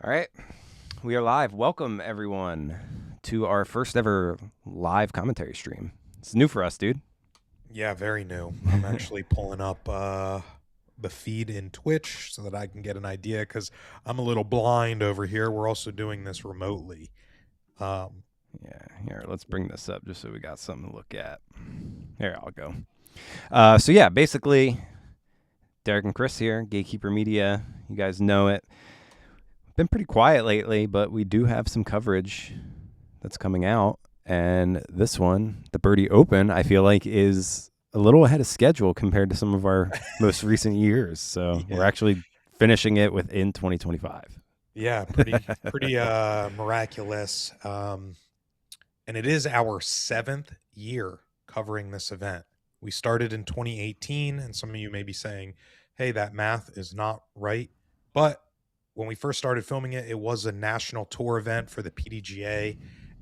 All right, we are live. Welcome everyone to our first ever live commentary stream. It's new for us, dude. Yeah, very new. I'm actually pulling up the feed in Twitch so that I can get an idea because I'm a little blind over here. We're also doing this remotely. Um, Yeah, here, let's bring this up just so we got something to look at. Here, I'll go. So yeah, basically, Derek and Chris here, Gatekeeper Media. You guys know it. Been pretty quiet lately, but we do have some coverage that's coming out, and this one, the Birdie Open, I feel like is a little ahead of schedule compared to some of our most recent years. So we're yeah, actually finishing it within 2025. yeah, pretty miraculous. And it is our 7th year covering this event. We started in 2018, and some of you may be saying, "Hey, that math is not right," but when we first started filming it, it was a national tour event for the PDGA,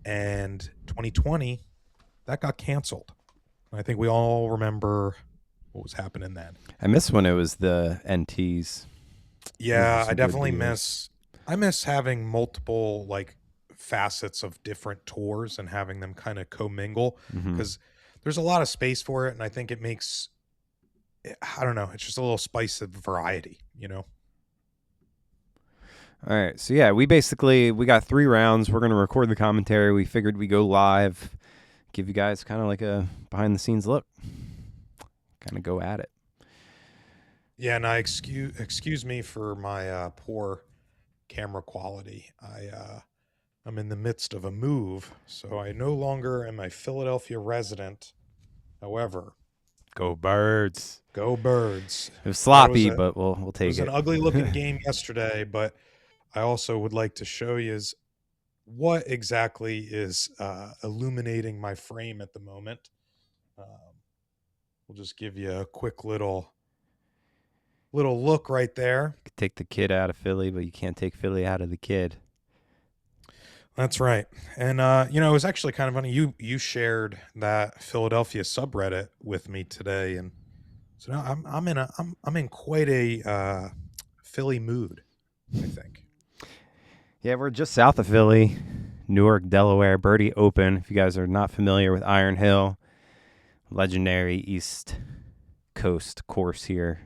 and 2020 that got canceled. I think we all remember what was happening then. I miss when it was the NTs. Those were Yeah, I some good definitely deals. miss having multiple like facets of different tours and having them kind of commingle Mm-hmm. because there's a lot of space for it, and I think it makes I don't know, it's just a little spice of variety. All right, so yeah, we got 3 rounds. We're gonna record the commentary. We figured we go live, give you guys kind of like a behind the scenes look, kind of go at it. Yeah, and I excuse me for my poor camera quality. I'm in the midst of a move, so I no longer am a Philadelphia resident. However, Go Birds! go Birds. It was That was sloppy, a but we'll it take was an it. ugly looking game yesterday, but I also would like to show you is what exactly is illuminating my frame at the moment. Um, we'll just give you a quick little look right there. Could take the kid out of Philly, but you can't take Philly out of the kid. That's right. And it was actually kind of funny. You shared that Philadelphia subreddit with me today, and so now I'm in quite a Philly mood, I think. Yeah, we're just south of Philly, Newark, Delaware, Birdie Open. If you guys are not familiar with Iron Hill, legendary East Coast course here,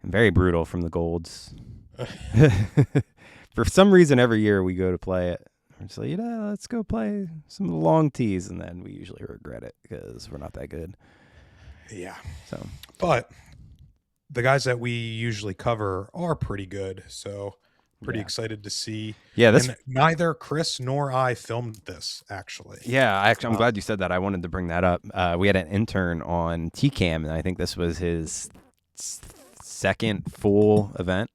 and very brutal from the Golds. For some reason, every year we go to play it. We're just like, let's go play some of the long tees, and then we usually regret it because we're not that good. Yeah. So, But the guys that we usually cover are pretty good, so pretty yeah, excited to see. yeah, this, And neither Chris nor I filmed this actually. yeah. I'm Uh, glad you said that. I wanted to bring that up. We had an intern on TCAM, and I think this was his second full event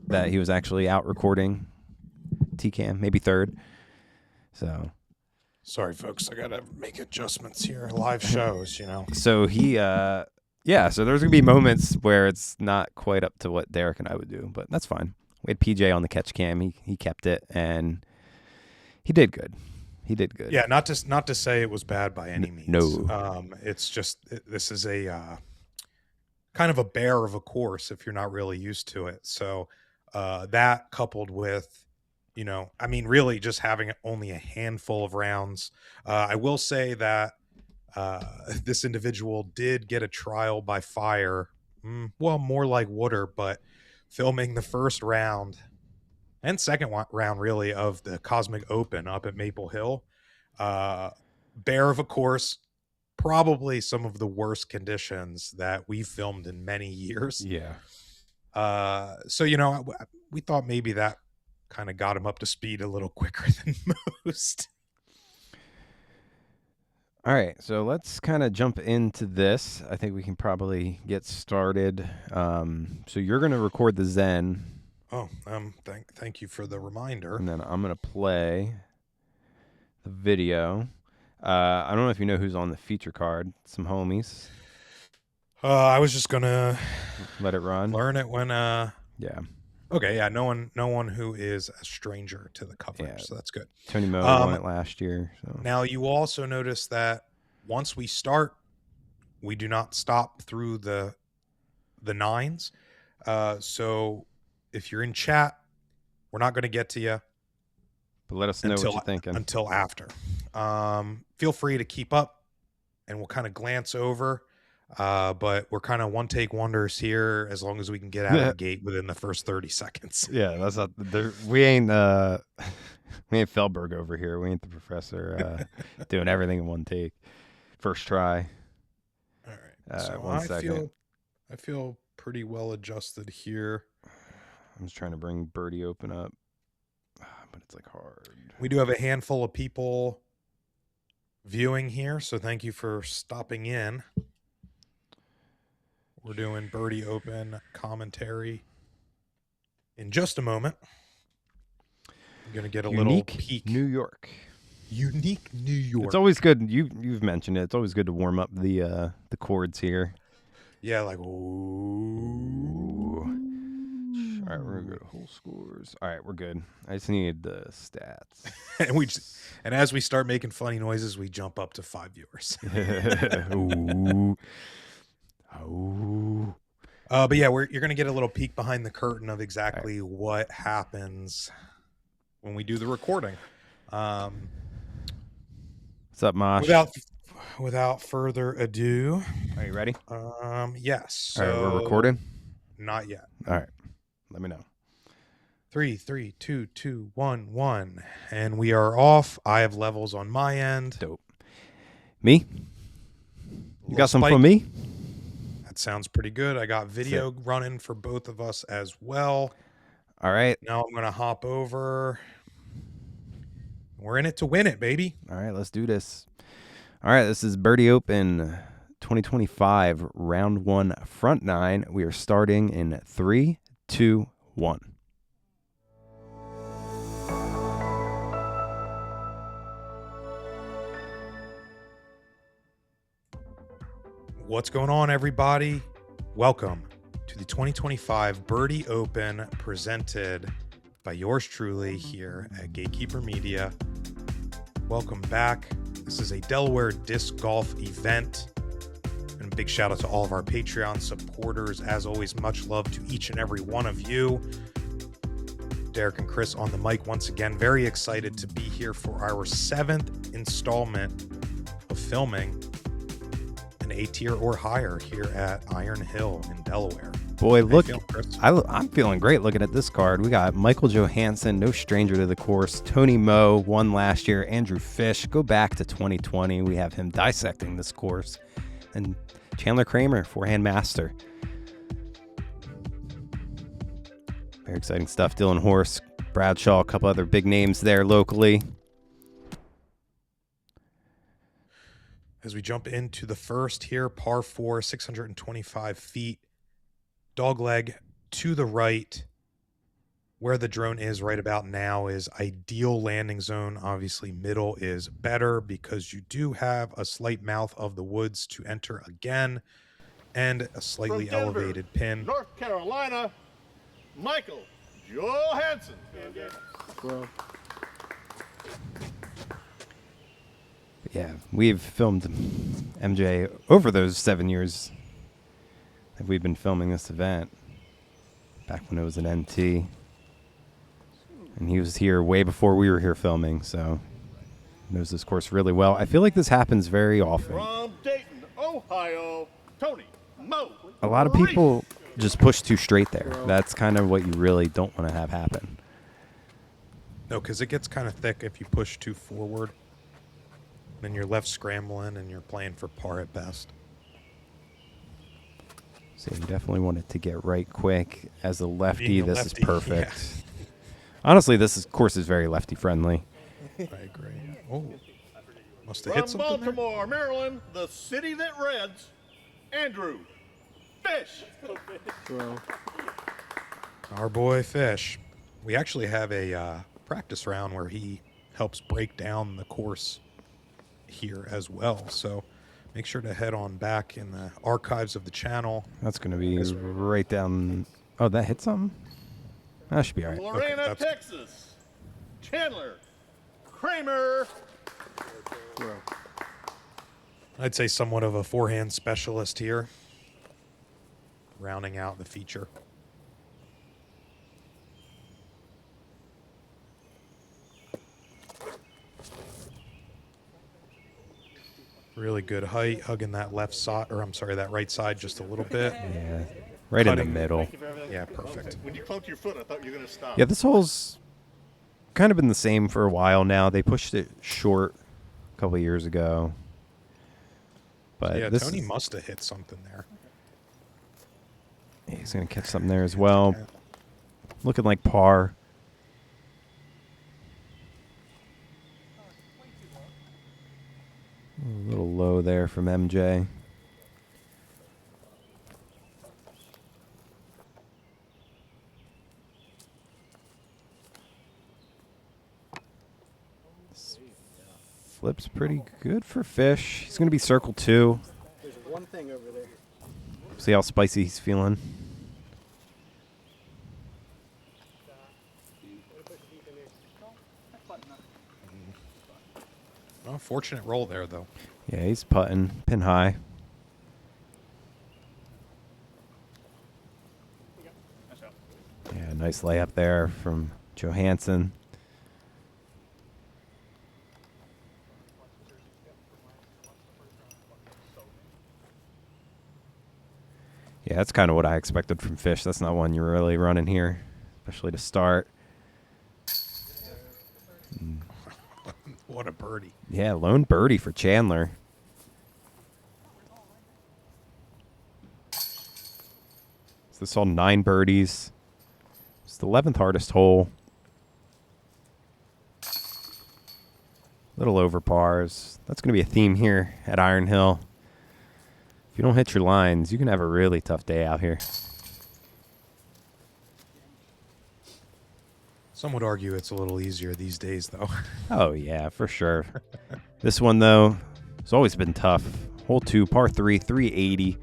that he was actually out recording TCAM, maybe third. So, Sorry, folks, I gotta make adjustments here. Live shows. so he, yeah. So there's gonna be moments where it's not quite up to what Derek and I would do, but that's fine. We had PJ on the catch cam. He kept it, and he did good. He did good. Yeah, not to say it was bad by any means. No. It's just this is a kind of a bear of a course if you're not really used to it. So that coupled with, I mean, really just having only a handful of rounds. I will say that this individual did get a trial by fire. Well, more like water, but filming the first round and second round really of the Cosmic Open up at Maple Hill. Bear of a course, probably some of the worst conditions that we've filmed in many years. Yeah. So we thought maybe that kind of got him up to speed a little quicker than most. All right, so let's kind of jump into this. I think we can probably get started. So you're gonna record the Zen, Oh, thank you for the reminder. and then I'm gonna play the video. I don't know if you know who's on the feature card. Some homies. I was just gonna Let it run. learn it when Yeah. okay, yeah, no one who is a stranger to the coverage, Yeah. so that's good. Tony Mo won Um, it last year. So Now you will also notice that once we start, we do not stop through the nines. So if you're in chat, we're not going to get to you But let us know what you're thinking. until after. Feel free to keep up, and we'll kind of glance over. But we're kind of one take wonders here as long as we can get out of the gate within the first 30 seconds. Yeah, that's not there. We ain't Feldberg over here. We ain't the professor doing everything in one take. First try. All right. So 1 second. I feel pretty well adjusted here. I'm just trying to bring Birdie Open up, but it's like hard. We do have a handful of people viewing here, so thank you for stopping in. We're doing Birdie Open commentary in just a moment. I'm going to get a little peek. New York. Unique New York. It's always good. You've mentioned it. It's always good to warm up the chords here. Yeah, like ooh. All right, we're gonna go to whole scores. All right, we're good. I just need the stats. and as we start making funny noises, we jump up to 5 viewers. Ooh. Oh. But yeah, you're gonna get a little peek behind the curtain of exactly what happens when we do the recording. What's up, Mosh? Without further ado, are you ready? Yes. So all right, we're recording. Not yet. All right, let me know. 3, 2, 2, 1, 1, and we are off. I have levels on my end. Dope. Me? You got some for me? That sounds pretty good. I got video running for both of us as well. All right. Now I'm gonna hop over. We're in it to win it, baby. All right, let's do this. All right, this is Birdie Open 2025 round 1 front 9. We are starting in 3, 2, 1. What's going on, everybody? Welcome to the 2025 Birdie Open presented by yours truly here at Gatekeeper Media. Welcome back. This is a Delaware disc golf event. And a big shout out to all of our Patreon supporters. As always, much love to each and every one of you. Derek and Chris on the mic once again. Very excited to be here for our 7th installment of filming an A-tier or higher here at Iron Hill in Delaware. Boy, look, I'm feeling great looking at this card. We got Michael Johansson, no stranger to the course. Tony Moe won last year. Andrew Fish, go back to 2020. We have him dissecting this course. And Chandler Kramer, forehand master. Very exciting stuff. Dylan Horse, Bradshaw, a couple other big names there locally. As we jump into the first here, par 4, 625 feet. Dogleg to the right. Where the drone is right about now is ideal landing zone. Obviously, middle is better because you do have a slight mouth of the woods to enter again and a slightly From Denver, elevated pin. North Carolina, Michael Johansson. Yeah, we've filmed MJ over those 7 years that we've been filming this event, back when it was an NT. And he was here way before we were here filming, so knows this course really well. I feel like this happens very often. From Dayton, Ohio, Tony Moe. A lot of people just push too straight there. That's kind of what you really don't want to have happen. No, because it gets kind of thick if you push too forward. Then you're left scrambling and you're playing for par at best. So you definitely want it to get right quick. As a lefty, this is perfect. Yeah. Honestly, course is very lefty friendly. I agree. Oh, must have hit From something there. Baltimore, Maryland, the city that reds, Andrew Fish. Our boy Fish. We actually have a practice round where he helps break down the course here as well. So make sure to head on back in the archives of the channel. That's going to be right down. Oh, that hit something? That should be all right. Lorena, Okay, Texas, Chandler Kramer. I'd say somewhat of a forehand specialist here, rounding out the feature. Really good height, hugging that left side, or I'm sorry, that right side just a little bit. Yeah, right in Cutting. the middle. Yeah, perfect. When you clunked your foot, I thought you were going to stop. Yeah, this hole's kind of been the same for a while now. They pushed it short a couple of years ago. But Yeah, this Tony must have hit something there. he's going to catch something there as well. Looking like par. A little low there from MJ. This flip's pretty good for Fish. He's going to be circle 2. There's one thing over there. See how spicy he's feeling. Oh, fortunate roll there, though. Yeah, he's putting pin high. Yeah, nice layup there from Johansson. Yeah, that's kind of what I expected from Fish. That's not one you're really running here, especially to start. What a birdie. Yeah, lone birdie for Chandler. So this all 9 birdies. It's the 11th hardest hole. Little over pars. That's going to be a theme here at Iron Hill. If you don't hit your lines, you can have a really tough day out here. Some would argue it's a little easier these days, though. Oh, yeah, for sure. This one, though, has always been tough. Hole 2, par 3, 380.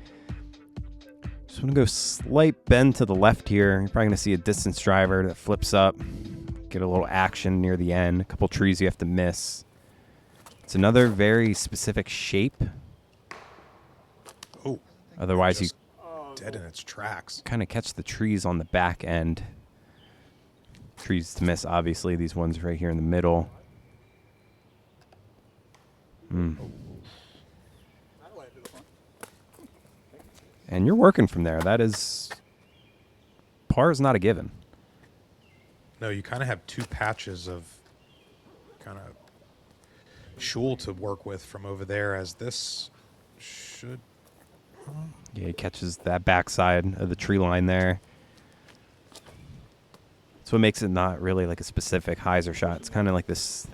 Just want to go slight bend to the left here. You're probably going to see a distance driver that flips up. Get a little action near the end. A couple trees you have to miss. It's another very specific shape. Oh. Otherwise, you Just dead in its tracks. kind of catch the trees on the back end. Trees to miss, obviously. These ones right here in the middle. And you're working from there. That is... Par is not a given. No, you kind of have 2 patches of kind of shul to work with from over there, as this should... Yeah, he catches that backside of the tree line there. That's what makes it not really like a specific hyzer shot. It's kind of like this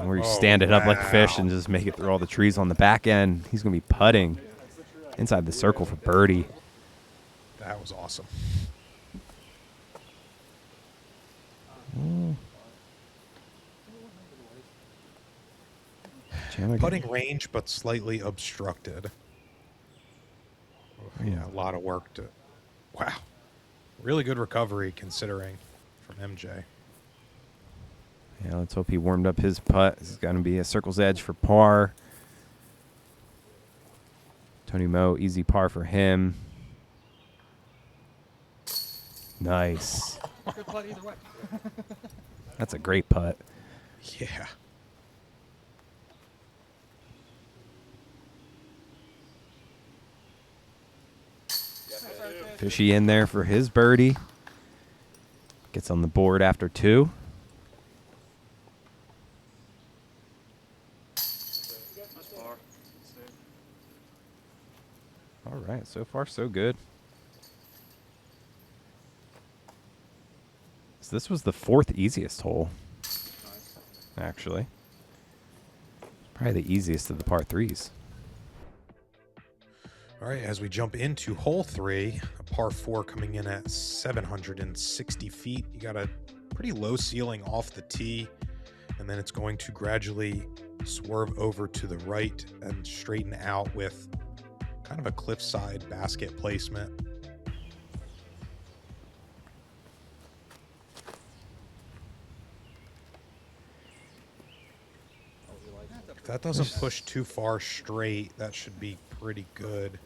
where you stand it up like Fish and just make it through all the trees on the back end. He's going to be putting inside the circle for birdie. That was awesome. Putting range, but slightly obstructed. Yeah, a lot of work to... Wow. Really good recovery, considering, from MJ. Yeah, let's hope he warmed up his putt. This is going to be a circle's edge for par. Tony Mo, easy par for him. Nice. Good putt either way. That's a great putt. Yeah. Fishy in there for his birdie. Gets on the board after 2. All right, so far so good. So this was the 4th easiest hole, actually. Probably the easiest of the par 3s. All right, as we jump into hole 3, a par 4 coming in at 760 feet. You got a pretty low ceiling off the tee, and then it's going to gradually swerve over to the right and straighten out with kind of a cliffside basket placement. If that doesn't push too far straight, that should be pretty good.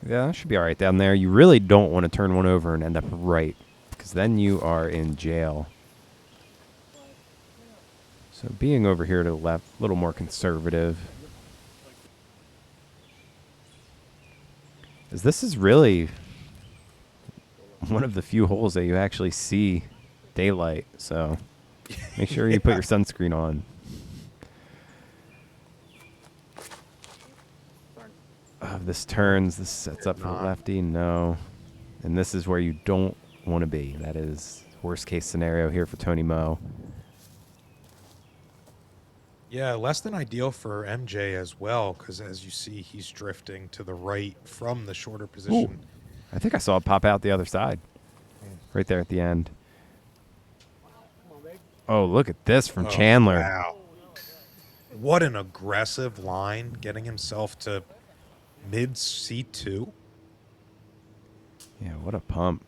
Yeah, that should be all right down there. You really don't want to turn one over and end up right, because then you are in jail. So being over here to the left, a little more conservative. As this is really one of the few holes that you actually see daylight, so make sure you put your sunscreen on. This turns, this sets up for the lefty, no. And this is where you don't want to be. That is worst case scenario here for Tony Mo. Yeah, less than ideal for MJ as well, because as you see, he's drifting to the right from the shorter position. Ooh, I think I saw it pop out the other side. Right there at the end. Oh, look at this from Chandler. Wow. What an aggressive line, getting himself to mid C2. Yeah, what a pump.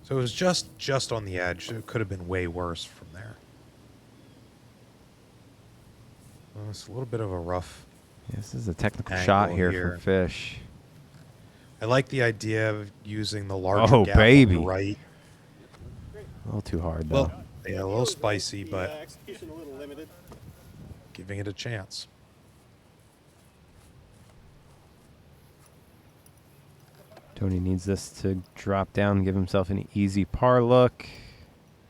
So it was just on the edge. It could have been way worse from there. Well, it's a little bit of a rough. Yeah, this is a technical Angle shot here here. from Fish. I like the idea of using the larger Oh, gap baby. on the right. A little too hard, though. Well, yeah, a little spicy, but Execution a little limited. giving it a chance. Tony needs this to drop down and give himself an easy par look.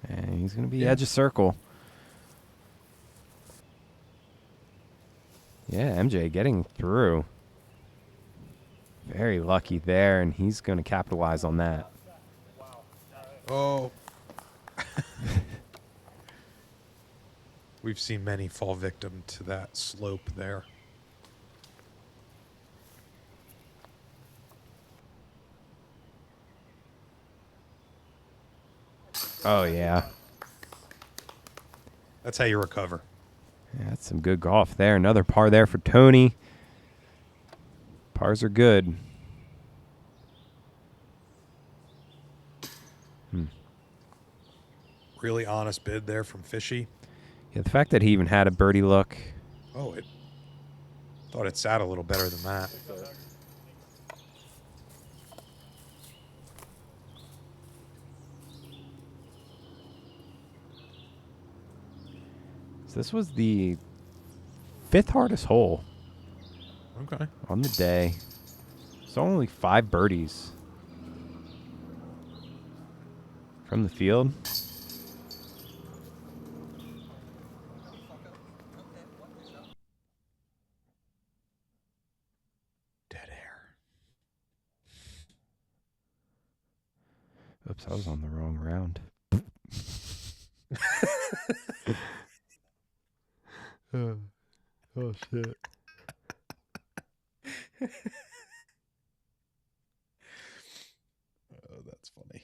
And he's going to be edge of circle. Yeah, MJ getting through. Very lucky there, and he's going to capitalize on that. Oh. We've seen many fall victim to that slope there. Oh, yeah. That's how you recover. Yeah, that's some good golf there. Another par there for Tony. Pars are good. Really honest bid there from Fishy. Yeah, the fact that he even had a birdie look. Oh, it thought it sat a little better than that. So this was the 5th hardest hole Okay. on the day. So only 5 birdies from the field. Dead air. Oops, I was on the wrong round. Oh shit. Oh, that's funny.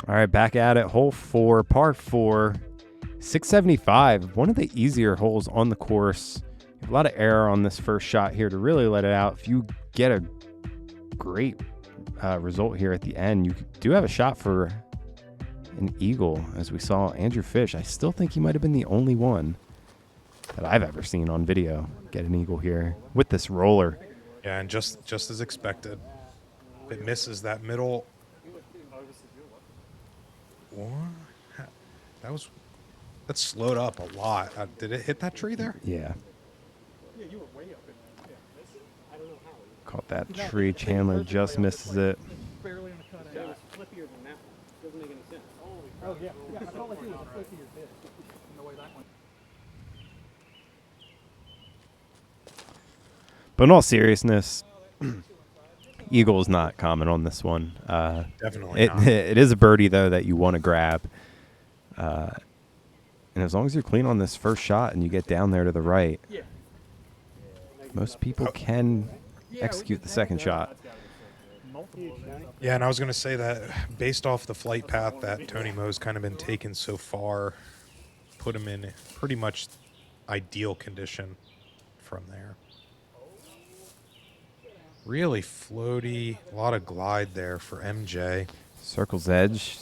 All right, back at it. Hole 4, par 4, 675. One of the easier holes on the course. A lot of error on this first shot here to really let it out. If you get a great result here at the end, you do have a shot for an eagle, as we saw Andrew Fish. I still think he might have been the only one that I've ever seen on video get an eagle here with this roller. Yeah, and just as expected. If it misses that middle. What? That slowed up a lot. Did it hit that tree there? Yeah. Yeah, you were way up in there. Yeah, I don't know how. Caught that tree. Chandler just misses it. Barely on the cut. It was flippier than that one. Doesn't make any sense. Oh yeah, yeah. I felt like it was a flippier bit. In the way that one. But in all seriousness, eagle is not common on this one. Definitely not. It is a birdie, though, that you want to grab. And as long as you're clean on this first shot and you get down there to the right, Yeah. most people can execute the second shot. Yeah, and I was going to say that based off the flight path that Tony Mo's kind of been taking so far, put him in pretty much ideal condition from there. Really floaty, a lot of glide there for MJ. Circle's edge.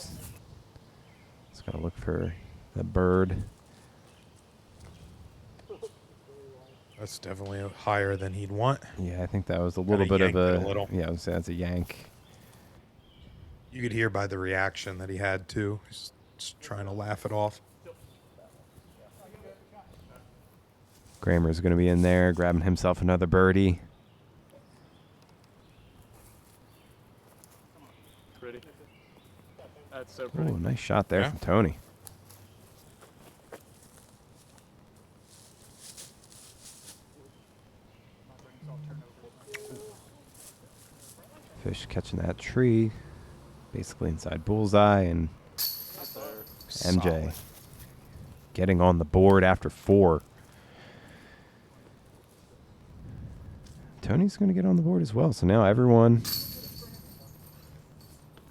Just got to look for the bird. That's definitely higher than he'd want. Yeah, I think that was a little Kinda bit of yanked it a a little. yeah. I would say that's a yank. You could hear by the reaction that he had too. He's just trying to laugh it off. Kramer's going to be in there grabbing himself another birdie. Pretty. That's so pretty. Ooh, nice shot there Yeah. from Tony. Fish catching that tree, basically inside bullseye, and MJ Solid. getting on the board after 4. Tony's going to get on the board as well. So now everyone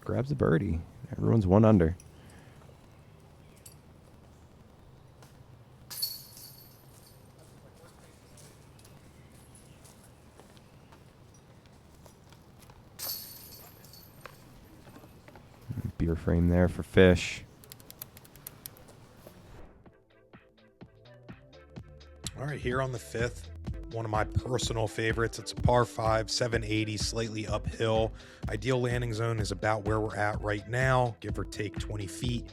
grabs a birdie. Everyone's 1 under. Beer frame there for Fish. All right, here on the 5th, one of my personal favorites. It's a par 5, 780, slightly uphill. Ideal landing zone is about where we're at right now, give or take 20 feet.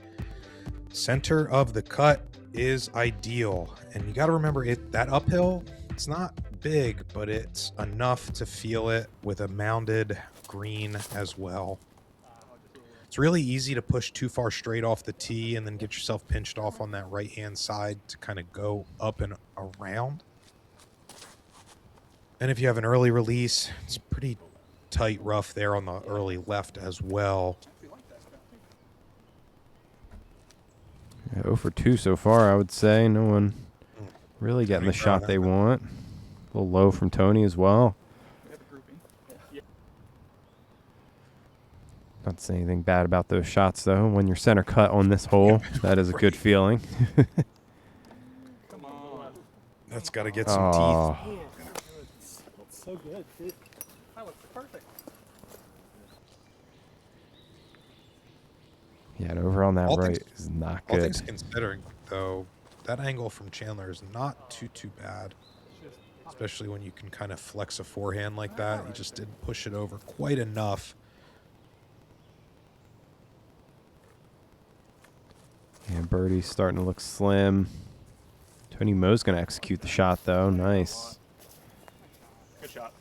Center of the cut is ideal. And you got to remember, that uphill, it's not big, but it's enough to feel it with a mounded green as well. It's really easy to push too far straight off the tee and then get yourself pinched off on that right-hand side to kind of go up and around. And if you have an early release, it's pretty tight rough there on the early left as well. 0 for 2 so far, I would say. No one really getting the shot they want. A little low from Tony as well. Not to say anything bad about those shots, though. When you're center cut on this hole, that is a good feeling. Come on. That's got to get some Oh, teeth. That's so good, dude. That was perfect. yeah, and over on that All right things- is not All good. things considering, though, that angle from Chandler is not too bad. Especially when you can kind of flex a forehand like that. He just didn't push it over quite enough. Yeah, birdie's starting to look slim. Tony Moe's going to execute the shot, though. Nice. Good shot.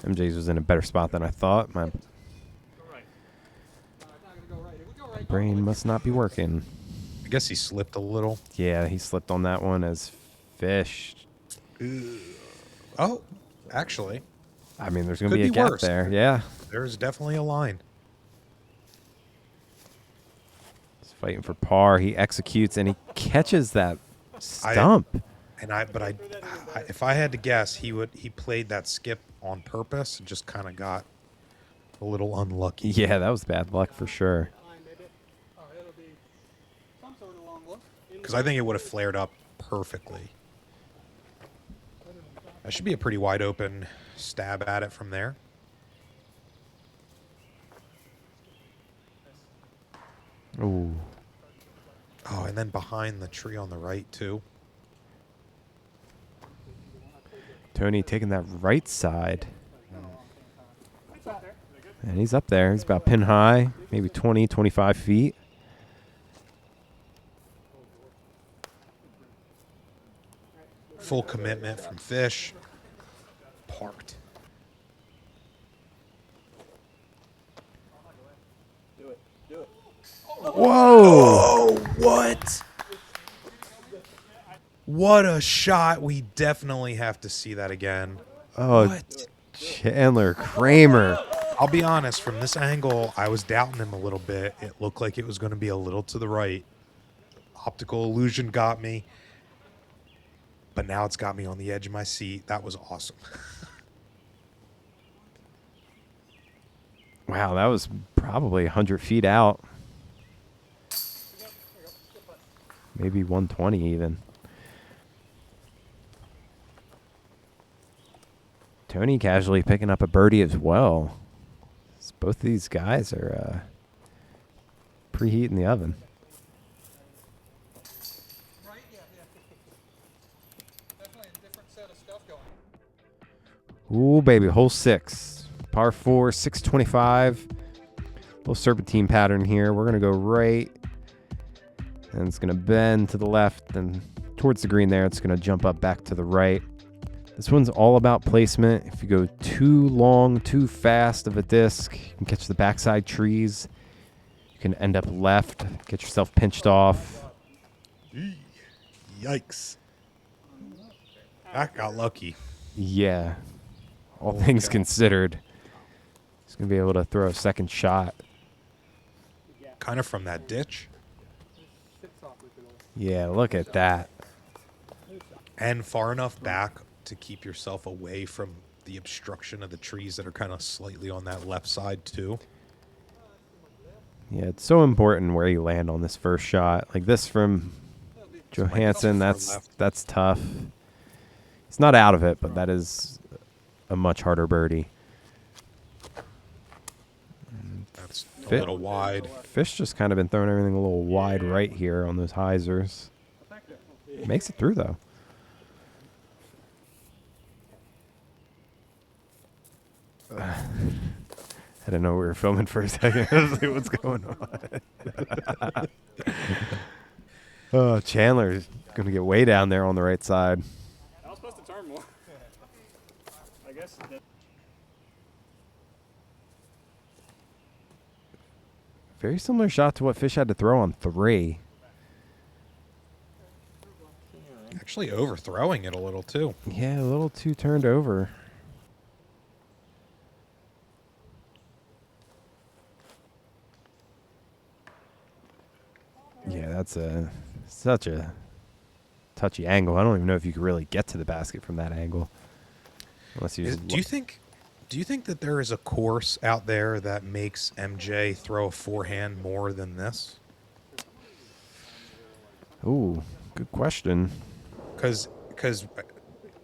MJ's was in a better spot than I thought. My Go right. It's not gonna go right. It would go right. brain must not be working. I guess he slipped a little. Yeah, he slipped on that one as Fish. Oh, actually, I mean, there's going to Could be a be gap worse. there. Yeah. there's definitely a line. He's fighting for par. He executes and he catches that stump. But if I had to guess, he played that skip on purpose and just kind of got a little unlucky. Yeah, that was bad luck for sure. Line, baby. Oh, it'll be some sort of long look. Because I think it would have flared up perfectly. That should be a pretty wide open stab at it from there. Ooh. Oh, and then behind the tree on the right, too. Tony taking that right side. And he's up there. He's about pin high, maybe 20, 25 feet. Full commitment from Fish. Parked. Do it. Do it. Whoa! Oh, what? What a shot. We definitely have to see that again. Oh, What? Chandler Kramer. I'll be honest, from this angle, I was doubting him a little bit. It looked like it was going to be a little to the right. Optical illusion got me. But now it's got me on the edge of my seat. That was awesome. Wow, that was probably 100 feet out. Maybe 120 even. Tony casually picking up a birdie as well. Both of these guys are preheating the oven. Right? Yeah. Definitely a different set of stuff going. Ooh, baby, hole 6. Par 4, 625. Little serpentine pattern here. We're going to go right. And it's going to bend to the left. And towards the green there, it's going to jump up back to the right. This one's all about placement. If you go too long, too fast of a disc, you can catch the backside trees. You can end up left, get yourself pinched off. Yikes. That got lucky. Yeah. All things considered. He's going to be able to throw a second shot. Kind of from that ditch. Yeah, look at that. And far enough back to keep yourself away from the obstruction of the trees that are kind of slightly on that left side too. Yeah, it's so important where you land on this first shot. Like this from Johansson, that's tough. He's not out of it, but that is a much harder birdie. That's a little wide. Fish just kind of been throwing everything a little wide right here on those hyzers. Makes it through, though. I didn't know we were filming for a second. I was like, what's going on? Oh, Chandler's going to get way down there on the right side. I was supposed to turn more. I guess. Very similar shot to what Fish had to throw on 3. Actually overthrowing it a little too. Yeah, a little too turned over. Yeah, that's such a touchy angle. I don't even know if you could really get to the basket from that angle. Unless you Do you think that there is a course out there that makes MJ throw a forehand more than this? Ooh, good question. Because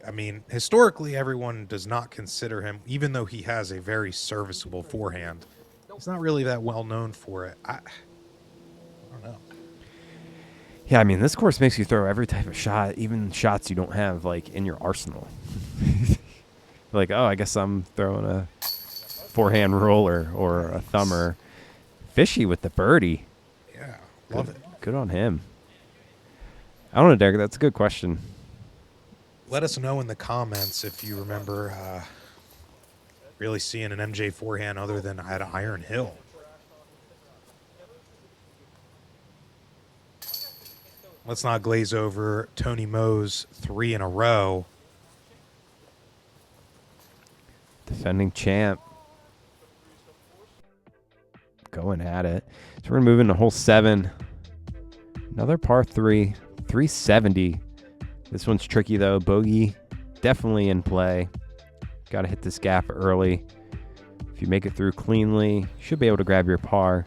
I mean, historically, everyone does not consider him, even though he has a very serviceable forehand. He's not really that well known for it. I don't know. Yeah, I mean, this course makes you throw every type of shot, even shots you don't have, like, in your arsenal. Like, oh, I guess I'm throwing a forehand roller or a thumber. Fishy with the birdie. Yeah, love it. Good on him. I don't know, Derek. That's a good question. Let us know in the comments if you remember really seeing an MJ forehand other than at Iron Hill. Let's not glaze over Tony Moe's 3 in a row. Defending champ. Going at it. So we're moving to hole 7. Another par 3. 370. This one's tricky, though. Bogey definitely in play. Got to hit this gap early. If you make it through cleanly, you should be able to grab your par.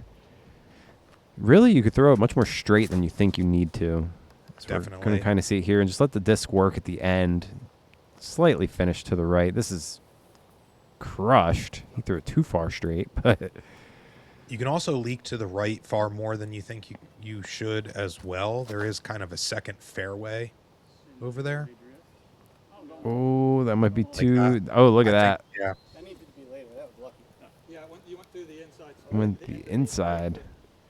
Really, you could throw it much more straight than you think you need to. So Definitely. We're going to kind of see it here and just let the disc work at the end. Slightly finish to the right. This is crushed. He threw it too far straight, but You can also leak to the right far more than you think you should as well. There is kind of a second fairway over there. oh, that might be too. that. Oh, look at I that. think- yeah. That needed to be later. That was lucky. Yeah, you went through the inside. Went the inside.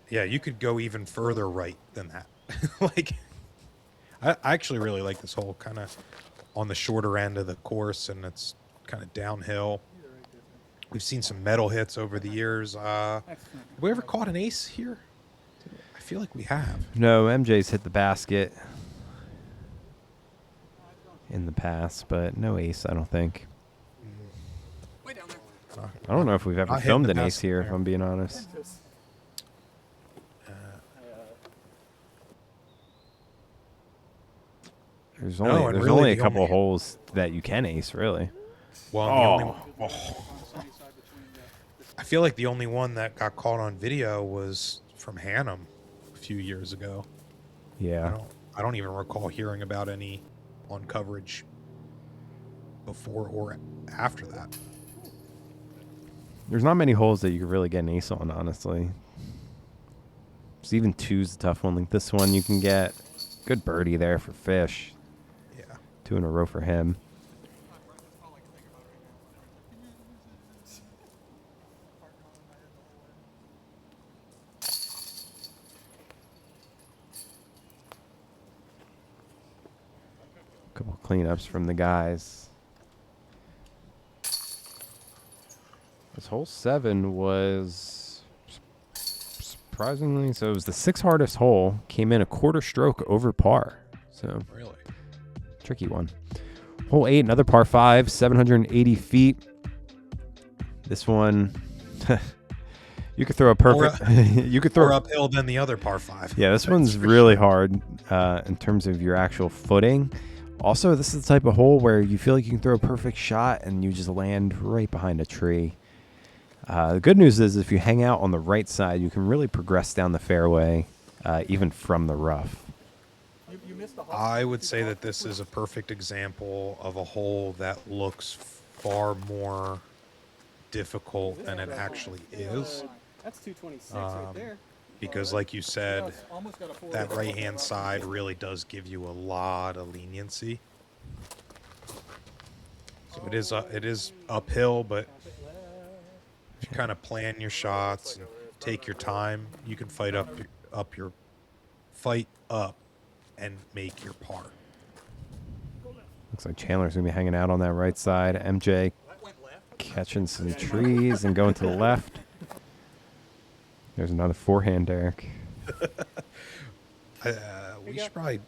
Yeah, you could go even further right than that. Like, I actually really like this hole, kind of on the shorter end of the course, and it's kind of downhill. We've seen some metal hits over the years. Have we ever caught an ace here? I feel like we have. No, MJ's hit the basket in the past, but no ace, I don't think. Way down there. I don't know if we've ever Not hitting filmed the an ace basket here, there. if I'm being honest. There's No, only, and there's really only a the couple only- holes that you can ace, really. Well, I feel like the only one that got caught on video was from Hannum a few years ago. Yeah. I don't even recall hearing about any on coverage before or after that. There's not many holes that you could really get an ace on, honestly. So even two's a tough one. Like this one, you can get good birdie there for Fish. Yeah. 2 in a row for him. Couple cleanups from the guys. This hole 7 was surprisingly, so it was the 6th hardest hole. Came in a quarter stroke over par. So Really? tricky one. Hole 8, another par 5, 780 feet. This one, you could throw a perfect. You could throw More uphill than the other par 5. Yeah, this one's really hard in terms of your actual footing. Also, this is the type of hole where you feel like you can throw a perfect shot and you just land right behind a tree. The good news is if you hang out on the right side, you can really progress down the fairway, even from the rough. You missed the I would say that this is a perfect example of a hole that looks far more difficult than it actually is. That's 226 right there. Because like you said, that right-hand side really does give you a lot of leniency. So it is uphill, but if you kind of plan your shots and take your time, you can fight up and make your par. Looks like Chandler's going to be hanging out on that right side. MJ catching some trees and going to the left. There's another forehand, Derek. We should probably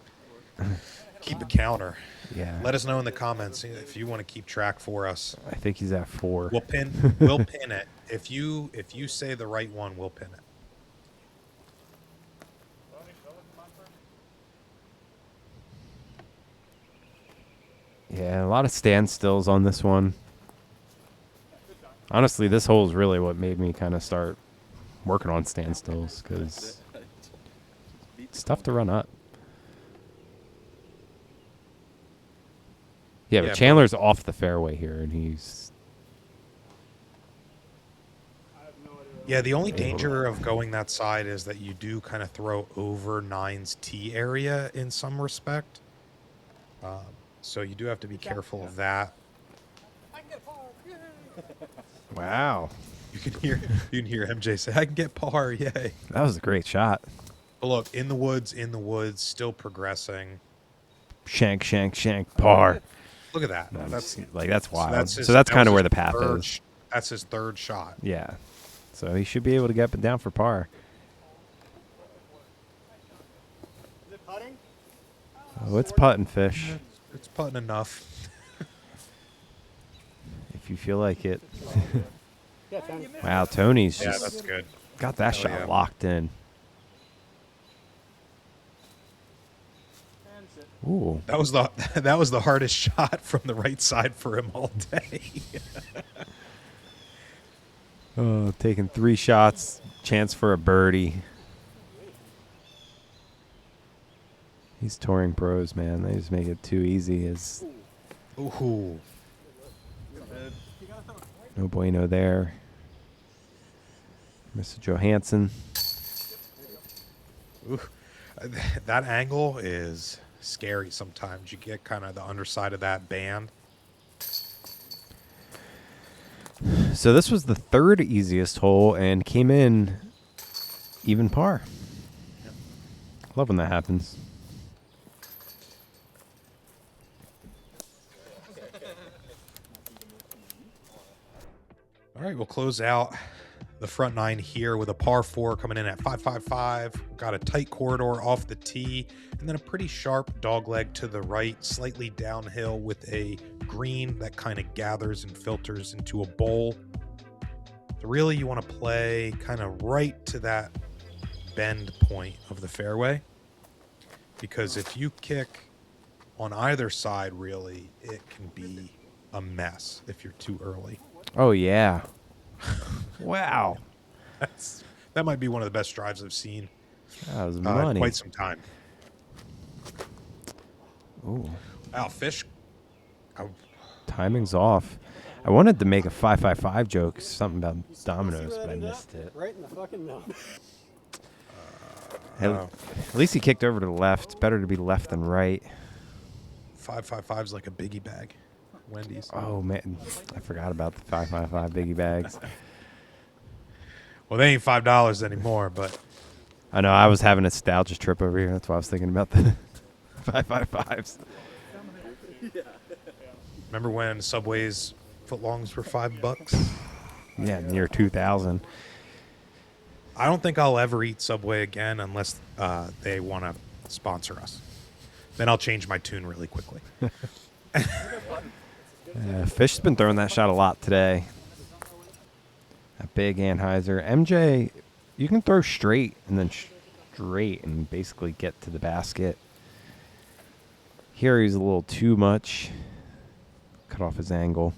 keep a counter. Yeah. Let us know in the comments if you want to keep track for us. I think he's at 4. We'll pin it. If you say the right one, we'll pin it. Yeah, a lot of standstills on this one. Honestly, this hole is really what made me kind of start working on standstills because it's tough to run up. Yeah, but Chandler's off the fairway here, and he's... Yeah, the only danger of going that side is that you do kind of throw over 9's tee area in some respect. So you do have to be careful of that. Wow. You can hear MJ say, "I can get par, yay!" That was a great shot. But look, in the woods, still progressing. Shank, shank, shank, par. Look at that. That's wild. So So that's kind of where the path is. That's his third shot. Yeah. So he should be able to get up and down for par. Is it putting? Oh, it's putting, Fish. It's putting enough. If you feel like it. Yeah, Tony. Wow, Tony's Yeah, just that's good. got that Hell shot yeah. locked in. Ooh. That was the hardest shot from the right side for him all day. Oh, taking 3 shots, chance for a birdie. These touring pros, man, they just make it too easy. Ooh. No bueno there. Mr. Johansson. Ooh. That angle is scary sometimes. You get kind of the underside of that band. So this was the 3rd easiest hole and came in even par. Love when that happens. All right, we'll close out the front 9 here with a par 4 coming in at 555. Got a tight corridor off the tee, and then a pretty sharp dogleg to the right, slightly downhill with a green that kind of gathers and filters into a bowl. So really you want to play kind of right to that bend point of the fairway, because if you kick on either side, really, it can be a mess if you're too early. Oh, yeah. Wow. That might be one of the best drives I've seen That was in money. quite some time. Ooh. Wow, Fish. Timing's off. I wanted to make a 555 joke, something about dominoes, but I missed it. Right in the fucking middle. At least he kicked over to the left. Better to be left than right. 555 is like a biggie bag. Wendy's. Oh, man. I forgot about the 555 biggie bags. Well, they ain't $5 anymore, but I know. I was having a nostalgia trip over here. That's why I was thinking about the 555s. remember when Subway's footlongs were $5? Yeah, near 2000. I don't think I'll ever eat Subway again unless they want to sponsor us. Then I'll change my tune really quickly. Fish's been throwing that shot a lot today. That big Anheuser. MJ, you can throw straight and then straight and basically get to the basket. Here he's a little too much. Cut off his angle.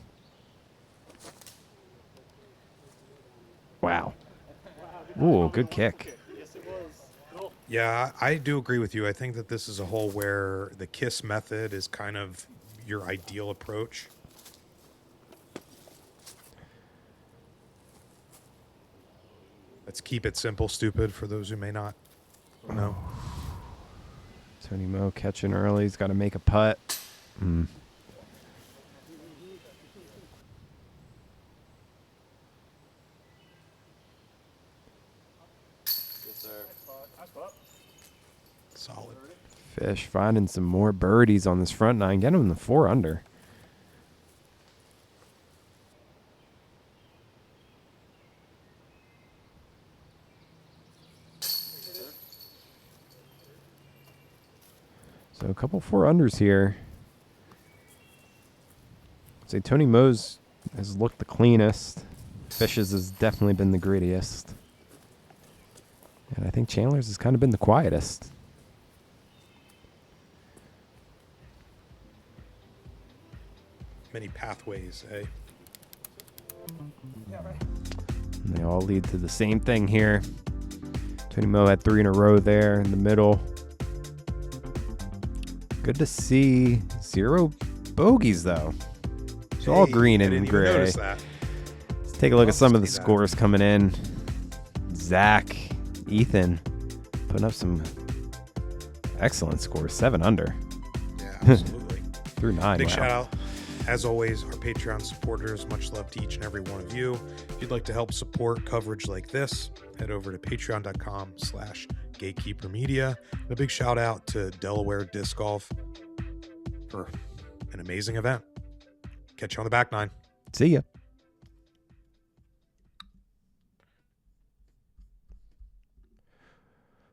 Wow. Ooh, good kick. Yeah, I do agree with you. I think that this is a hole where the kiss method is kind of your ideal approach. Let's keep it simple, stupid, for those who may not know. Tony Mo catching early. He's got to make a putt. Solid. Fish finding some more birdies on this front nine. Get him the 4 under. So a couple 4 unders here. I'd say Tony Mo's has looked the cleanest. Fish's has definitely been the grittiest. And I think Chandler's has kind of been the quietest. Many pathways, eh? And they all lead to the same thing here. Tony Mo had 3 in a row there in the middle. Good to see 0 bogeys, though. It's all green I and didn't even gray. notice that. Let's take a look at some of the see that. scores coming in. Zach, Ethan, putting up some excellent scores. 7 under. Yeah, absolutely. Through 9. Big Wow. shout out, as always, our Patreon supporters. Much love to each and every one of you. If you'd like to help support coverage like this, head over to patreon.com/Gatekeeper Media. And a big shout out to Delaware Disc Golf for an amazing event. Catch you on the back nine. See ya.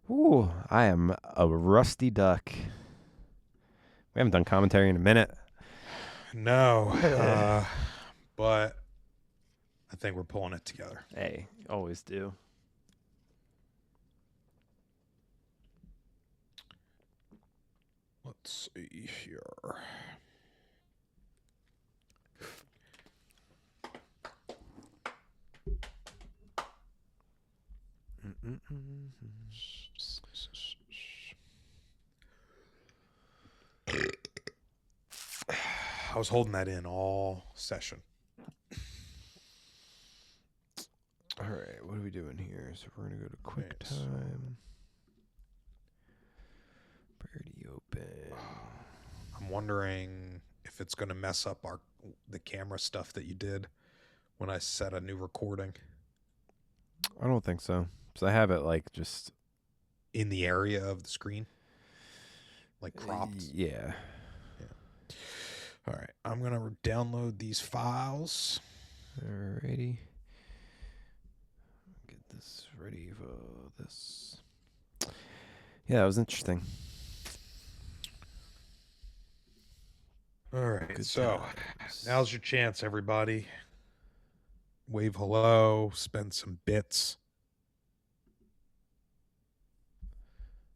Ooh, I am a rusty duck. We haven't done commentary in a minute. No, but I think we're pulling it together. Hey, always do. Let's see here. I was holding that in all session. All right, what are we doing here? So we're going to go to quick Nice. time. Birdie Open. I'm wondering if it's going to mess up the camera stuff that you did when I set a new recording I don't think so. So I have it like just in the area of the screen, like cropped. Yeah. All right, I'm going to download these files. Alrighty. Get this ready for this. Yeah, that was interesting. All right, Good so times. now's your chance, everybody. Wave hello, spend some bits.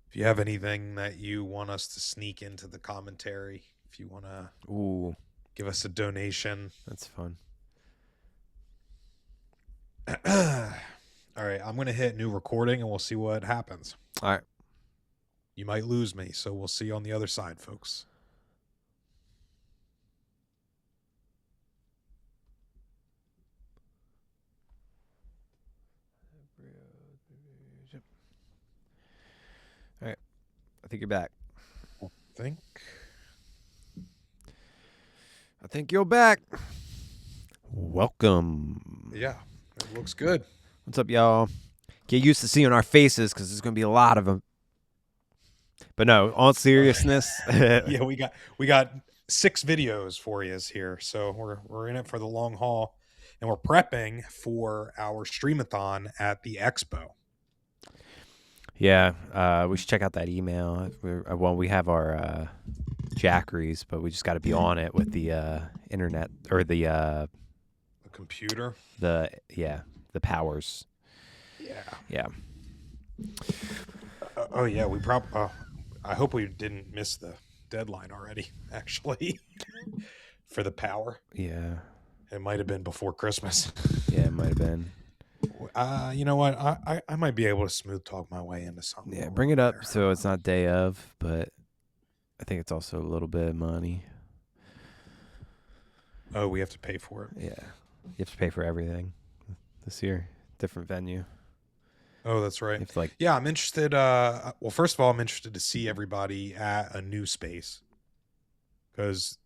If you have anything that you want us to sneak into the commentary, if you want to Ooh, give us a donation. that's fun. All right, I'm going to hit new recording and we'll see what happens. All right. You might lose me, so we'll see you on the other side, folks. All right. I think you're back. I think you're back. Welcome. Yeah, it looks good. What's up, y'all? Get used to seeing our faces because there's going to be a lot of them. But no, all seriousness. Yeah, we got 6 videos for you here, so we're in it for the long haul, and we're prepping for our streamathon at the expo. Yeah, we should check out that email. We have our jackeries, but we just got to be on it with the internet or The computer. the powers. Yeah. Oh yeah, we probably. I hope we didn't miss the deadline already. Actually, for the power, Yeah. it might have been before Christmas. Yeah, it might have been. You know what? I might be able to smooth talk my way into something. Yeah, a bring little it up better. so it's not day of, but I think it's also a little bit of money. Oh, we have to pay for it. Yeah. You have to pay for everything this year. Different venue. Oh, that's You right. have to, like, Yeah, I'm interested. Well, first of all, I'm interested to see everybody at a new space because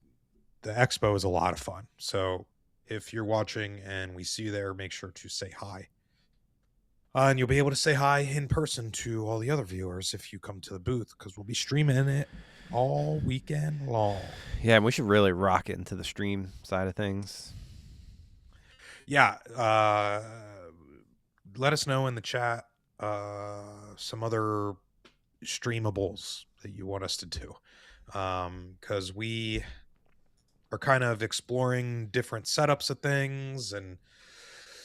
the expo is a lot of fun. So if you're watching and we see you there, make sure to say hi. And you'll be able to say hi in person to all the other viewers if you come to the booth because we'll be streaming it all weekend long. yeah, and we should really rock it into the stream side of things. Yeah. Let us know in the chat some other streamables that you want us to do. Because we are kind of exploring different setups of things and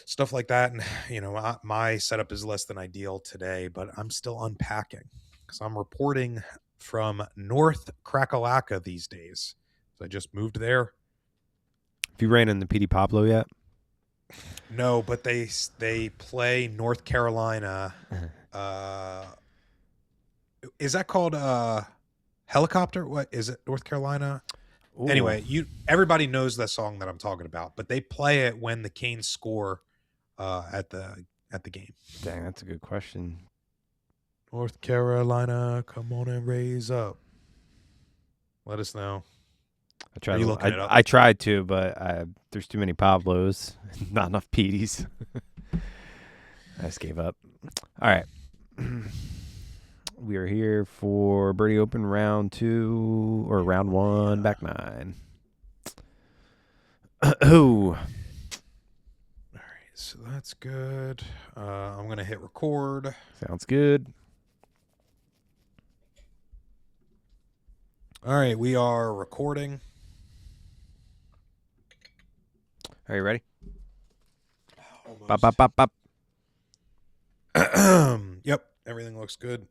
stuff like that. And, you know, my setup is less than ideal today, but I'm still unpacking because I'm reporting from North Crackalaca these days. So I just moved there. Have you ran into PD Pablo yet? No, but they play North Carolina. Is that called Helicopter? What is it? North Carolina? Ooh. Anyway, everybody knows that song that I'm talking about, but they play it when the Canes score at the game. Dang, that's a good question. North Carolina, come on and raise up. Let us know. Are you looking it up? I tried to, but there's too many Pablos, not enough PDs. I just gave up. All right. We are here for Birdie Open round 2 or round 1, back 9. Oh. All right, so that's good. I'm going to hit record. Sounds good. All right, we are recording. Are you ready? Almost. Bop, bop, bop, bop. Yep, everything looks good.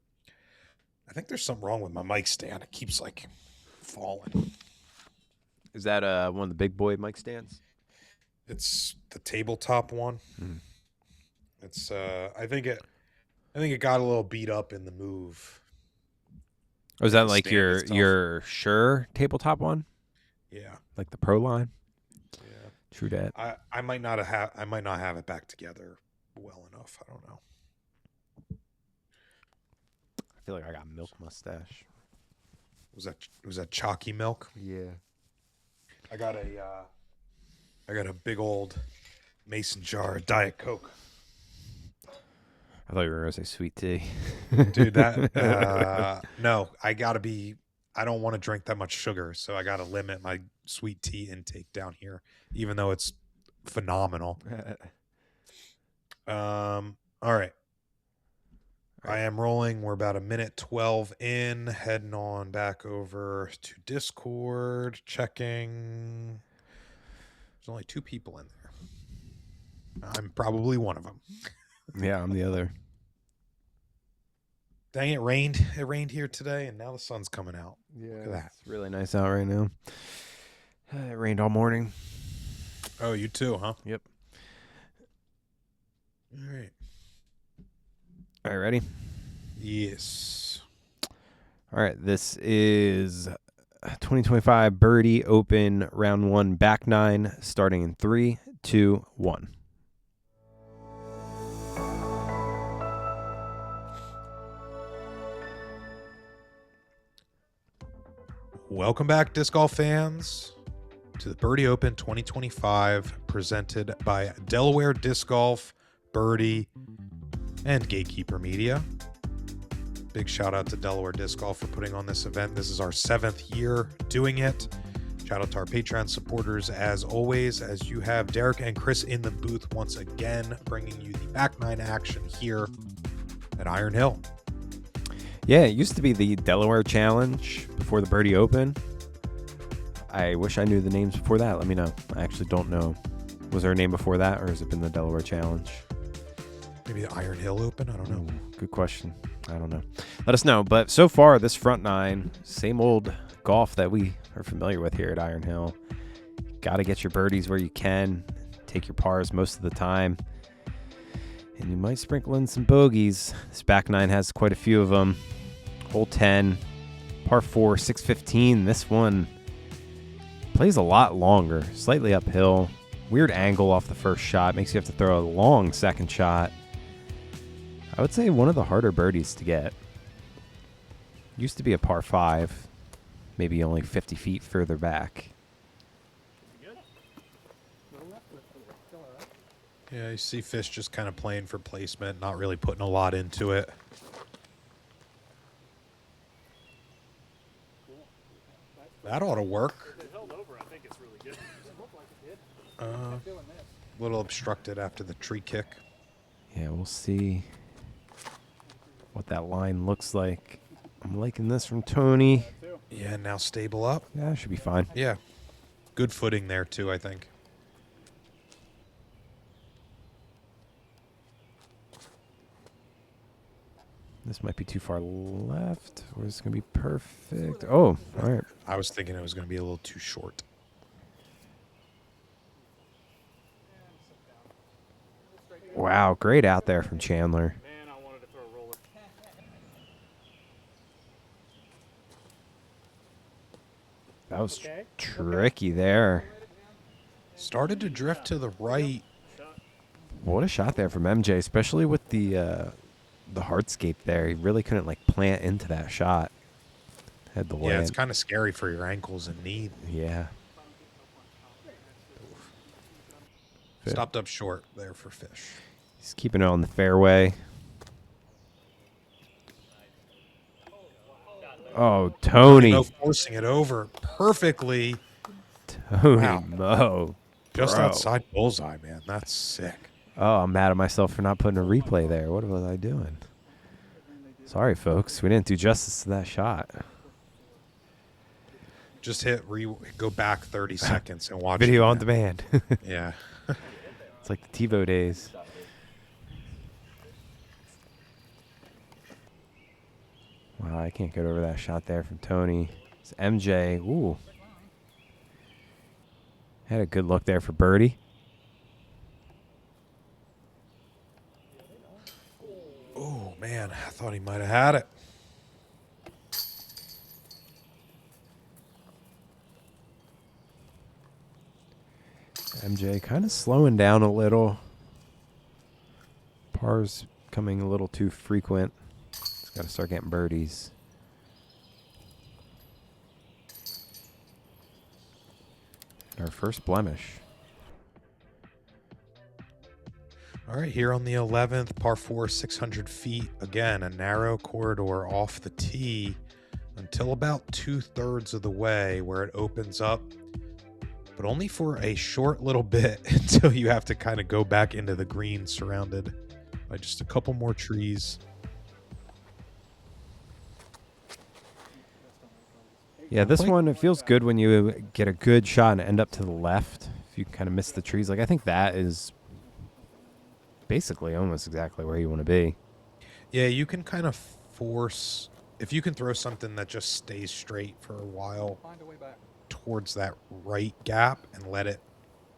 I think there's something wrong with my mic stand. It keeps like falling. Is that one of the big boy mic stands? It's the tabletop one. Hmm. It's I think it got a little beat up in the move. Oh, is that The like stand itself. your Shure tabletop one? Yeah. Like the Pro line? Yeah. True that. I might not have it back together well enough. I don't know. I feel like I got milk mustache. Was that chalky milk? Yeah. I got a big old mason jar of Diet Coke. I thought you were going to say sweet tea. Dude, that no, I don't want to drink that much sugar, so I gotta limit my sweet tea intake down here, even though it's phenomenal. All right. I am rolling. We're about 1:12 in, heading on back over to Discord, checking. There's only 2 people in there. I'm probably one of them. Yeah, I'm the other. Dang, it rained. It rained here today, and now the sun's coming out. Yeah, Look at that. it's really nice out right now. It rained all morning. Oh, you too, huh? Yep. All right. All right, ready? Yes. All right, this is 2025 Birdie Open round 1, back 9, starting in 3, 2, 1. Welcome back, disc golf fans, to the Birdie Open 2025, presented by Delaware Disc Golf, Birdie, and Gatekeeper Media. Big shout out to Delaware Disc Golf for putting on this event. This is our 7th year doing it. Shout out to our Patreon supporters as always, as you have Derek and Chris in the booth once again, bringing you the back nine action here at Iron Hill. Yeah, it used to be the Delaware Challenge before the Birdie Open. I wish I knew the names before that. Let me know. I actually don't know. Was there a name before that, or has it been the Delaware Challenge? Maybe the Iron Hill Open? I don't know. Good question. I don't know. Let us know. But so far, this front nine, same old golf that we are familiar with here at Iron Hill. Got to get your birdies where you can. Take your pars most of the time. And you might sprinkle in some bogeys. This back nine has quite a few of them. Hole 10, par 4, 615. This one plays a lot longer, slightly uphill. Weird angle off the first shot. Makes you have to throw a long second shot. I would say one of the harder birdies to get. Used to be a par 5, maybe only 50 feet further back. Yeah, you see Fish just kind of playing for placement, not really putting a lot into it. That ought to work. A little obstructed after the tree kick. Yeah, we'll see what that line looks like. I'm liking this from Tony. Yeah, now stable up. Yeah, should be fine. Yeah, good footing there too, I think. This might be too far left, or is it going to be perfect? Oh, all right. I was thinking it was going to be a little too short. Wow, great out there from Chandler. Man, I wanted to throw a roller. That was Okay. tricky there. Started to drift to the right. What a shot there from MJ, especially with the hardscape there. He really couldn't like plant into that shot. Had the Yeah, land. it's kind of scary for your ankles and knee. Yeah. Stopped up short there for Fish. He's keeping it on the fairway. Oh, Tony. No forcing it over perfectly. Tony Wow. Mo. Just Bro. outside bullseye, man. That's sick. Oh, I'm mad at myself for not putting a replay there. What was I doing? Sorry, folks. We didn't do justice to that shot. Just go back 30 seconds and watch Video it, on man. demand. Yeah. It's like the TiVo days. Wow, I can't get over that shot there from Tony. It's MJ. Ooh. Had a good look there for birdie. Oh, man. I thought he might have had it. MJ kind of slowing down a little. Par's coming a little too frequent. He's got to start getting birdies. Our first blemish. All right, here on the 11th, par 4, 600 feet. Again, a narrow corridor off the tee until about 2/3 of the way where it opens up, but only for a short little bit until you have to kind of go back into the green surrounded by just a couple more trees. Yeah, this one, it feels good when you get a good shot and end up to the left. If you kind of miss the trees. Like, I think that is basically almost exactly where you want to be. Yeah, you can kind of force, if you can throw something that just stays straight for a while Find a way back. towards that right gap and let it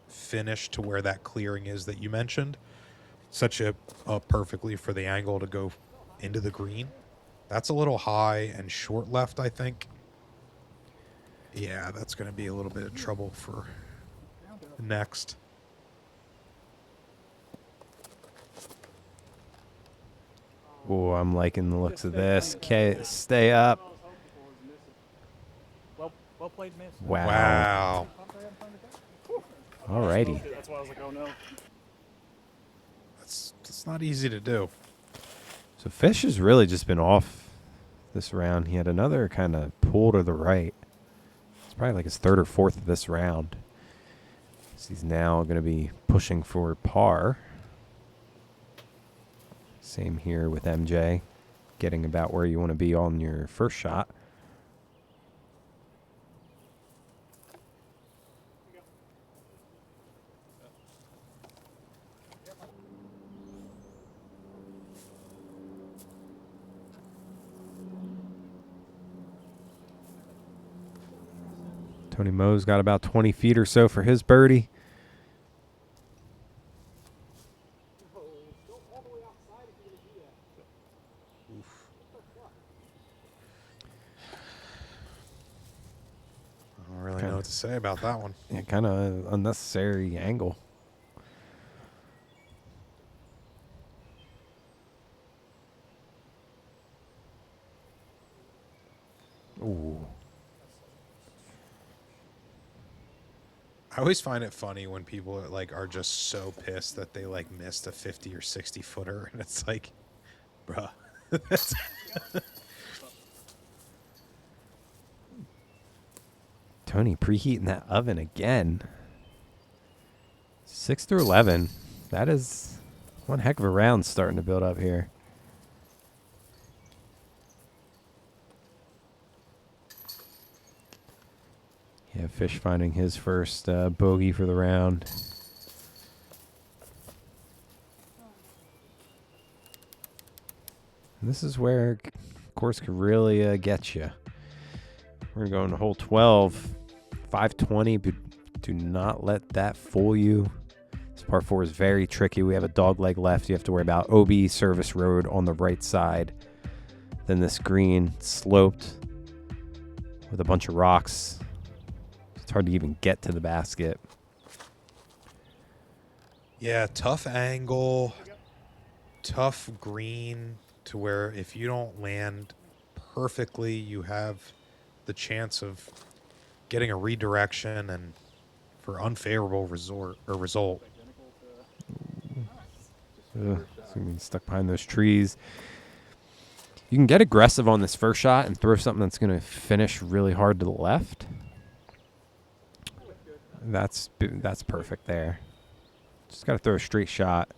finish to where that clearing is that you mentioned, such a perfectly for the angle to go into the green. That's a little high and short left, I think. Yeah, that's going to be a little bit of trouble for next. Oh, I'm liking the looks of this. Okay, stay up. Wow. Wow. Alrighty. That's why I was like, oh no. That's not easy to do. So Fish has really just been off this round. He had another kind of pull to the right. It's probably like his third or fourth of this round. So he's now going to be pushing for par. Same here with MJ. Getting about where you want to be on your first shot. Tony Moe's got about 20 feet or so for his birdie. I don't really know what to say about that one. Yeah, kind of unnecessary angle. Ooh. I always find it funny when people are just so pissed that they like missed a 50 or 60 footer, and it's like, bruh. Tony preheating that oven again. 6 through 11. That is one heck of a round starting to build up here. Yeah, Fish finding his first bogey for the round. And this is where course could really get you. We're going to hole 12, 520, but do not let that fool you. This par 4 is very tricky. We have a dog leg left. You have to worry about OB service road on the right side. Then this green sloped with a bunch of rocks. It's hard to even get to the basket. Yeah, tough angle, tough green to where if you don't land perfectly, you have the chance of getting a redirection and for unfavorable result. Ugh, it's gonna be stuck behind those trees. You can get aggressive on this first shot and throw something that's going to finish really hard to the left. That's perfect there. Just got to throw a straight shot.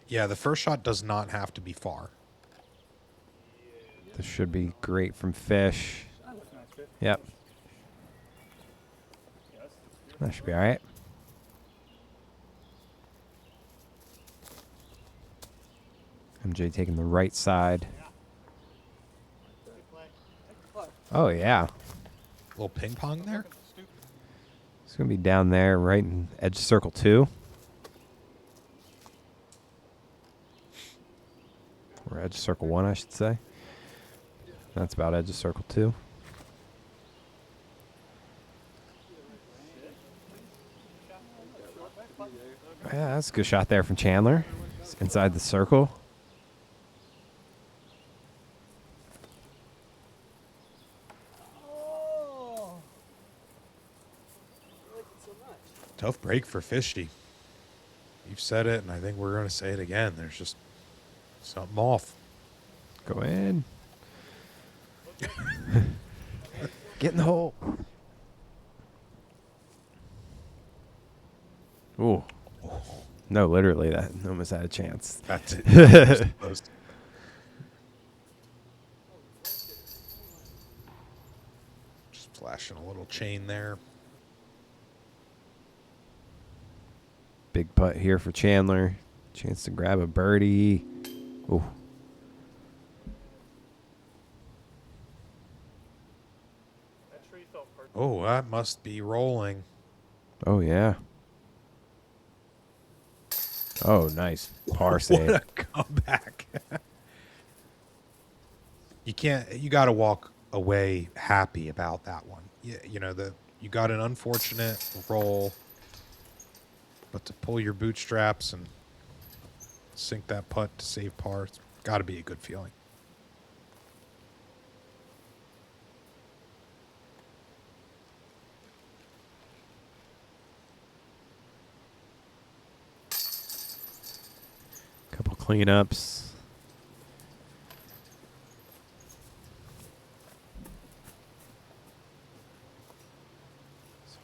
Yeah, the first shot does not have to be far. This should be great from Fish. Yep. That should be all right. MJ taking the right side. Oh, yeah. A little ping pong there. It's going to be down there right in edge circle 2. Or edge circle 1, I should say. That's about edge of circle 2. Yeah, that's a good shot there from Chandler. It's inside the circle. Tough break for Fishy. You've said it, and I think we're going to say it again. There's just something off. Go in. Get in the hole. Ooh. No, literally, that almost had a chance. That's it. Just flashing a little chain there. Big putt here for Chandler. Chance to grab a birdie. Ooh. Oh, that must be rolling. Oh, yeah. Oh, nice. Par save. What a comeback. You got to walk away happy about that one. You got an unfortunate roll, but to pull your bootstraps and sink that putt to save par, it's got to be a good feeling. cleanups.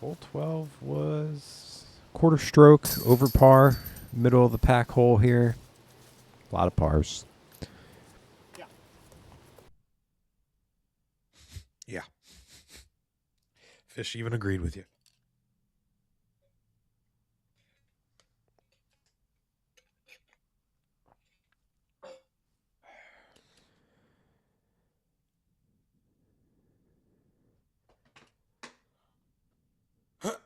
Hole 12 was quarter stroke, over par, middle of the pack hole here. A lot of pars. Yeah. Fish even agreed with you. All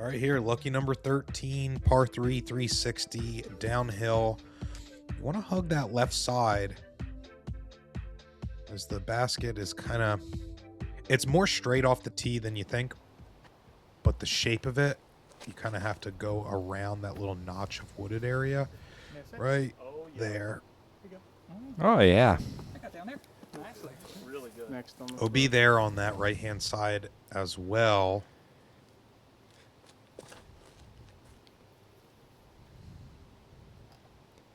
right, here, lucky number 13, par 3, 360, downhill. You want to hug that left side as the basket is kind of, it's more straight off the tee than you think, but the shape of it, you kind of have to go around that little notch of wooded area right there. Oh, yeah. I got down there. Nicely. Really good. Next on the OB there on that right-hand side as well.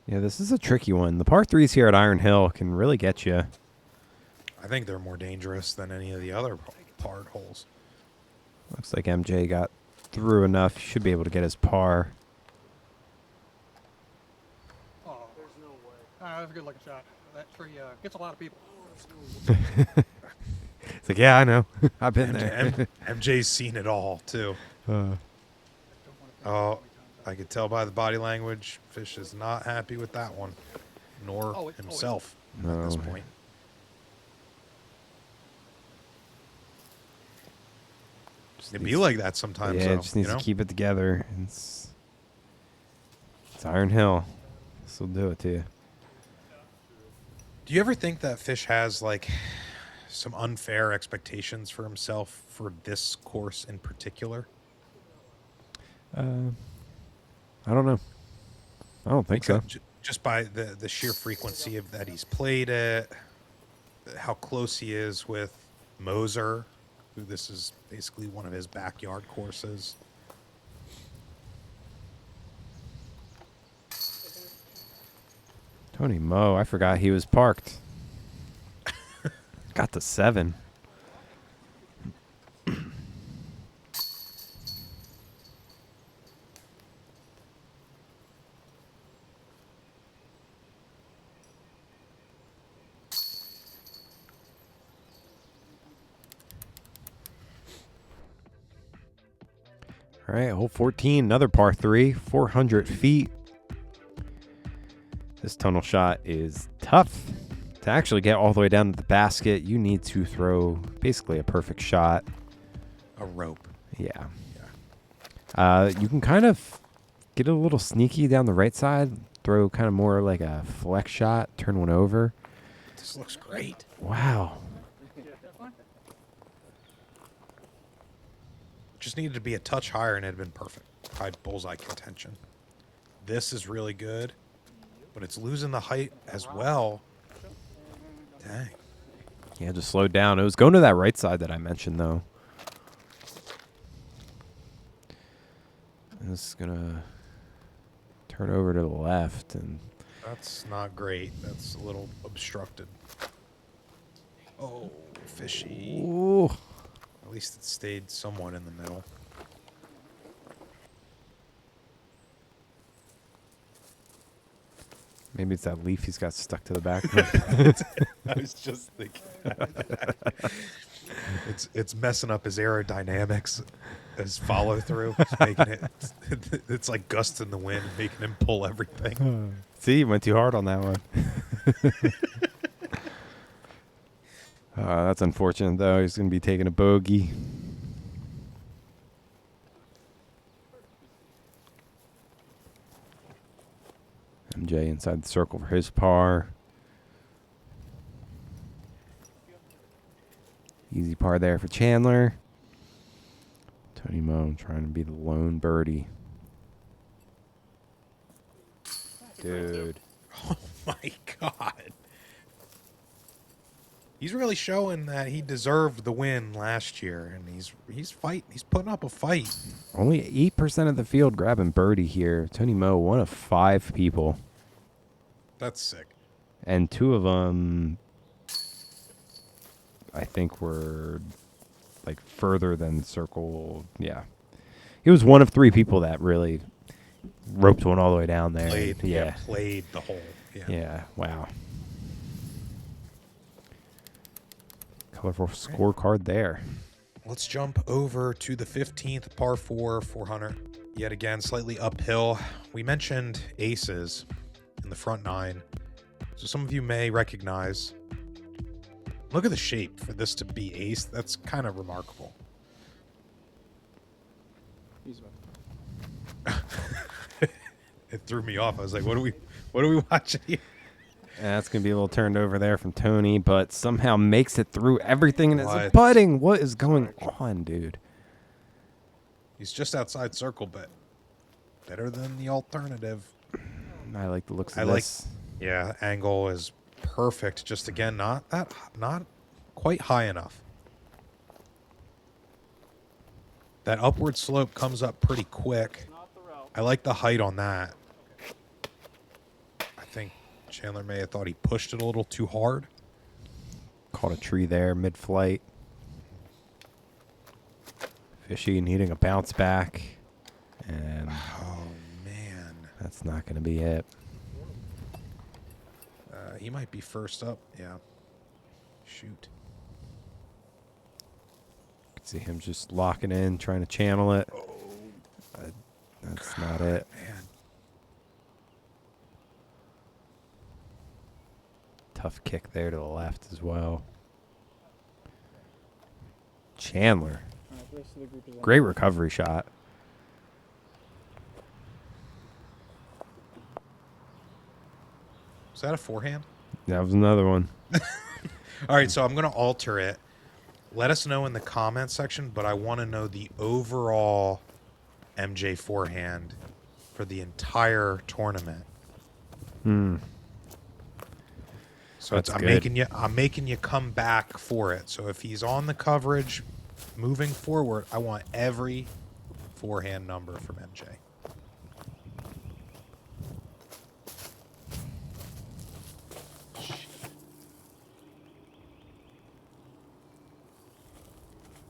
Yeah, this is a tricky one. The par 3s here at Iron Hill can really get you. I think they're more dangerous than any of the other par holes. Looks like MJ got through enough. Should be able to get his par. Oh, there's no way. That's a good looking shot. That tree gets a lot of people. It's like, yeah, I know. I've been there. MJ's seen it all, too. Oh, I could tell by the body language, Fish is not happy with that one, nor himself at this point. It'd be like that sometimes, Yeah, though, it just needs you know? to keep it together. It's Iron Hill. This will do it to you. Do you ever think that Fish has, like, some unfair expectations for himself for this course in particular? I don't know. I don't think so. Just by the sheer frequency of that he's played it, how close he is with Moser, who this is basically one of his backyard courses. Tony Moe, I forgot he was parked. Got to 7. All right, hole 14, another par 3, 400 feet. This tunnel shot is tough. To actually get all the way down to the basket, you need to throw basically a perfect shot. A rope. Yeah. You can kind of get a little sneaky down the right side, throw kind of more like a flex shot, turn one over. This looks great. Wow. Just needed to be a touch higher and it had been perfect. High bullseye contention. This is really good, but it's losing the height as well. Dang. Yeah, just slowed down. It was going to that right side that I mentioned, though. And this is going to turn over to the left. And That's not great. That's a little obstructed. Oh, fishy. ooh. At least it stayed somewhat in the middle. Maybe it's that leaf he's got stuck to the back. I was just thinking. It's messing up his aerodynamics, his follow through, making it. It's like gusts in the wind, making him pull everything. See, you went too hard on that one. That's unfortunate, though. He's going to be taking a bogey. MJ inside the circle for his par. Easy par there for Chandler. Tony Moe trying to be the lone birdie. Dude. Oh my God. He's really showing that he deserved the win last year, and he's fighting. He's putting up a fight. Only 8% of the field grabbing birdie here. Tony Mo, one of 5 people. That's sick. And 2 of them, I think, were like further than circle. Yeah. He was one of 3 people that really roped one all the way down there. Played the hole. Yeah. Wow. Colorful scorecard there. Let's jump over to the 15th par 4, 400. Yet again, slightly uphill. We mentioned aces in the front 9. So some of you may recognize. Look at the shape for this to be ace. That's kind of remarkable. It threw me off. I was like, what are we watching here? That's going to be a little turned over there from Tony, but somehow makes it through everything and What? it's putting. What is going on, dude? He's just outside circle, but better than the alternative. I like the looks of this. Yeah, angle is perfect. Just again, not quite high enough. That upward slope comes up pretty quick. I like the height on that. I think Chandler may have thought he pushed it a little too hard. Caught a tree there mid-flight. Fishy needing a bounce back. And Oh, man. that's not going to be it. He might be first up. Yeah. Shoot. Could see him just locking in, trying to channel it. That's not it. Man. Tough kick there to the left as well. Chandler. The rest of the group is on. Great recovery shot. Was that a forehand? That was another one. All right, so I'm going to alter it. Let us know in the comment section, but I want to know the overall MJ forehand for the entire tournament. So That's I'm good. making you come back for it. So if he's on the coverage moving forward, I want every forehand number from MJ.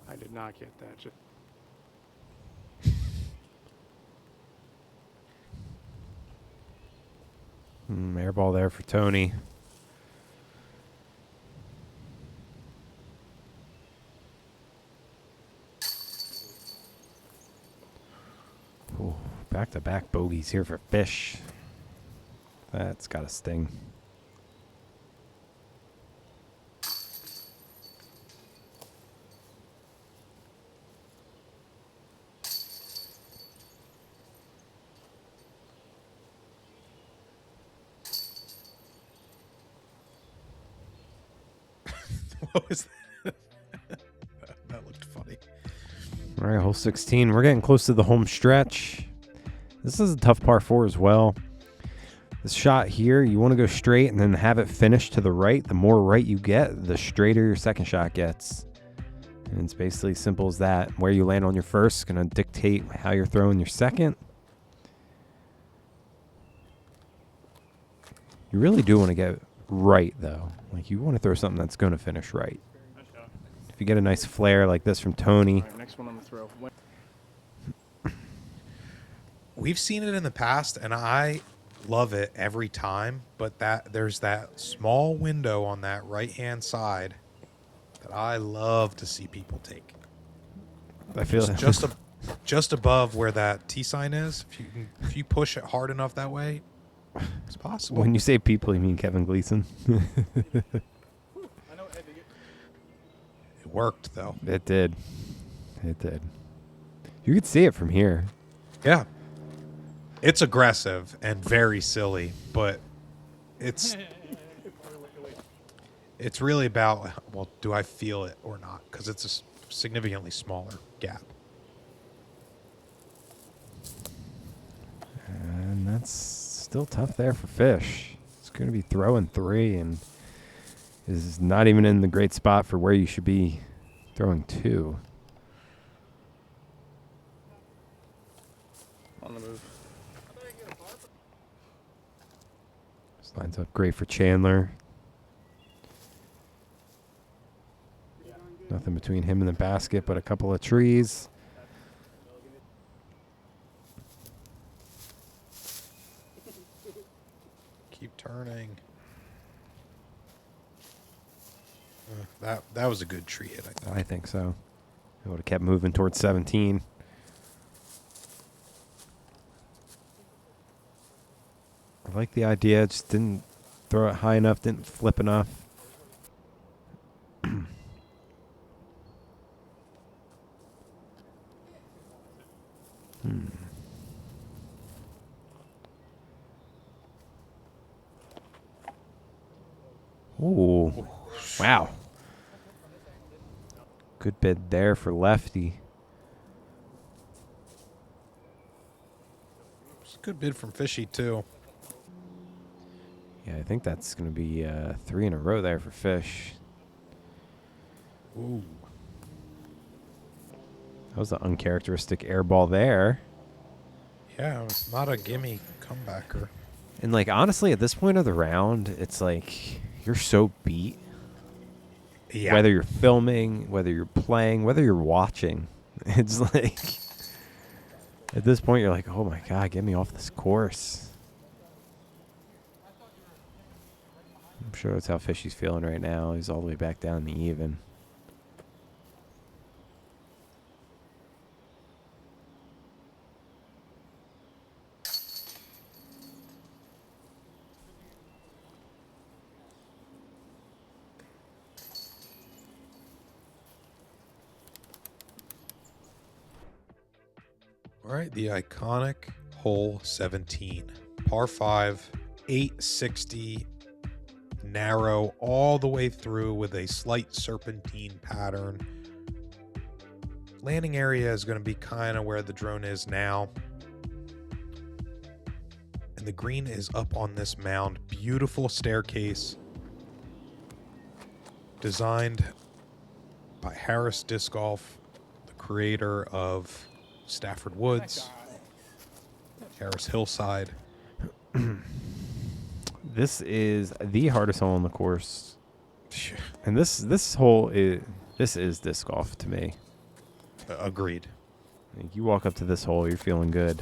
I did not get that. Just Air ball there for Tony. Ooh, back-to-back bogeys here for Fish. That's got a sting. What was that? That looked funny. All right, hole 16. We're getting close to the home stretch. This is a tough par 4 as well. This shot here, you want to go straight and then have it finish to the right. The more right you get, the straighter your second shot gets. And it's basically simple as that. Where you land on your first is going to dictate how you're throwing your second. You really do want to get right, though. Like, you want to throw something that's going to finish right. Nice shot. If you get a nice flare like this from Tony, All right, next one on the throw. We've seen it in the past, and I love it every time. But there's that small window on that right-hand side that I love to see people take. I feel Just above where that T sign is. If you push it hard enough that way, it's possible. when you say people, you mean Kevin Gleason. It worked though. It did. It did. You could see it from here. Yeah. It's aggressive and very silly, but it's really about, well, do I feel it or not? Because it's a significantly smaller gap. And that's still tough there for Fish. It's going to be throwing 3, and is not even in the great spot for where you should be throwing to. On the move. This lines up great for Chandler. Nothing between him and the basket but a couple of trees. Keep turning. That was a good tree hit, I think. I think so. I would have kept moving towards 17. I like the idea. Just didn't throw it high enough. Didn't flip enough. Ooh. Wow. Good bid there for lefty. It's a good bid from Fishy, too. Yeah, I think that's going to be 3 in a row there for Fish. Ooh. That was an uncharacteristic air ball there. Yeah, it's not a gimme comebacker. And, like, honestly, at this point of the round, it's like you're so beat. Yeah. Whether you're filming, whether you're playing, whether you're watching. It's like, at this point, you're like, oh, my God, get me off this course. I'm sure that's how Fishy's feeling right now. He's all the way back down in the even. All right, the iconic hole 17. Par 5, 860, narrow all the way through with a slight serpentine pattern. Landing area is going to be kind of where the drone is now. And the green is up on this mound. Beautiful staircase. Designed by Harris Disc Golf, the creator of Stafford Woods, Harris Hillside. This is the hardest hole on the course. And this hole is disc golf to me. Agreed. Like, you walk up to this hole, you're feeling good.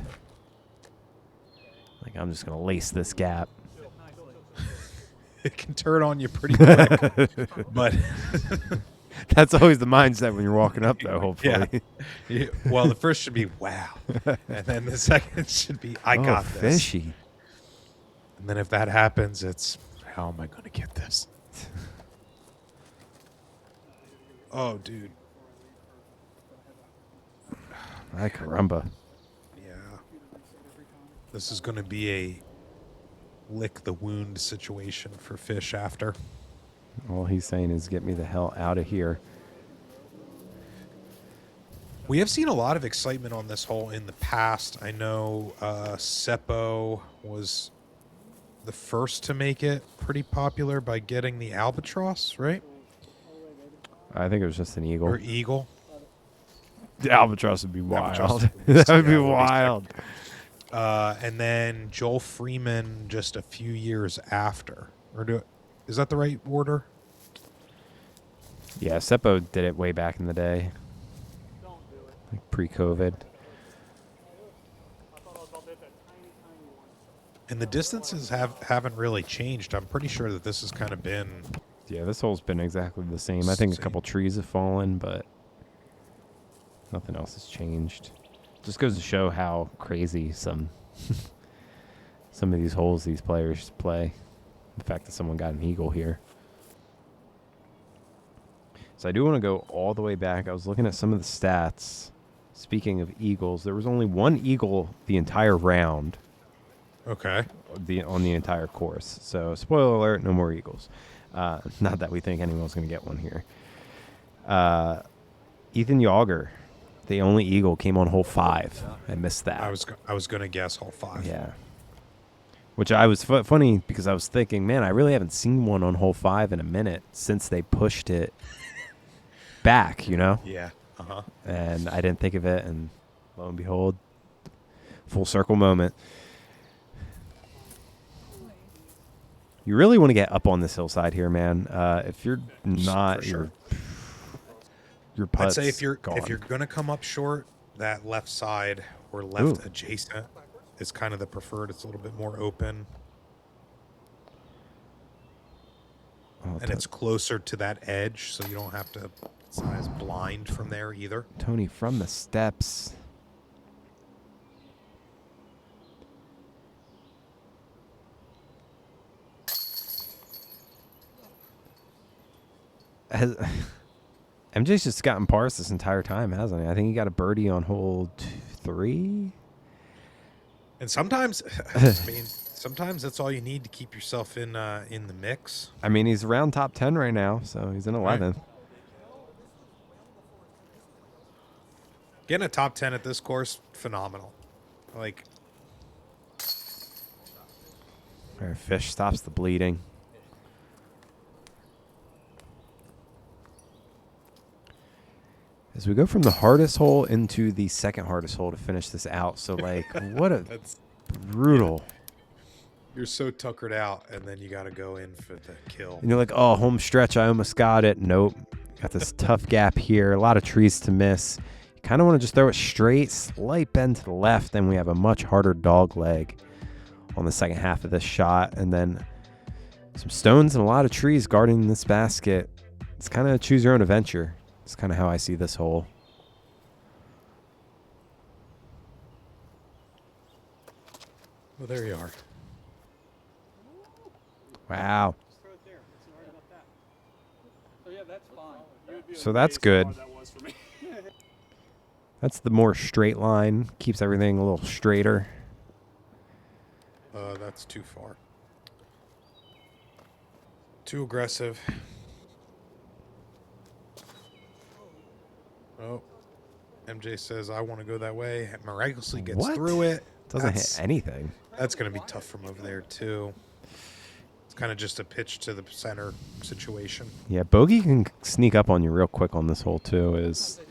Like, I'm just going to lace this gap. It can turn on you pretty quick. But that's always the mindset when you're walking up, though, hopefully. Yeah. Well, the first should be, wow. And then the second should be, I got this. Fishy. And then if that happens, it's, how am I going to get this? Oh, dude. Ay, caramba. Yeah. This is going to be a lick the wound situation for Fish after. All he's saying is get me the hell out of here. We have seen a lot of excitement on this hole in the past. I know Seppo was the first to make it pretty popular by getting the albatross, right? I think it was just an eagle. Or eagle. The albatross would be Albatross wild. would be That would sick. be Yeah, it would be wild. And then Joel Freeman just a few years after. Is that the right order? Yeah, Seppo did it way back in the day. Like pre-COVID. And the distances haven't really changed. I'm pretty sure that this has kind of been... Yeah, this hole's been exactly the same. I think a couple trees have fallen, but nothing else has changed. Just goes to show how crazy some of these holes these players play. The fact that someone got an eagle here. So I do want to go all the way back. I was looking at some of the stats. Speaking of eagles, there was only one eagle the entire round. Okay. On the entire course. So spoiler alert, no more eagles. Not that we think anyone's going to get one here. Ethan Yager, the only eagle, came on hole 5. I missed that. I was going to guess hole 5. Yeah. Which I was funny because I was thinking, man, I really haven't seen one on hole 5 in a minute since they pushed it back, you know? Yeah. Uh-huh. And I didn't think of it, and lo and behold, full circle moment. You really want to get up on this hillside here, man. If you're not, For sure. your I'd putt's say if you're gone. gonna come up short, that left side or left Ooh. adjacent is kind of the preferred. It's a little bit more open, Oh, and it's closer to that edge, so you don't have to. It's not as blind from there either. Tony from the steps. MJ's just gotten pars this entire time, hasn't he? I think he got a birdie on hole 3. And sometimes, I mean, sometimes that's all you need to keep yourself in the mix. I mean, he's around top 10 right now, so he's in 11th. Getting a top 10 at this course, phenomenal. Like, All right, Fish stops the bleeding. As we go from the hardest hole into the second hardest hole to finish this out. So, like, what a that's brutal. you're so tuckered out, and then you got to go in for the kill. And you're like, oh, home stretch, I almost got it. Nope. Got this tough gap here. A lot of trees to miss. You kind of want to just throw it straight, slight bend to the left. Then we have a much harder dog leg on the second half of this shot. And then some stones and a lot of trees guarding this basket. It's kind of choose your own adventure. It's kind of how I see this hole. Well, there you are. Wow. Just throw it there. What's so hard about that? So yeah, that's fine. So that's good. That's the more straight line. Keeps everything a little straighter. That's too far. Too aggressive. Oh, MJ says, I want to go that way. Miraculously gets What? through it. Doesn't That's- hit anything. That's going to be tough from over there, too. It's kind of just a pitch to the center situation. Yeah, bogey can sneak up on you real quick on this hole, too. Is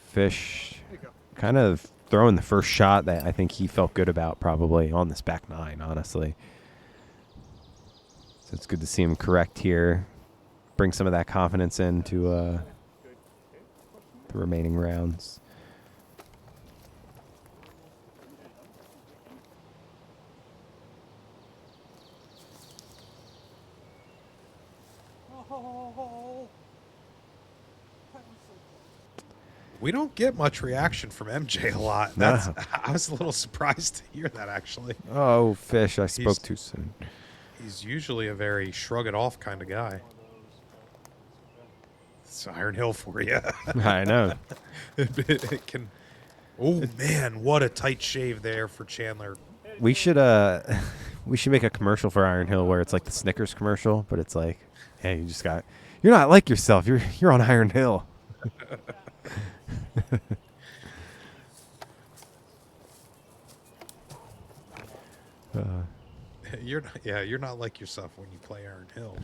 Fish kind of throwing the first shot that I think he felt good about probably on this back nine, honestly. So it's good to see him correct here. Bring some of that confidence into the remaining rounds. We don't get much reaction from MJ a lot. That's I was a little surprised to hear that, actually. Oh, Fish, I spoke too soon. He's usually a very shrug it off kind of guy. It's Iron Hill for you. I know. It can. Oh man, what a tight shave there for Chandler. We should make a commercial for Iron Hill where it's like the Snickers commercial, but it's like, hey, you're not like yourself. You're on Iron Hill. You're not like yourself when you play Iron Hill.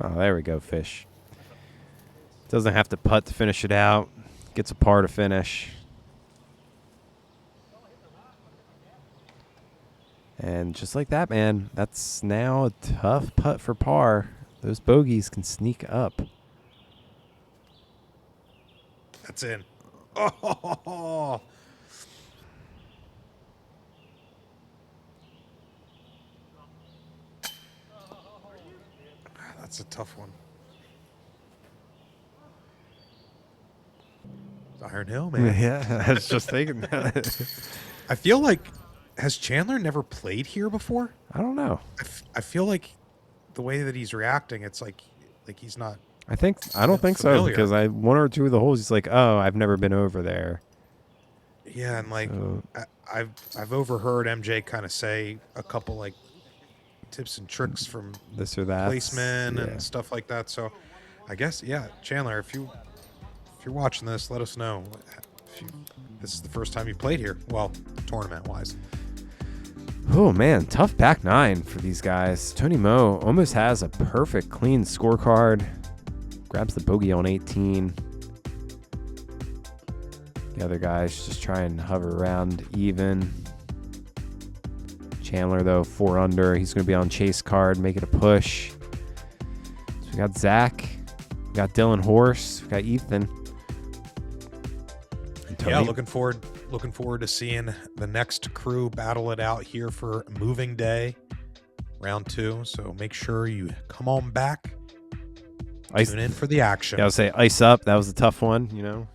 Oh, there we go, Fish. Doesn't have to putt to finish it out. Gets a par to finish. And just like that, man, that's now a tough putt for par. Those bogeys can sneak up. That's in. Oh, that's a tough one. Iron Hill, man. Yeah, I was just thinking that. I feel like, has Chandler never played here before? I don't know. I feel like the way that he's reacting, it's like he's not. I don't think so, Familiar. because one or two of the holes, he's like, oh, I've never been over there. Yeah, and like So- I've overheard MJ kind of say a couple like tips and tricks from This or that. placement and stuff like that. So I guess Chandler, if you're watching this, let us know if this is the first time you played here. Well, tournament-wise. Oh, man. Tough back nine for these guys. Tony Mo almost has a perfect, clean scorecard. Grabs the bogey on 18. The other guys just try and hover around even. Chandler, though, 4 under. He's going to be on chase card, make it a push. So we got Zach. We got Dylan Horse. We got Ethan. And Tony. Yeah, looking forward to seeing the next crew battle it out here for moving day, round 2. So make sure you come on back. Tune in for the action. Yeah, I would say ice up. That was a tough one, you know.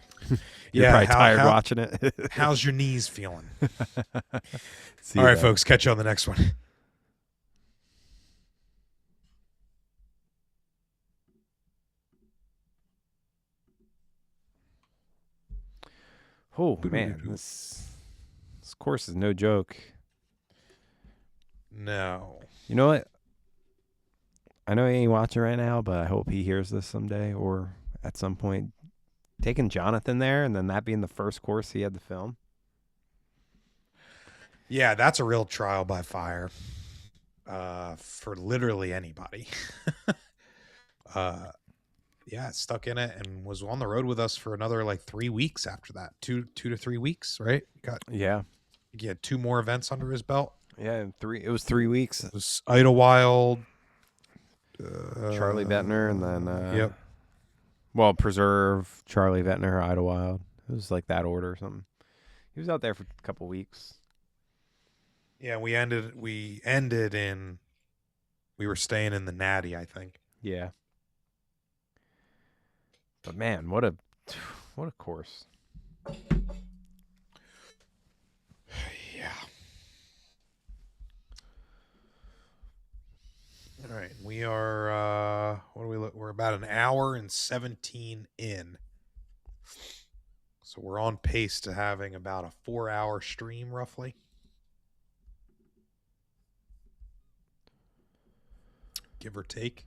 You're probably tired watching it. How's your knees feeling? All right, folks. Catch you on the next one. Oh, man. This course is no joke. No. You know what? I know he ain't watching right now, but I hope he hears this someday or at some point. Taking Jonathan there and then that being the first course he had to film. Yeah, that's a real trial by fire for literally anybody. Yeah, stuck in it and was on the road with us for another like 3 weeks after that. 2 to 3 weeks, right? He had 2 more events under his belt. Yeah, and it was 3 weeks. It was Idlewild, Charlie Vettner, and then yep. Well, Preserve, Charlie Vettner, Idlewild. It was like that order or something. He was out there for a couple weeks. Yeah, we were staying in the Natty, I think. Yeah. But man, what a course. Yeah. All right, we are we're about an hour and 17 in. So we're on pace to having about a 4-hour stream roughly. Give or take.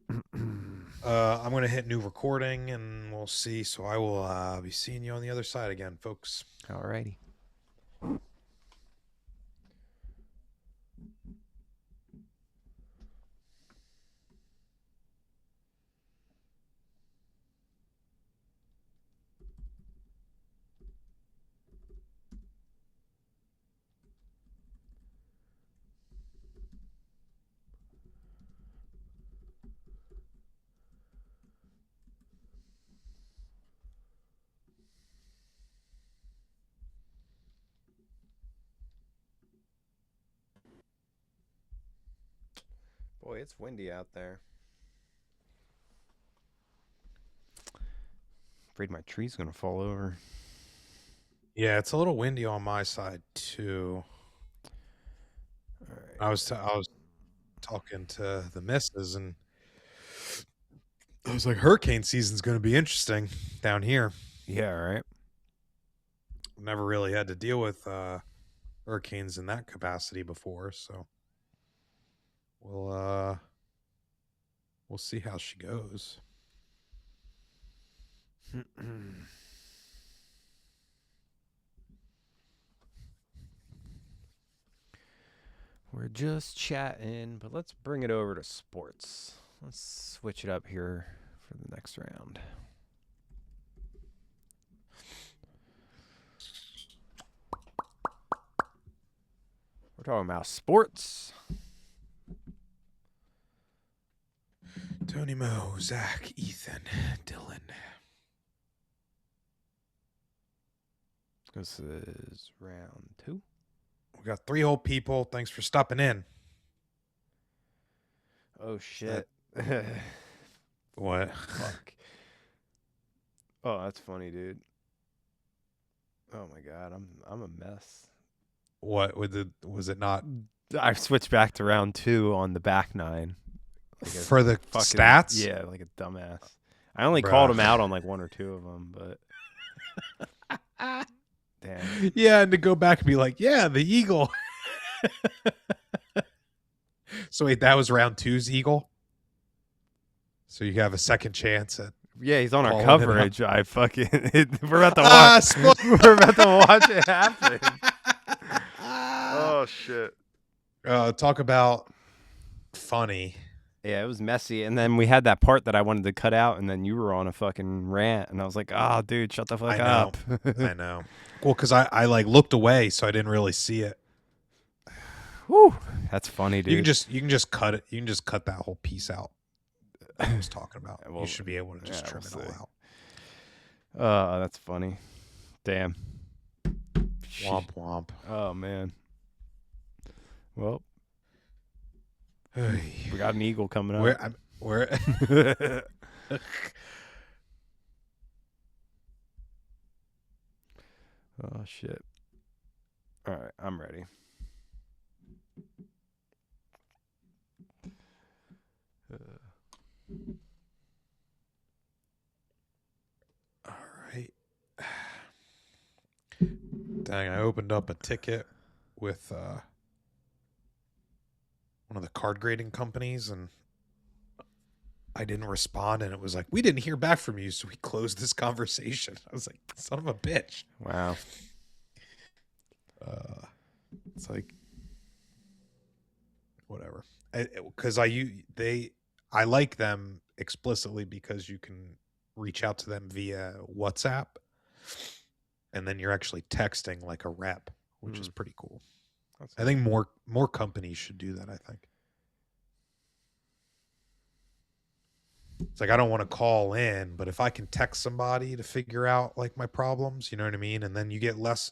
I'm going to hit new recording and we'll see. So I will be seeing you on the other side again, folks. All righty. Boy, it's windy out there. Afraid my tree's gonna fall over. Yeah, it's a little windy on my side too. All right. I was talking to the missus and I was like, hurricane season's going to be interesting down here. Yeah, all right. Never really had to deal with hurricanes in that capacity before, so we'll see how she goes. We're just chatting, but let's bring it over to sports. Let's switch it up here for the next round. We're talking about sports. Tony Mo, Zach, Ethan, Dylan. This is round 2. We got 3 whole people. Thanks for stopping in. Oh shit. What? Fuck. Oh, that's funny, dude. Oh my god, I'm a mess. What was it not I switched back to round 2 on the back 9. Like for the fucking, stats? Yeah, like a dumbass. I only Bruh. called him out on like 1 or 2 of them, but damn. Yeah, and to go back and be like, yeah, the Eagle. So wait, that was round 2's Eagle? So you have a second chance at Yeah, he's on our Calling it out. coverage. I fucking we're about to watch. We're about to watch it happen. Oh shit. Talk about funny. Yeah, it was messy, and then we had that part that I wanted to cut out, and then you were on a fucking rant, and I was like, "Oh, dude, shut the fuck up." I know. Well, because I like looked away, so I didn't really see it. Whew, that's funny, dude. You can just cut it. You can just cut that whole piece out. I was talking about. Well, you should be able to just trim we'll it see. all out. That's funny. Damn. Womp womp. Oh man. Well, Hey. we got an eagle coming up. Where? Oh shit. All right, I'm ready. All right. Dang, I opened up a ticket with one of the card grading companies, and I didn't respond, and it was like, we didn't hear back from you, so we closed this conversation. I was like, son of a bitch. Wow. It's like, whatever. Because I like them explicitly because you can reach out to them via WhatsApp, and then you're actually texting like a rep, which is pretty cool. I think more companies should do that. I think it's like I don't want to call in, but if I can text somebody to figure out like my problems, you know what I mean, and then you get less.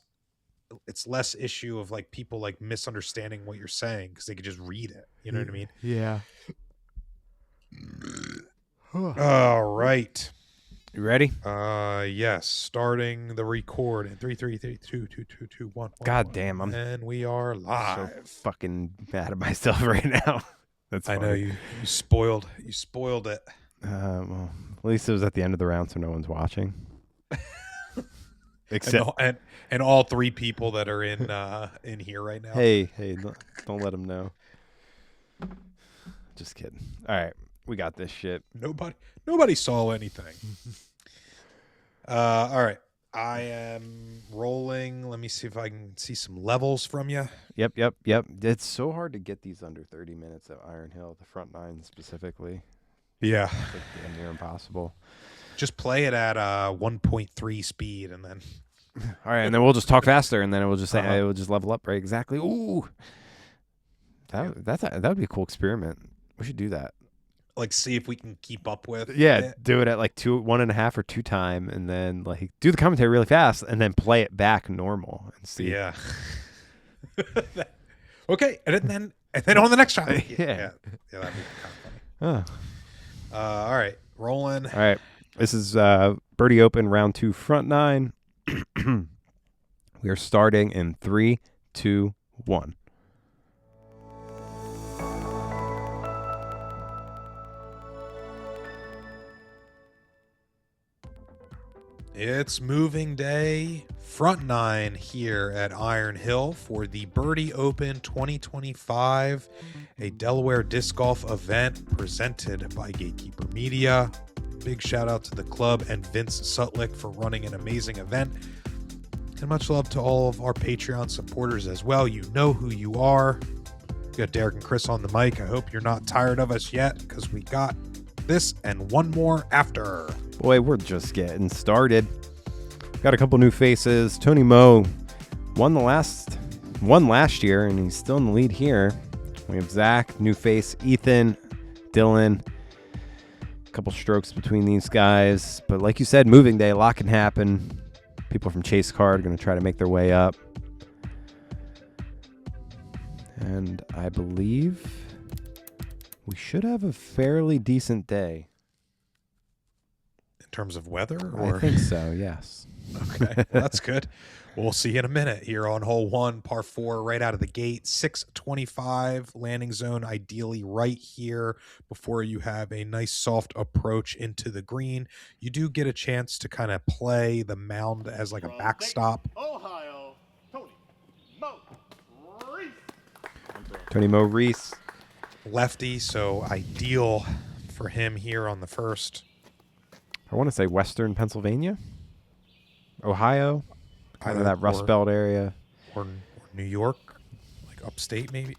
It's less issue of like people like misunderstanding what you're saying because they could just read it. You know what I mean? Yeah. All right. You ready? Yes. Starting the record in 3, 2, 2, 2, 1. God damn, I'm and we are so live. fucking mad at myself right now. That's I funny. know you spoiled it. Well, at least it was at the end of the round, so no one's watching. Except, And all three people that are in here right now. hey, don't let them know. Just kidding. All right, we got this shit. Nobody saw anything. All right. I am rolling. Let me see if I can see some levels from you. Yep. It's so hard to get these under 30 minutes at Iron Hill, the front nine specifically. Yeah. It's like damn near impossible. Just play it at 1.3 speed, and then. All right, and then we'll just talk faster, and then it will just say it will just level up, right? Exactly. Ooh, that would be a cool experiment. We should do that. Like, see if we can keep up with. Yeah, it. do it at like 1.5 or 2 time, and then like do the commentary really fast, and then play it back normal and see. Yeah. Okay, and then on the next shot. Yeah. Yeah, that'd be kind of funny. All right, rolling. All right, this is Birdie Open round 2, front nine. We are starting in 3, 2, 1. It's moving day, front nine here at Iron Hill for the Birdie Open 2025, a Delaware disc golf event presented by Gatekeeper Media. Big shout out to the club and Vince Sutlick for running an amazing event. And much love to all of our Patreon supporters as well. You know who you are. We got Derek and Chris on the mic. I hope you're not tired of us yet, because we got this and one more after. Boy, we're just getting started. Got a couple new faces. Tony Moe won last year, and he's still in the lead here. We have Zach, new face, Ethan, Dylan. A couple strokes between these guys. But like you said, moving day, a lot can happen. People from Chase Card are going to try to make their way up. And I believe we should have a fairly decent day. In terms of weather? Or? I think so, yes. Okay, well, that's good. We'll see you in a minute here on hole 1, par 4, right out of the gate. 625 landing zone, ideally right here before you have a nice soft approach into the green. You do get a chance to kind of play the mound as like a backstop. Ohio, Tony Moe Reese. Tony Moe Reese. Lefty, so ideal for him here on the first. I want to say Western Pennsylvania, Ohio, kind of Either that Rust or- Belt area. or New York, like upstate maybe.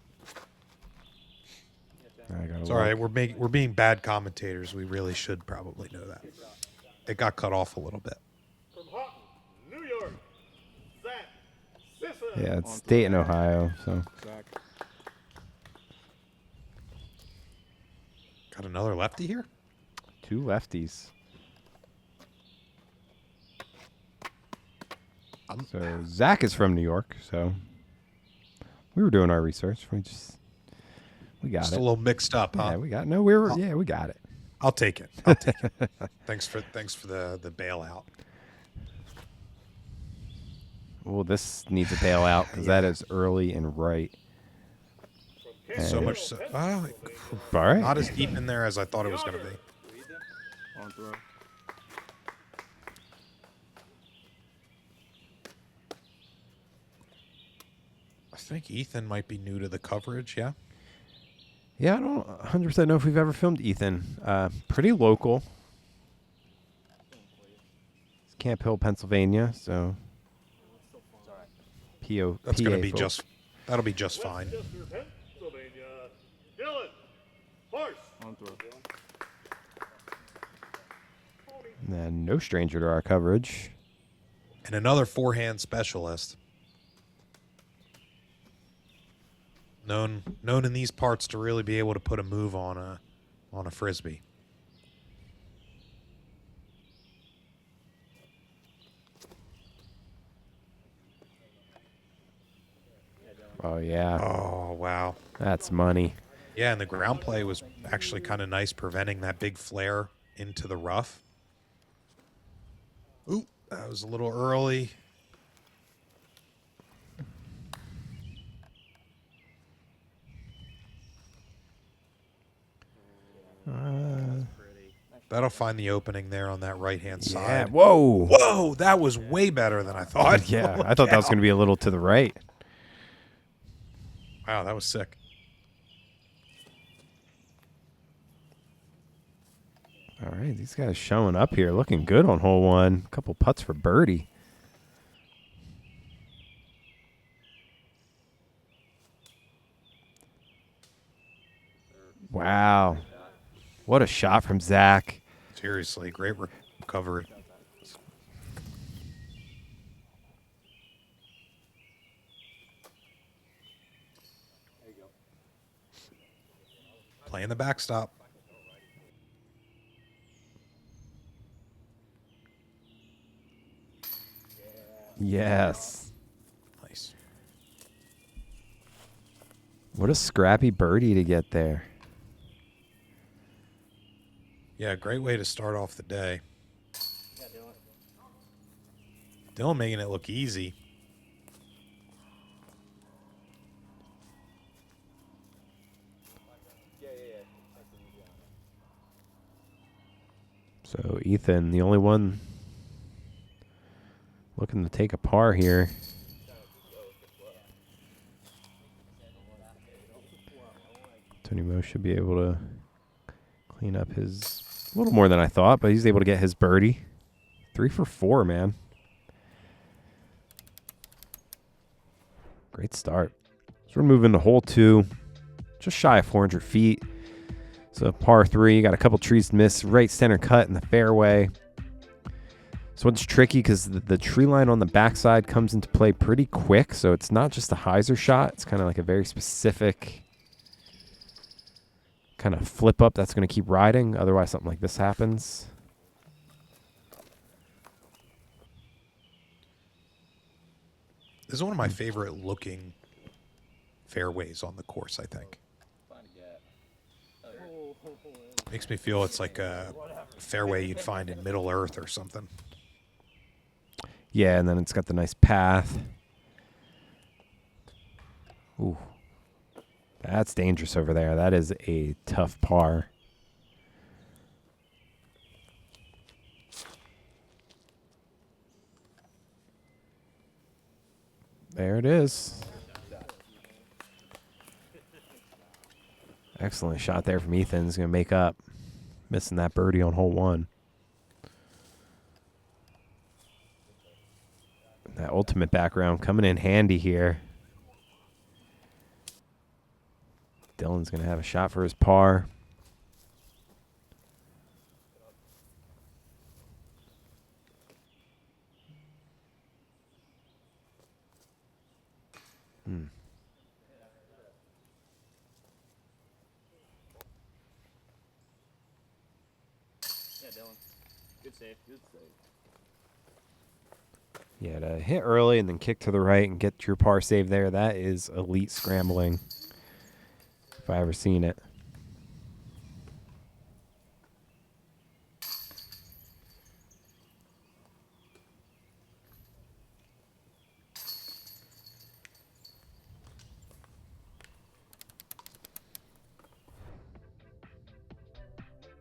I gotta It's all right. We're being bad commentators. We really should probably know that. It got cut off a little bit. From Houghton, New York, Zach Sisson. Yeah, it's Dayton, Ohio. So Got another lefty here. 2 lefties. So Zach is from New York. So we were doing our research. We got Just it. a little mixed up, huh? Yeah, we got we got it. I'll take it. I'll take it. Thanks for the bailout. Well, this needs a bailout because that is early and right. So And- much so. All right. Not as deep in there as I thought it was going to be. On throw. I think Ethan might be new to the coverage. Yeah. Yeah, I don't 100% know if we've ever filmed Ethan. Pretty local. It's Camp Hill, Pennsylvania. So PO. That's going to PA be folks. that'll be just fine. Westchester, Pennsylvania, Dylan Horse. On throw. And no stranger to our coverage. And another forehand specialist. Known in these parts to really be able to put a move on a frisbee. Oh yeah, Oh, wow. that's money. Yeah, and the ground play was actually kind of nice, preventing that big flare into the rough. Ooh, that was a little early. That'll find the opening there on that right-hand Yeah. side. Whoa. Whoa, that was way better than I thought. Yeah, Holy I thought that was cow. going to be a little to the right. Wow, that was sick. All right, these guys showing up here, looking good on hole 1. Couple putts for birdie. Wow, what a shot from Zach. Seriously, great recovery. Playing the backstop. Yes. Nice. What a scrappy birdie to get there. Yeah, great way to start off the day. Dylan making it look easy. So Ethan, the only one looking to take a par here. Tony Mo should be able to clean up his a little more than I thought, but he's able to get his birdie. 3 for 4, man. Great start. So we're moving to hole 2, just shy of 400 feet. So par 3, got a couple trees to miss, right center cut in the fairway. So it's tricky because the tree line on the backside comes into play pretty quick. So it's not just a hyzer shot. It's kind of like a very specific kind of flip up that's going to keep riding. Otherwise, something like this happens. This is one of my favorite looking fairways on the course, I think. Makes me feel it's like a fairway you'd find in Middle Earth or something. Yeah, and then it's got the nice path. Ooh. That's dangerous over there. That is a tough par. There it is. Excellent shot there from Ethan. He's going to make up. Missing that birdie on hole 1. That ultimate background coming in handy here. Dylan's going to have a shot for his par. Yeah, Dylan. Good save. Good save. Yeah, to hit early and then kick to the right and get your par save there, that is elite scrambling. If I ever seen it.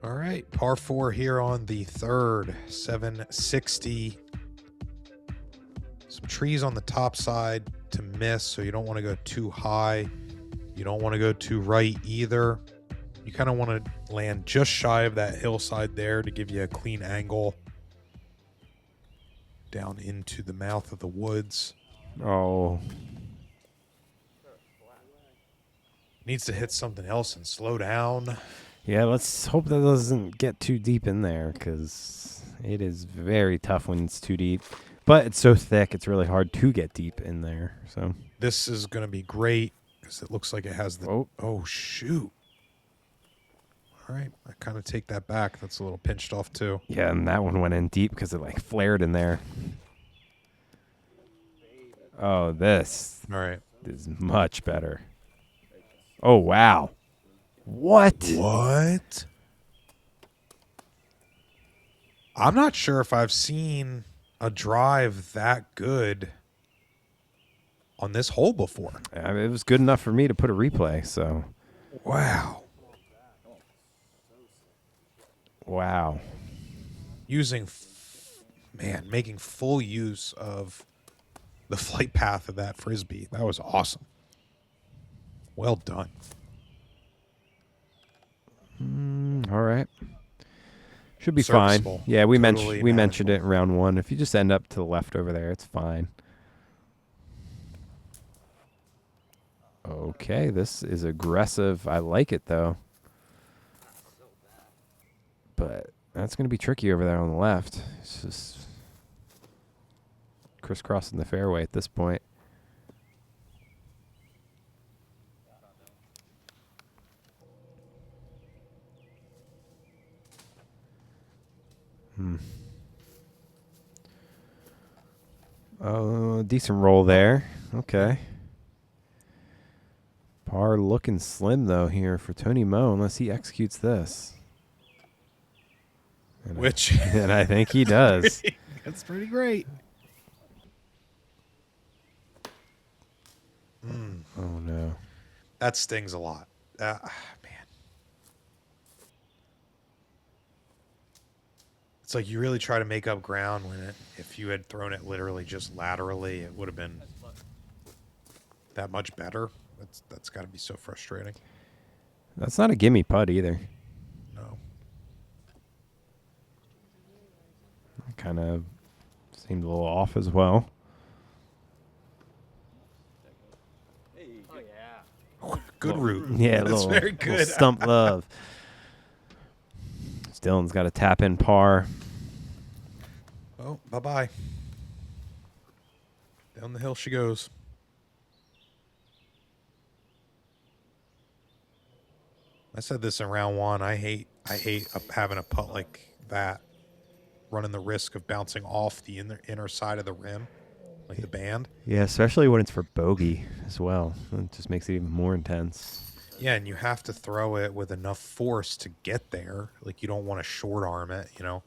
All right, par 4 here on the third, 760. Some trees on the top side to miss, so you don't want to go too high. You don't want to go too right either. You kind of want to land just shy of that hillside there to give you a clean angle down into the mouth of the woods. Oh, Needs to hit something else and slow down. yeah, let's hope that doesn't get too deep in there because it is very tough when it's too deep. But it's so thick, it's really hard to get deep in there. So This is going to be great because it looks like it has the... Oh. Oh, shoot. All right, I kind of take that back. That's a little pinched off too. yeah, and that one went in deep because it like flared in there. Oh, this All right. is much better. Oh, wow. What? What? I'm not sure if I've seen a drive that good on this hole before. I mean, it was good enough for me to put a replay, so. Wow. Wow. Making full use of the flight path of that Frisbee. That was awesome. Well done. All right. Should be Serviceable. fine. Yeah, we Totally mentioned it manageable. in round one. If you just end up to the left over there, it's fine. Okay, this is aggressive. I like it, though. But that's going to be tricky over there on the left. It's just crisscrossing the fairway at this point. Oh, decent roll there. Okay. Par looking slim, though, here for Tony Moe, unless he executes this. And Which and I think he does. that's pretty great. Oh, no. That stings a lot. Man. It's like you really try to make up ground when if you had thrown it literally just laterally, it would have been that much better. That's got to be so frustrating. That's not a gimme putt either. No. Kind of seemed a little off as well. Oh, yeah. Good route. Yeah, That's little, very little good. stump love. Dylan's got a tap in par. Oh, bye-bye. Down the hill she goes. I said this in round one. I hate having a putt like that, running the risk of bouncing off the inner side of the rim, like the band. Yeah, especially when it's for bogey as well. It just makes it even more intense. Yeah, and you have to throw it with enough force to get there. Like, you don't want to short arm it, you know?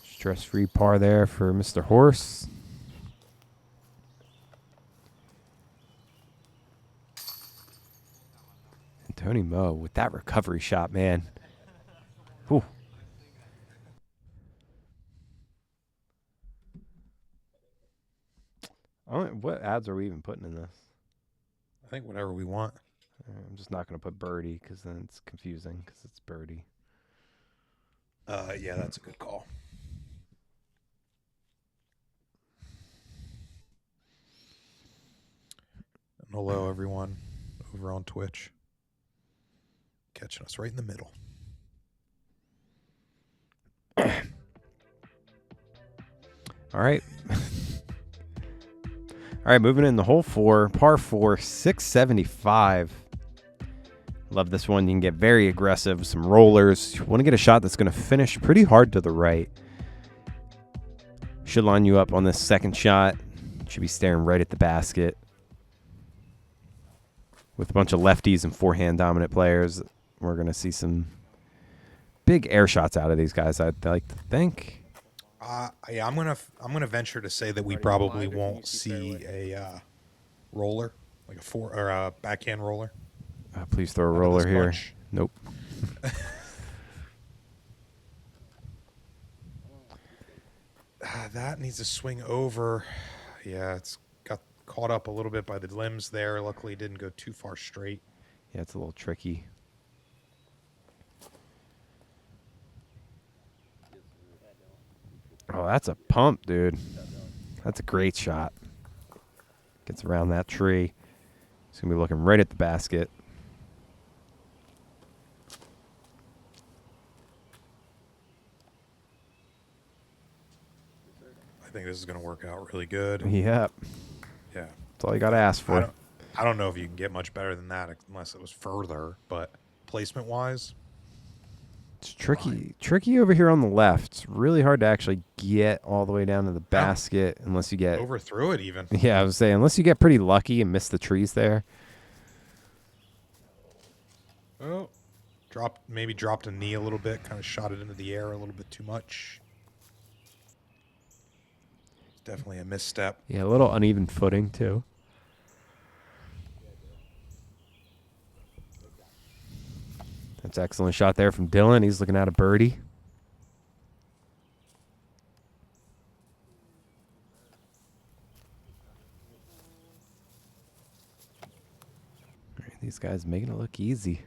Stress-free par there for Mr. Horse. And Tony Moe with that recovery shot, man. Whew. What ads are we even putting in this? I think whatever we want. I'm just not going to put birdie because then it's confusing because it's birdie. Yeah, that's a good call. And hello, everyone over on Twitch. Catching us right in the middle. All right. All right, moving in the hole 4, par 4, 675. Love this one. You can get very aggressive, some rollers. You want to get a shot that's going to finish pretty hard to the right. Should line you up on this second shot. Should be staring right at the basket. With a bunch of lefties and forehand dominant players, we're going to see some big air shots out of these guys, I'd like to think. Yeah, I'm gonna venture to say that we probably won't see a roller, like a backhand roller. Please throw a roller here. Bunch. Nope. That needs to swing over. Yeah, it's got caught up a little bit by the limbs there. Luckily, it didn't go too far straight. Yeah, it's a little tricky. Oh, that's a pump, dude. That's a great shot. Gets around that tree. He's going to be looking right at the basket. I think this is going to work out really good. Yep. Yeah. That's all you got to ask for. I don't know if you can get much better than that unless it was further, but placement-wise, it's tricky over here on the left. It's really hard to actually get all the way down to the basket unless you get overthrew it even. Yeah, I was saying unless you get pretty lucky and miss the trees there. Oh, maybe dropped a knee a little bit, kind of shot it into the air a little bit too much. It's definitely a misstep. Yeah, a little uneven footing too. That's an excellent shot there from Dylan. He's looking at a birdie. All right, these guys making it look easy.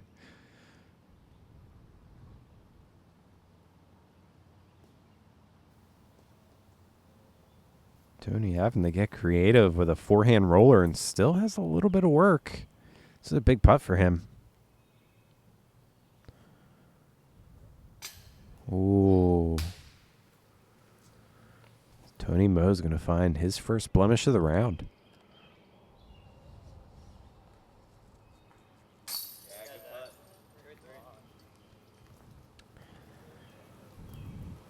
Tony having to get creative with a forehand roller and still has a little bit of work. This is a big putt for him. Ooh. Tony Moe's going to find his first blemish of the round.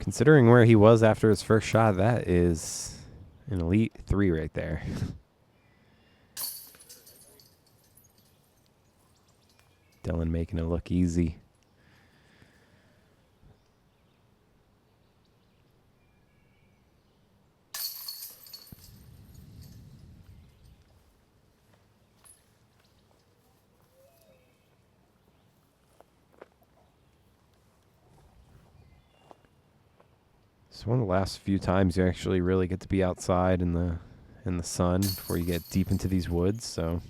Considering where he was after his first shot, that is an elite 3 right there. Dylan making it look easy. It's one of the last few times you actually really get to be outside in the sun before you get deep into these woods. So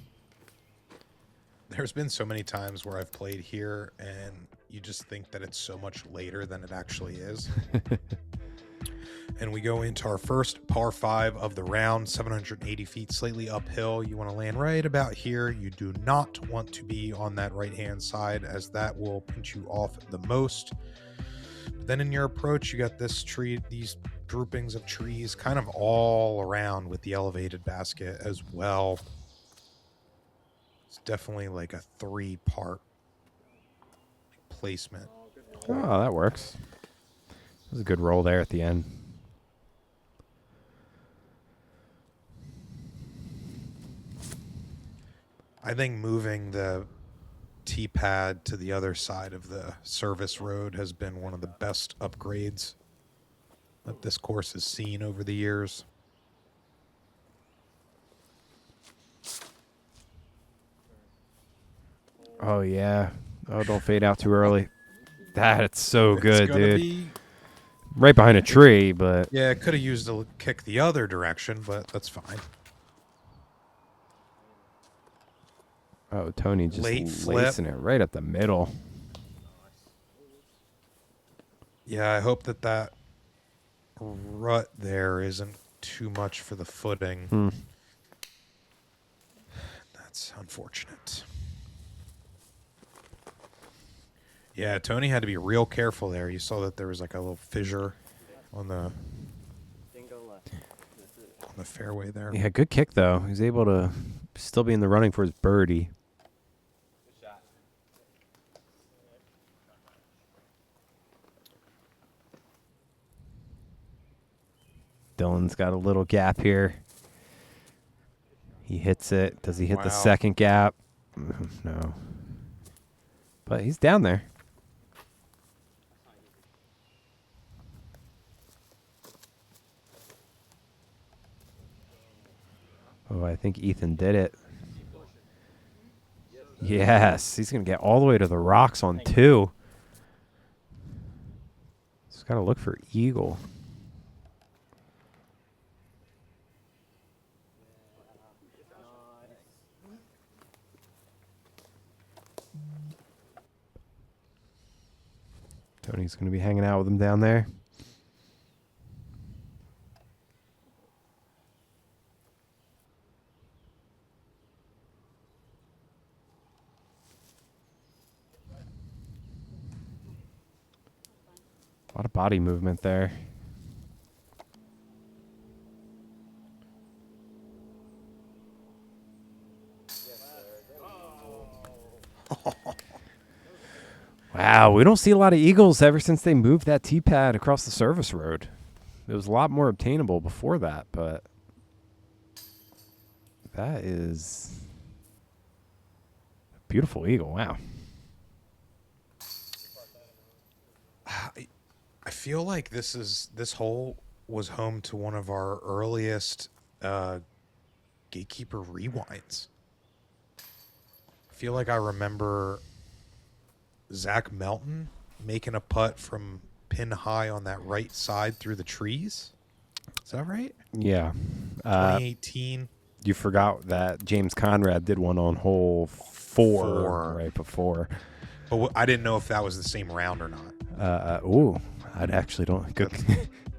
there's been so many times where I've played here and you just think that it's so much later than it actually is. And we go into our first par 5 of the round, 780 feet, slightly uphill. You want to land right about here. You do not want to be on that right-hand side as that will pinch you off the most. Then in your approach, you got this tree, these groupings of trees kind of all around with the elevated basket as well. It's definitely like a 3-part placement. Oh, that works. That was a good roll there at the end. I think moving the tee pad to the other side of the service road has been one of the best upgrades that this course has seen over the years. Oh, yeah. Oh, don't fade out too early. That's so good, dude. Right behind a tree, but... Yeah, it could have used a kick the other direction, but that's fine. Oh, Tony just Late flip. lacing it right up the middle. Yeah, I hope that rut there isn't too much for the footing. That's unfortunate. Yeah, Tony had to be real careful there. You saw that there was like a little fissure on the fairway there. Yeah, good kick, though. He's able to still be in the running for his birdie. Dylan's got a little gap here. He hits it. Does he hit the Wow. second gap? No. But he's down there. Oh, I think Ethan did it. Yes, he's going to get all the way to the rocks on 2. He's got to look for eagle. Tony's going to be hanging out with him down there. A lot of body movement there. Wow, we don't see a lot of eagles ever since they moved that tee pad across the service road. It was a lot more obtainable before that, but that is a beautiful eagle. Wow. I feel like this hole was home to one of our earliest Gatekeeper rewinds. I feel like I remember Zach Melton making a putt from pin high on that right side through the trees. Is that right? Yeah. 2018. You forgot that James Conrad did one on hole 4 4. right before. But I didn't know if that was the same round or not. Ooh, I actually don't. Good.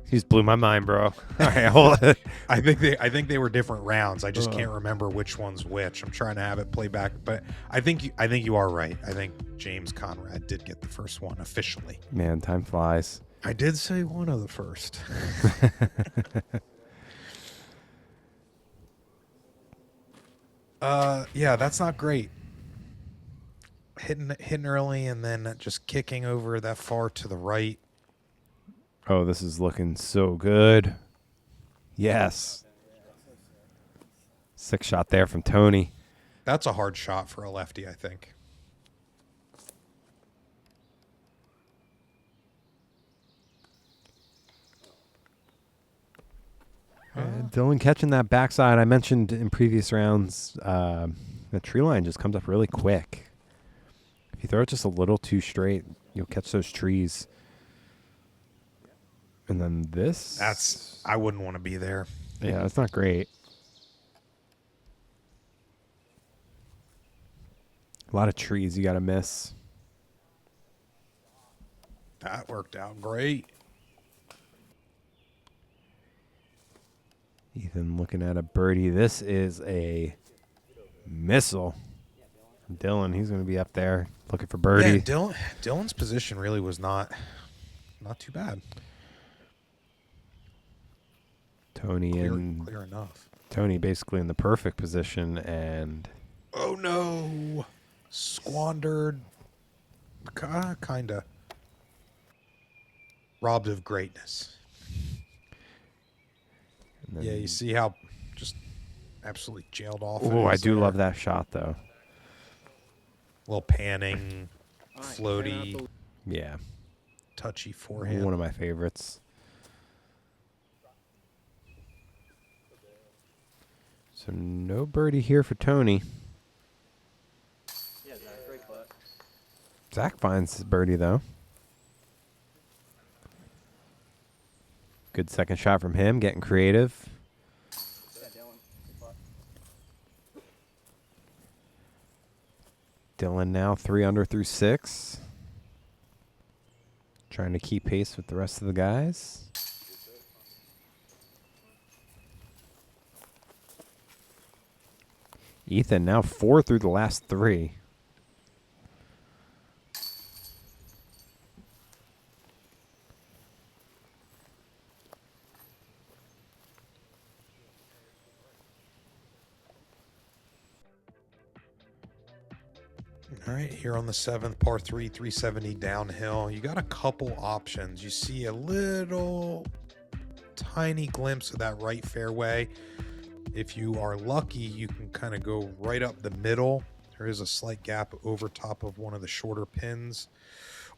You just blew my mind, bro. All right, hold on. I think they were different rounds. I just can't remember which one's which. I'm trying to have it play back, but I think you are right. I think James Conrad did get the first one officially. Man, time flies. I did say one of the first. Yeah, that's not great. Hitting early and then just kicking over that far to the right. Oh, this is looking so good. Yes. 6 shot there from Tony. That's a hard shot for a lefty, I think. Dylan catching that backside. I mentioned in previous rounds, the tree line just comes up really quick. If you throw it just a little too straight, you'll catch those trees. And then this. I wouldn't want to be there. Yeah, that's not great. A lot of trees you got to miss. That worked out great. Ethan looking at a birdie. This is a missile from Dylan. He's going to be up there looking for birdie. Yeah, Dylan's position really was not too bad. Tony Clear enough. Tony basically in the perfect position, and Oh no, squandered. Kinda robbed of greatness. and then, Yeah, you see how just absolutely jailed off. Oh, it I is do there. love that shot though. Little panning, floaty, Yeah, touchy forehand. one of my favorites. So no birdie here for Tony. Yeah, Zach, great putt. Zach finds his birdie though. Good second shot from him, getting creative. Yeah, Dylan, good putt. Dylan now 3 under through 6. Trying to keep pace with the rest of the guys. Ethan now 4 through the last 3. All right, here on the 7th, par 3, 370 downhill. You got a couple options. You see a little tiny glimpse of that right fairway. If you are lucky, you can kind of go right up the middle. There is a slight gap over top of one of the shorter pins.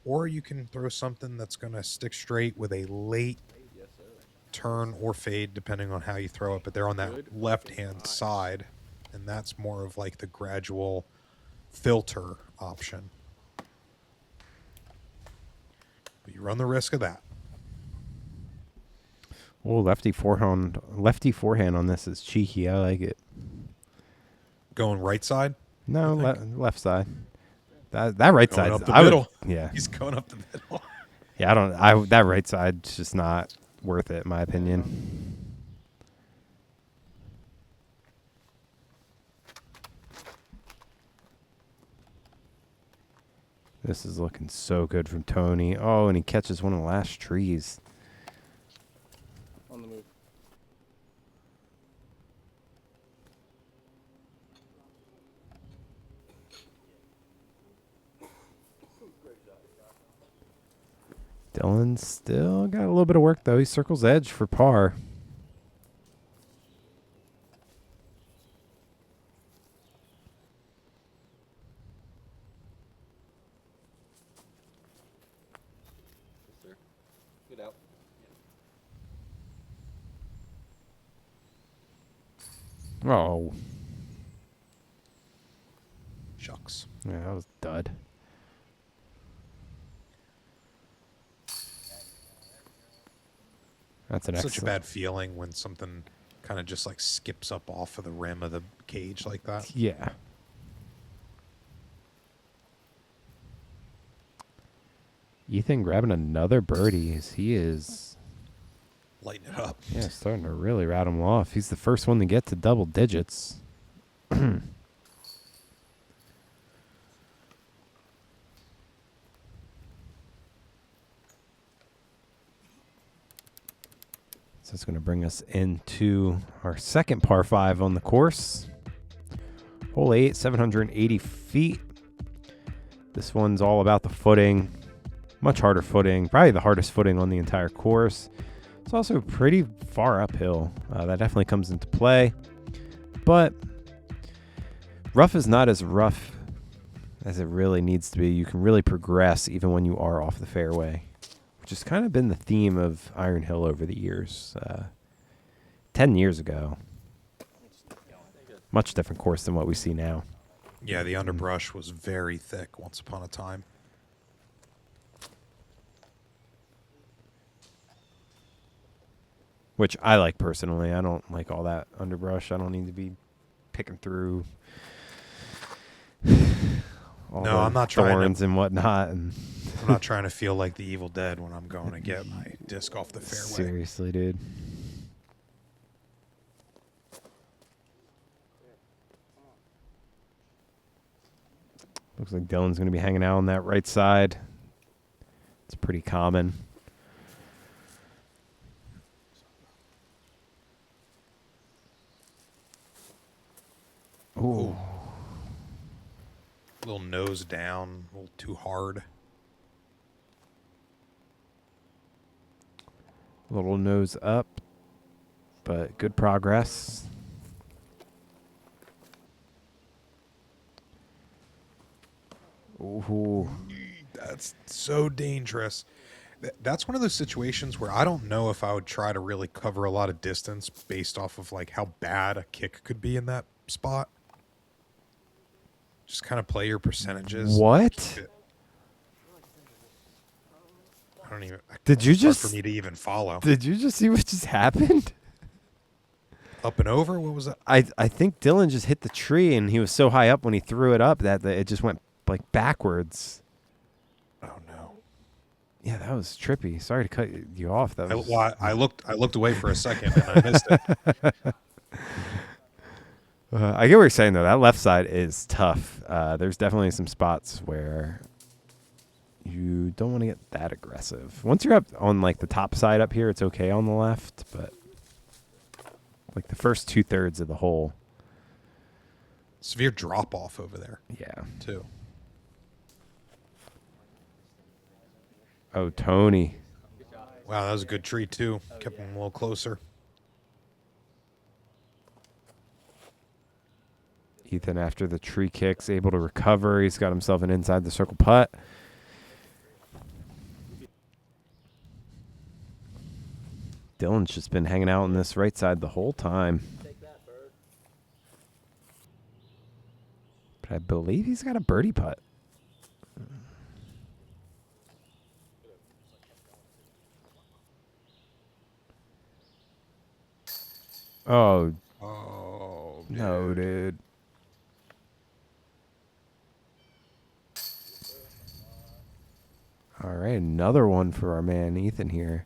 Or you can throw something that's going to stick straight with a late turn or fade, depending on how you throw it. But they're on that left-hand side, and that's more of like the gradual filter option. But you run the risk of that. Oh, lefty forehand on this is cheeky. I like it. Going right side? No, left side. That right Going side up the middle. Yeah. He's going up the middle. Yeah, that right side's just not worth it in my opinion. This is looking so good from Tony. Oh, and he catches one of the last trees. On the move. Dylan's still got a little bit of work, though. He circles edge for par. Get out. Oh. Shucks. Yeah, that was dud. That's an Such excellent. a bad feeling when something kind of just like skips up off of the rim of the cage like that. Yeah. Ethan grabbing another birdie. He is Lighten it up. starting to really rat him off. He's the first one to get to double digits. So it's going to bring us into our second par 5 on the course. Hole 8, 780 feet. This one's all about the footing. Much harder footing. Probably the hardest footing on the entire course. It's also pretty far uphill. That definitely comes into play. But rough is not as rough as it really needs to be. You can really progress even when you are off the fairway, which has kind of been the theme of Iron Hill over the years. 10 years ago, much different course than what we see now. Yeah, the underbrush was very thick once upon a time. Which I like personally. I don't like all that underbrush. I don't need to be picking through all No, the I'm not trying to- thorns and whatnot. And I'm not trying to feel like the Evil Dead when I'm going to get my disc off the fairway. seriously, dude. Looks like Dylan's going to be hanging out on that right side. It's pretty common. Ooh. A little nose down, a little too hard. Little nose up, but good progress. Ooh. That's so dangerous. That's one of those situations where I don't know if I would try to really cover a lot of distance based off of like how bad a kick could be in that spot. Just kind of play your percentages. What? I don't even. Did you it's hard just- for me to even follow? Did you just see what just happened? Up and over? What was that? I think Dylan just hit the tree, and he was so high up when he threw it up that it just went like backwards. Oh no. Yeah, that was trippy. Sorry to cut you off. That was... I looked away for a second and I missed it. I get what you're saying though. That left side is tough. There's definitely some spots where you don't want to get that aggressive. Once you're up on like the top side up here, it's okay on the left, but like the first 2/3 of the hole. Severe drop off over there Yeah. too. Oh, Tony. Wow, that was a good tree too. Kept him a little closer. Ethan, after the tree kicks, able to recover. He's got himself an inside the circle putt. Dylan's just been hanging out on this right side the whole time. But I believe he's got a birdie putt. Oh, Oh no, dude. All right, another one for our man Ethan here.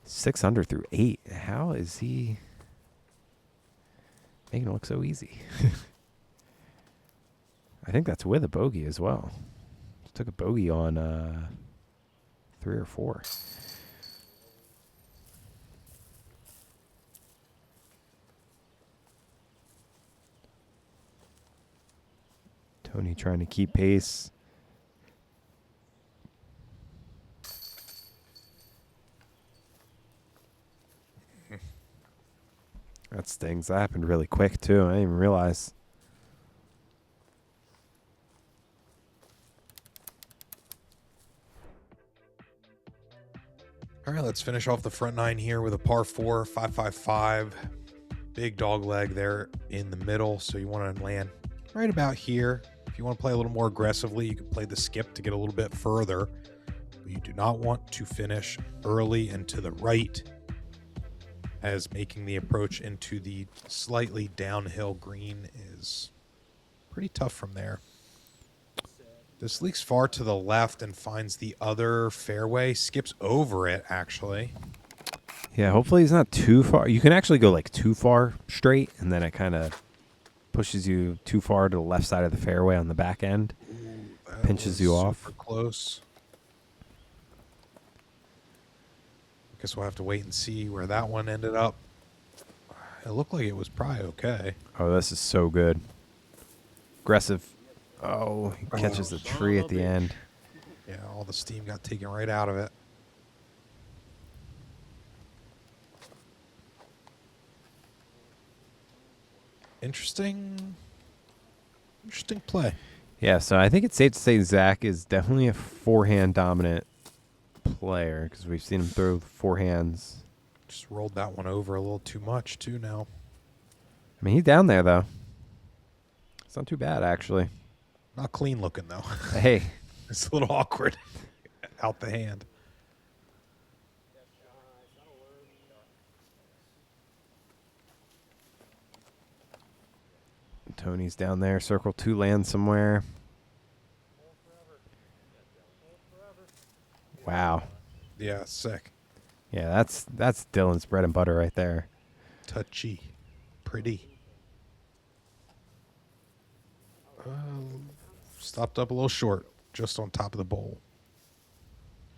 6 under through 8. How is he making it look so easy? I think that's with a bogey as well. Took a bogey on 3 or 4. Tony trying to keep pace. That stings. That happened really quick, too. I didn't even realize. All right, let's finish off the front 9 here with a par 4, 555. Big dog leg there in the middle, so you want to land right about here. If you want to play a little more aggressively, you can play the skip to get a little bit further. But you do not want to finish early and to the right, as making the approach into the slightly downhill green is pretty tough from there. This leaks far to the left and finds the other fairway, skips over it, actually. Yeah, hopefully he's not too far. You can actually go like too far straight, and then it kind of pushes you too far to the left side of the fairway on the back end. That Pinches was you off. super close. Guess we'll have to wait and see where that one ended up. It looked like it was probably okay. Oh, this is so good. Aggressive. Oh, he catches the tree at the end. Yeah, all the steam got taken right out of it. Interesting play. Yeah, so I think it's safe to say Zach is definitely a forehand dominant player because we've seen him throw forehands. Just rolled that one over a little too much, too, now. I mean, he's down there, though. It's not too bad, actually. Not clean looking, though. Hey. It's a little awkward out the hand. Tony's down there. Circle 2 land somewhere. Wow. Yeah, sick. Yeah, that's Dylan's bread and butter right there. Touchy. Pretty. Stopped up a little short, just on top of the bowl.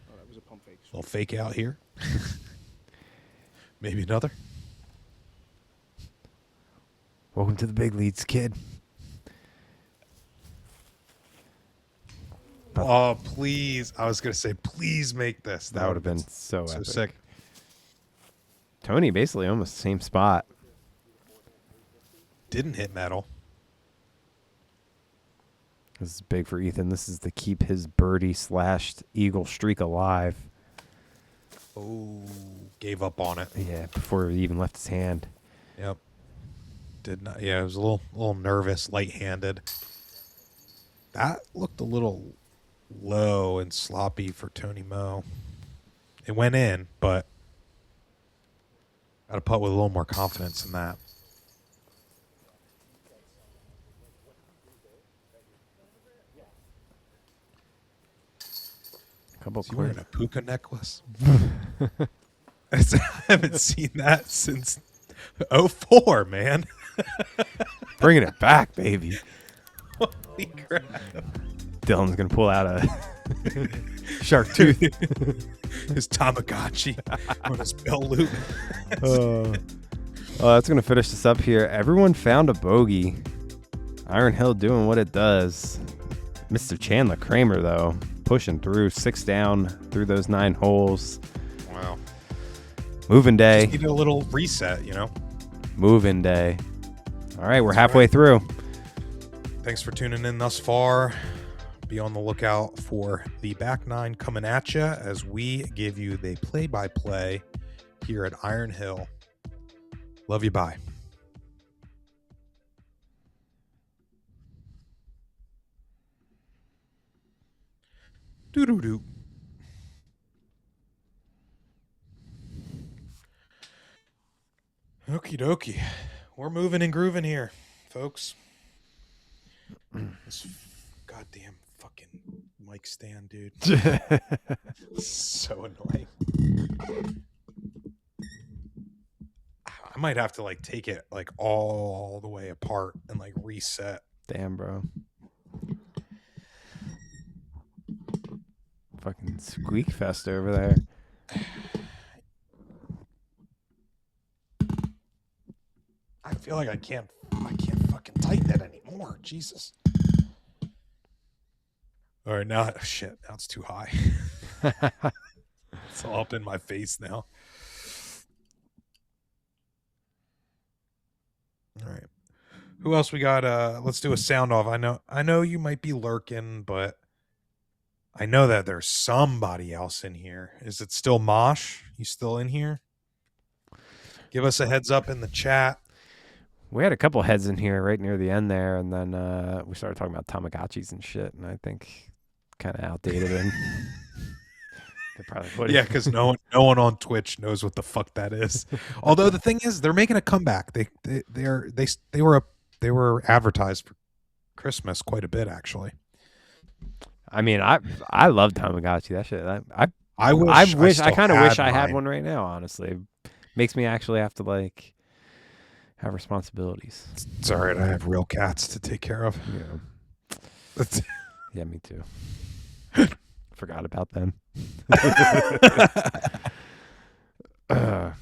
Oh, that was a pump fake. Little fake out here. Maybe another. Welcome to the big leads, kid. Oh, please. I was going to say, please make this. That would have been so so epic. sick. Tony basically almost the same spot. Didn't hit metal. This is big for Ethan. This is to keep his birdie / eagle streak alive. Oh, gave up on it. Yeah, before he even left his hand. Yep. Did not. Yeah, it was a little nervous, light-handed. That looked a little low and sloppy for Tony Mo. It went in, but got to putt with a little more confidence than that. Couple Is he wearing quick. a puka necklace? I haven't seen that since '04, man. Bringing it back, baby. Holy crap. Dylan's going to pull out a shark tooth. His Tamagotchi on his belt loop. That's going to finish this up here. Everyone found a bogey. Iron Hill doing what it does. Mr. Chandler Kramer, though, pushing through 6 down through those 9 holes. Wow. Moving day. Just need a little reset, you know? Moving day. All right, we're That's halfway right. through. Thanks for tuning in thus far. Be on the lookout for the back 9 coming at you as we give you the play-by-play here at Iron Hill. Love you. Bye. Doo-doo-doo. Okie dokie. We're moving and grooving here, folks. This goddamn fucking mic stand, dude. So annoying. I might have to like take it like all the way apart and like reset. Damn, bro. Fucking squeak fest over there. I feel like I can't fucking tighten it anymore. Jesus. All right, now shit. Now it's too high. It's all up in my face now. All right. Who else we got? Let's do a sound off. I know you might be lurking, but I know that there's somebody else in here. Is it still Mosh? You still in here? Give us a heads up in the chat. We had a couple heads in here right near the end there, and then we started talking about Tamagotchis and shit, and I think kind of outdated and they probably would. Yeah, because no one on Twitch knows what the fuck that is. Although the thing is, they're making a comeback. They were advertised for Christmas quite a bit, actually. I mean, I love Tamagotchi. That shit. I kind of wish I had mine. one right now. Honestly, makes me actually have to like have responsibilities. It's all right. I have real cats to take care of. Yeah, yeah, me too. Forgot about them. But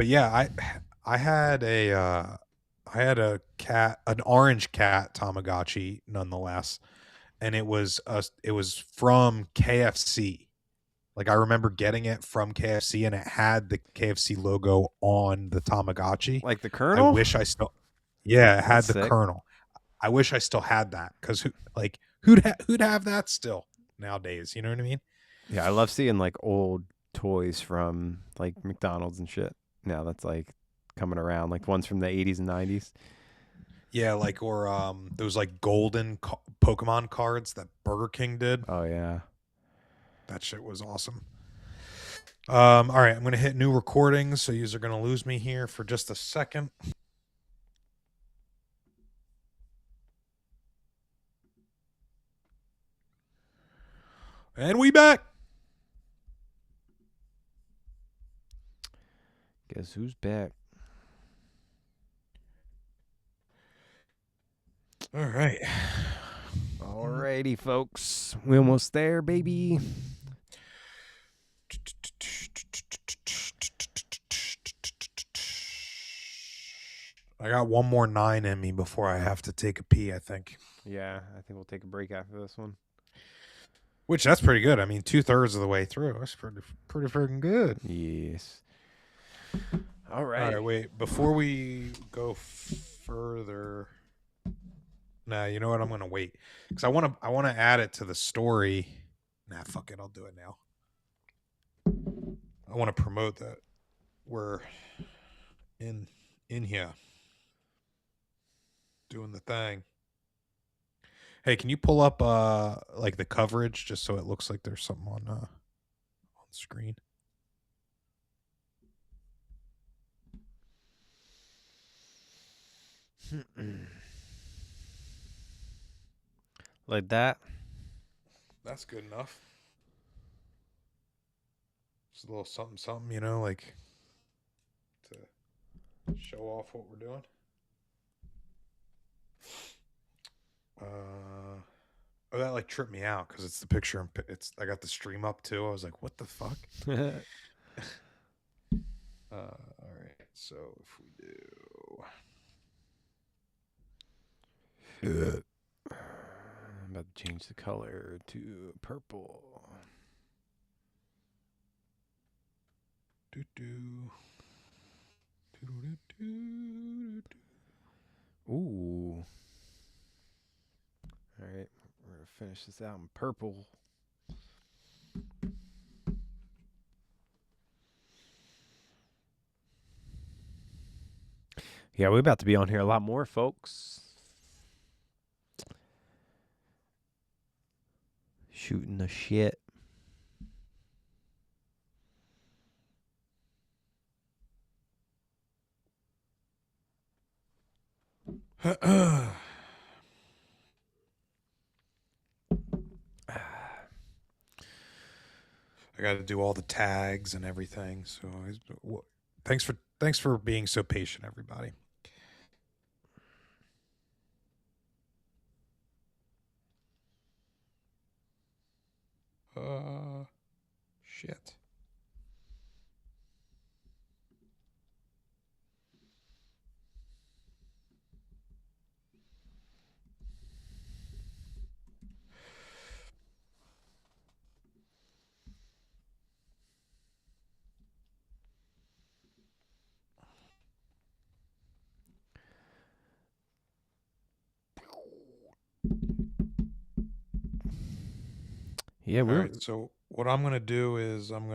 yeah, I had a cat, an orange cat Tamagotchi, nonetheless, and it was from KFC. Like I remember getting it from KFC, and it had the KFC logo on the Tamagotchi. Like the Colonel? I wish I still, yeah, it had That's the sick. Colonel. I wish I still had that because who'd have that still nowadays? You know what I mean? Yeah, I love seeing like old toys from like McDonald's and shit. Now that's like coming around, like ones from the 80s and 90s. Yeah, like or those like golden Pokemon cards that Burger King did. Oh yeah. That shit was awesome. All right, I'm gonna hit new recordings, so you're gonna lose me here for just a second. And we back. Guess who's back? All right. Alrighty, folks. We almost there, baby. I got one more 9 in me before I have to take a pee, I think. Yeah, I think we'll take a break after this one. Which that's pretty good. I mean, 2/3 of the way through. That's pretty freaking good. Yes. All right. All right, wait. Before we go further, nah, you know what? I'm gonna wait because I want to add it to the story. Nah, fuck it. I'll do it now. I want to promote that we're in here doing the thing. Hey, can you pull up like the coverage just so it looks like there's something on screen? Like that. That's good enough. Just a little something, something, you know, like to show off what we're doing. Oh, that like tripped me out because it's the picture and I got the stream up too. I was like, what the fuck? All right, so if we do I'm about to change the color to purple. Ooh. All right, we're gonna finish this out in purple. Yeah, we're about to be on here a lot more, folks. Shooting the shit. I got to do all the tags and everything. So thanks for being so patient, everybody. Shit. Yeah, All right, so what I'm gonna do is I'm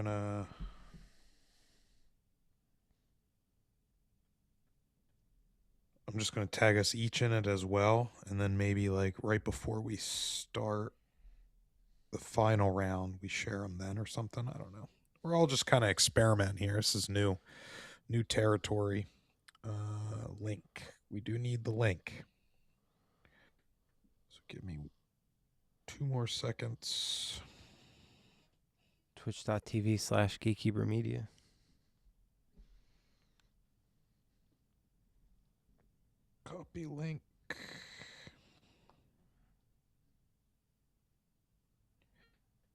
just gonna tag us each in it as well, and then maybe like right before we start the final round, we share them then or something. I don't know. We're all just kind of experimenting here. This is new territory. Link. We do need the link. So give me 2 more seconds. Twitch.tv/Gatekeeper Media. Copy link.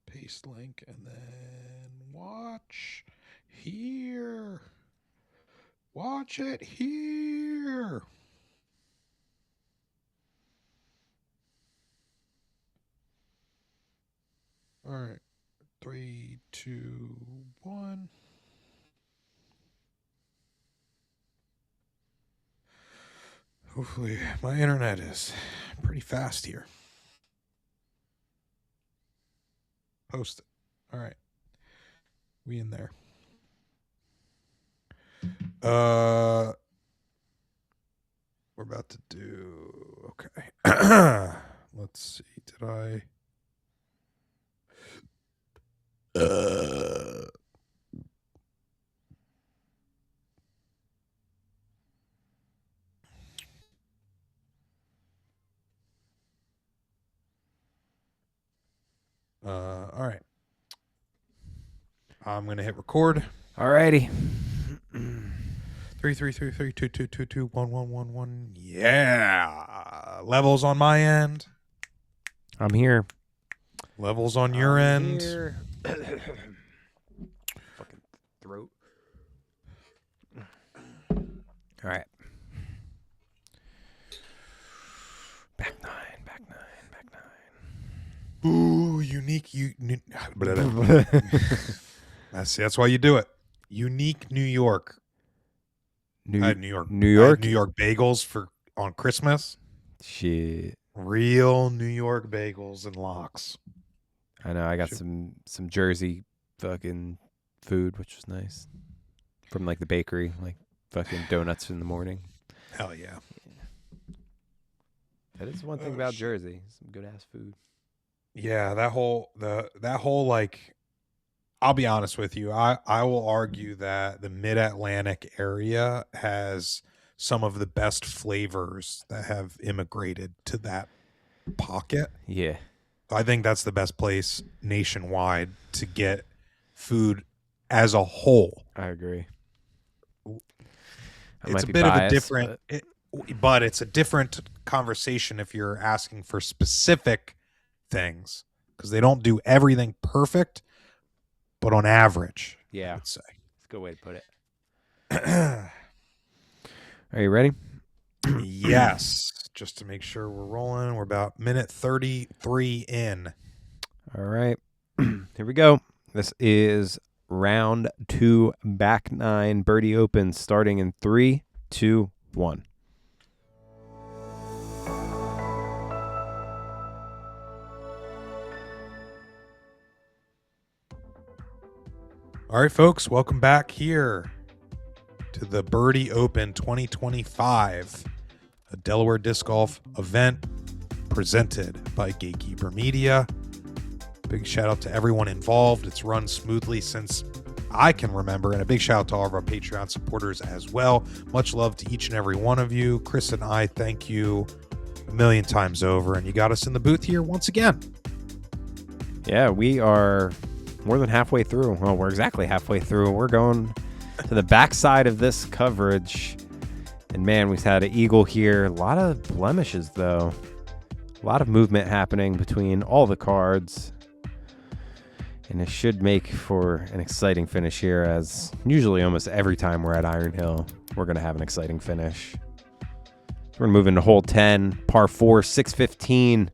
Paste link and then watch here. Watch it here. All right. 3, 2, 1. Hopefully my internet is pretty fast here. Post it. All right. We in there. We're about to do okay. Let's see. Did I all right. I'm gonna hit record. Alrighty. 3 3 3 3 2 2 2 2 1 1 1 1. Yeah. Levels on my end. I'm here. Levels on your end. Fucking throat. All right. Back nine. Ooh, unique. That's why you do it. Unique New York. I had New York bagels on Christmas. Shit. Real New York bagels and lox. I know. I got some Jersey fucking food, which was nice. From like the bakery, like fucking donuts in the morning. Hell yeah. That is one thing about Jersey. Some good ass food. Yeah, that whole like, I'll be honest with you. I will argue that the Mid-Atlantic area has some of the best flavors that have immigrated to that pocket. Yeah. I think that's the best place nationwide to get food as a whole. I agree. It's a bit of a different, but it's a different conversation if you're asking for specific things, because they don't do everything perfect, but on average, yeah, I would say. That's a good way to put it. Are you ready? Yes. Just to make sure we're rolling. We're about minute 33 in. All right. Here we go. This is round 2, back 9, Birdie Open, starting in 3, 2, 1. All right, folks, welcome back here to the Birdie Open 2025, a Delaware disc golf event presented by Gatekeeper Media. Big shout out to everyone involved. It's run smoothly since I can remember, and a big shout out to all of our Patreon supporters as well. Much love to each and every one of you. Chris and I thank you a million times over, and you got us in the booth here once again. Yeah, we are more than halfway through. Well, we're exactly halfway through. We're going to the backside of this coverage. And man, we've had an eagle here. A lot of blemishes, though. A lot of movement happening between all the cards. And it should make for an exciting finish here, as usually almost every time we're at Iron Hill, we're going to have an exciting finish. So we're going to move into hole 10, par 4, 615.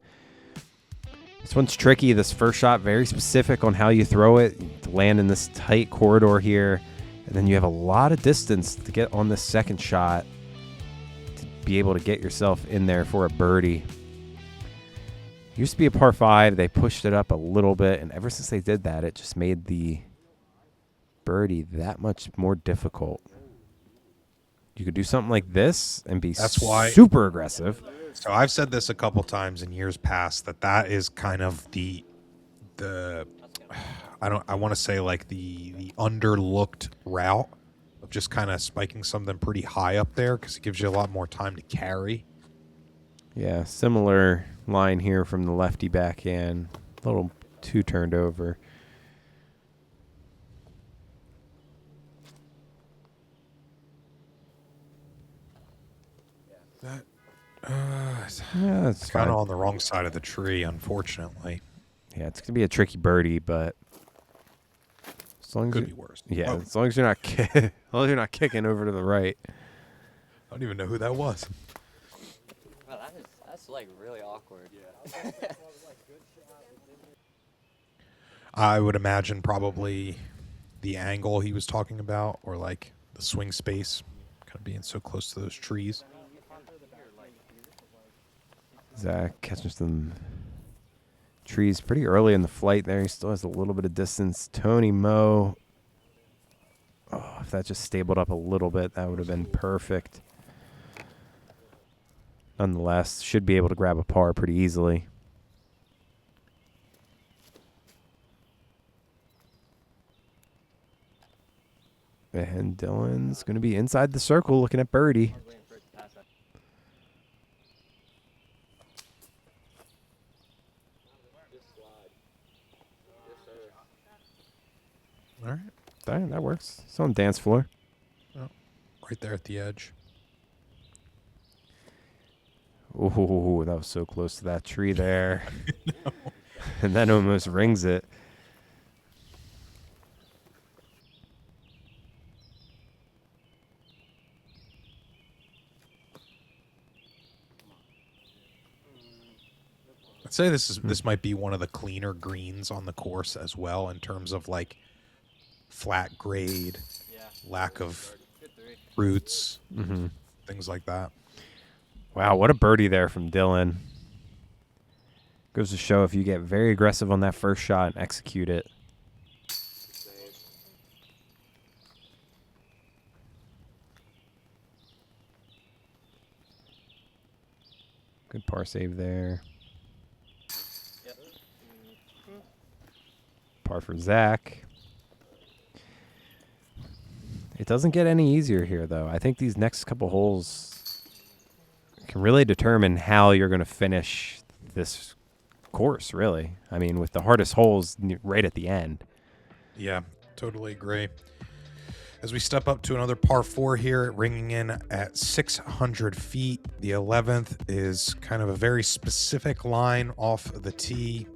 This one's tricky. This first shot, very specific on how you throw it. You land in this tight corridor here, and then you have a lot of distance to get on this second shot to be able to get yourself in there for a birdie. Used to be a par 5. They pushed it up a little bit, and ever since they did that, it just made the birdie that much more difficult. You could do something like this and be super aggressive. So I've said this a couple times in years past, that is kind of the I want to say like the underlooked route of just kind of spiking something pretty high up there, because it gives you a lot more time to carry. Yeah, similar line here from the lefty backhand. A little too turned over. Yeah, it's kind of on the wrong side of the tree, unfortunately. Yeah, it's gonna be a tricky birdie, but as long as could be worse. Yeah, as long as you're not as long as you're not kicking over to the right. I don't even know who that was. Well, that's like really awkward. Yeah. I would imagine probably the angle he was talking about, or like the swing space, kind of being so close to those trees. Zach catching some trees pretty early in the flight there. He still has a little bit of distance. Tony Moe. Oh, if that just stabled up a little bit, that would have been perfect. Nonetheless, should be able to grab a par pretty easily. And Dylan's going to be inside the circle looking at birdie. All right. That works. It's on the dance floor. Oh, right there at the edge. Oh, that was so close to that tree there. And that almost rings it. I'd say this might be one of the cleaner greens on the course as well, in terms of like flat grade, lack of roots, things like that. Wow, what a birdie there from Dylan. Goes to show if you get very aggressive on that first shot and execute it. Good par save there. Par for Zach. It doesn't get any easier here, though. I think these next couple holes can really determine how you're going to finish this course, really. I mean, with the hardest holes right at the end. Yeah. Totally agree. As we step up to another par 4 here, ringing in at 600 feet. The 11th is kind of a very specific line off the tee.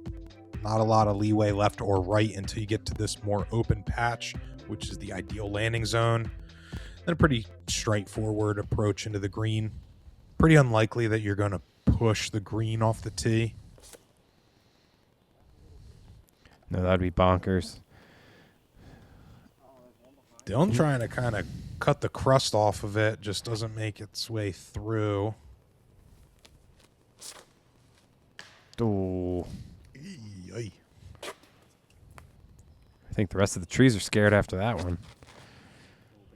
Not a lot of leeway left or right until you get to this more open patch, which is the ideal landing zone. Then a pretty straightforward approach into the green. Pretty unlikely that you're going to push the green off the tee. No, that'd be bonkers. Dylan trying to kind of cut the crust off of it, just doesn't make its way through. Oh. Ay. I think the rest of the trees are scared after that one.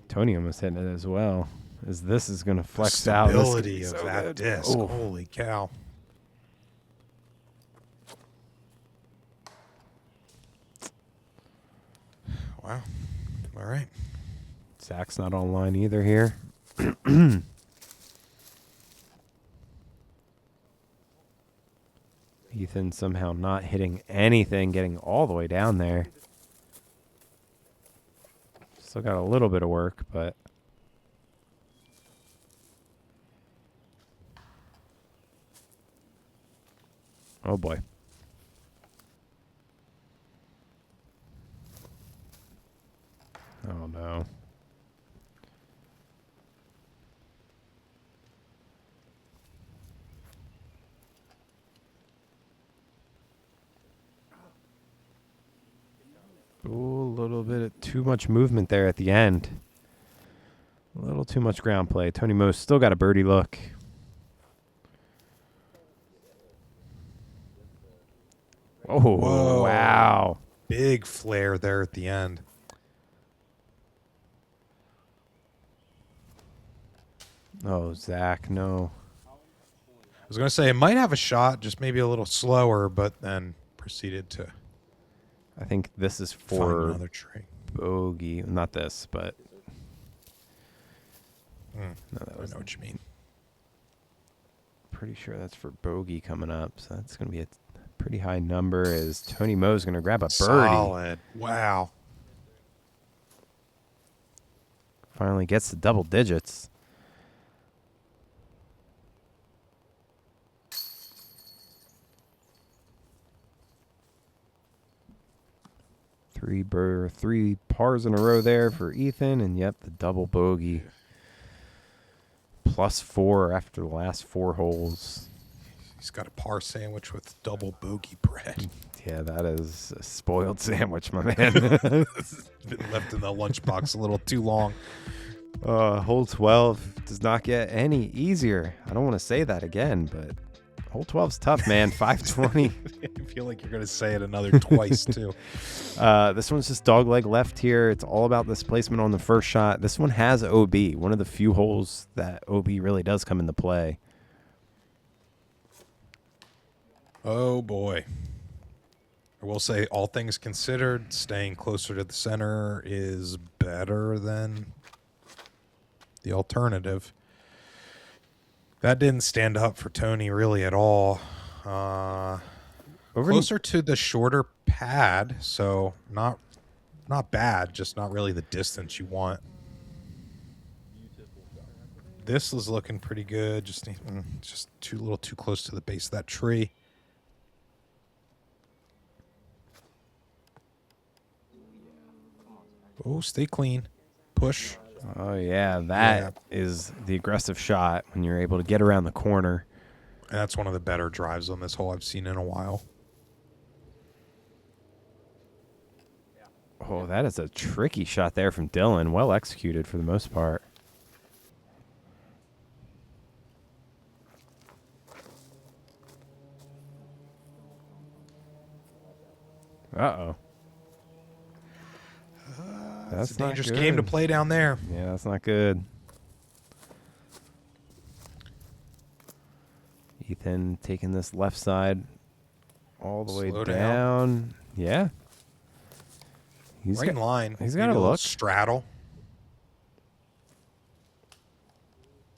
Tony almost hitting it as well. As this is going to flex out. Stability of so that good. disc. Oh. Holy cow. Wow. All right. Zach's not online either here. Ethan somehow not hitting anything, getting all the way down there. Still got a little bit of work, but... Oh, boy. Oh, no. Ooh, a little bit of too much movement there at the end. A little too much ground play. Tony Moe's still got a birdie look. Oh, Whoa. wow. Big flare there at the end. Oh, Zach, no. I was going to say it might have a shot, just maybe a little slower, but then proceeded to I think this is find for another tree. bogey. Not this, but... Mm, No, that I was know what you mean. pretty sure that's for bogey coming up. So that's going to be a pretty high number as Tony Moe's going to grab a birdie. Solid. Wow. Finally gets to double digits. Three pars in a row there for Ethan, and yep, the double bogey. +4 after the last 4 holes. He's got a par sandwich with double bogey bread. Yeah, that is a spoiled sandwich, my man. It's been left in the lunchbox a little too long. Hole 12 does not get any easier. I don't want to say that again, but hole 12's tough, man. 520. I feel like you're going to say it another twice, too. This one's just dogleg left here. It's all about this placement on the first shot. This one has OB, one of the few holes that OB really does come into play. Oh, boy. I will say, all things considered, staying closer to the center is better than the alternative. That didn't stand up for Tony really at all. Closer to the shorter pad, so not bad, just not really the distance you want. This is looking pretty good. Just a little too close to the base of that tree. Oh, stay clean. Push. Oh, yeah, that is the aggressive shot when you're able to get around the corner. And that's one of the better drives on this hole I've seen in a while. Oh, that is a tricky shot there from Dylan. Well executed for the most part. Uh-oh. That's a not dangerous good. game to play down there. Yeah, that's not good. Ethan taking this left side all the way Slow down. Yeah. He's Right in line. He's got Maybe a little look. straddle.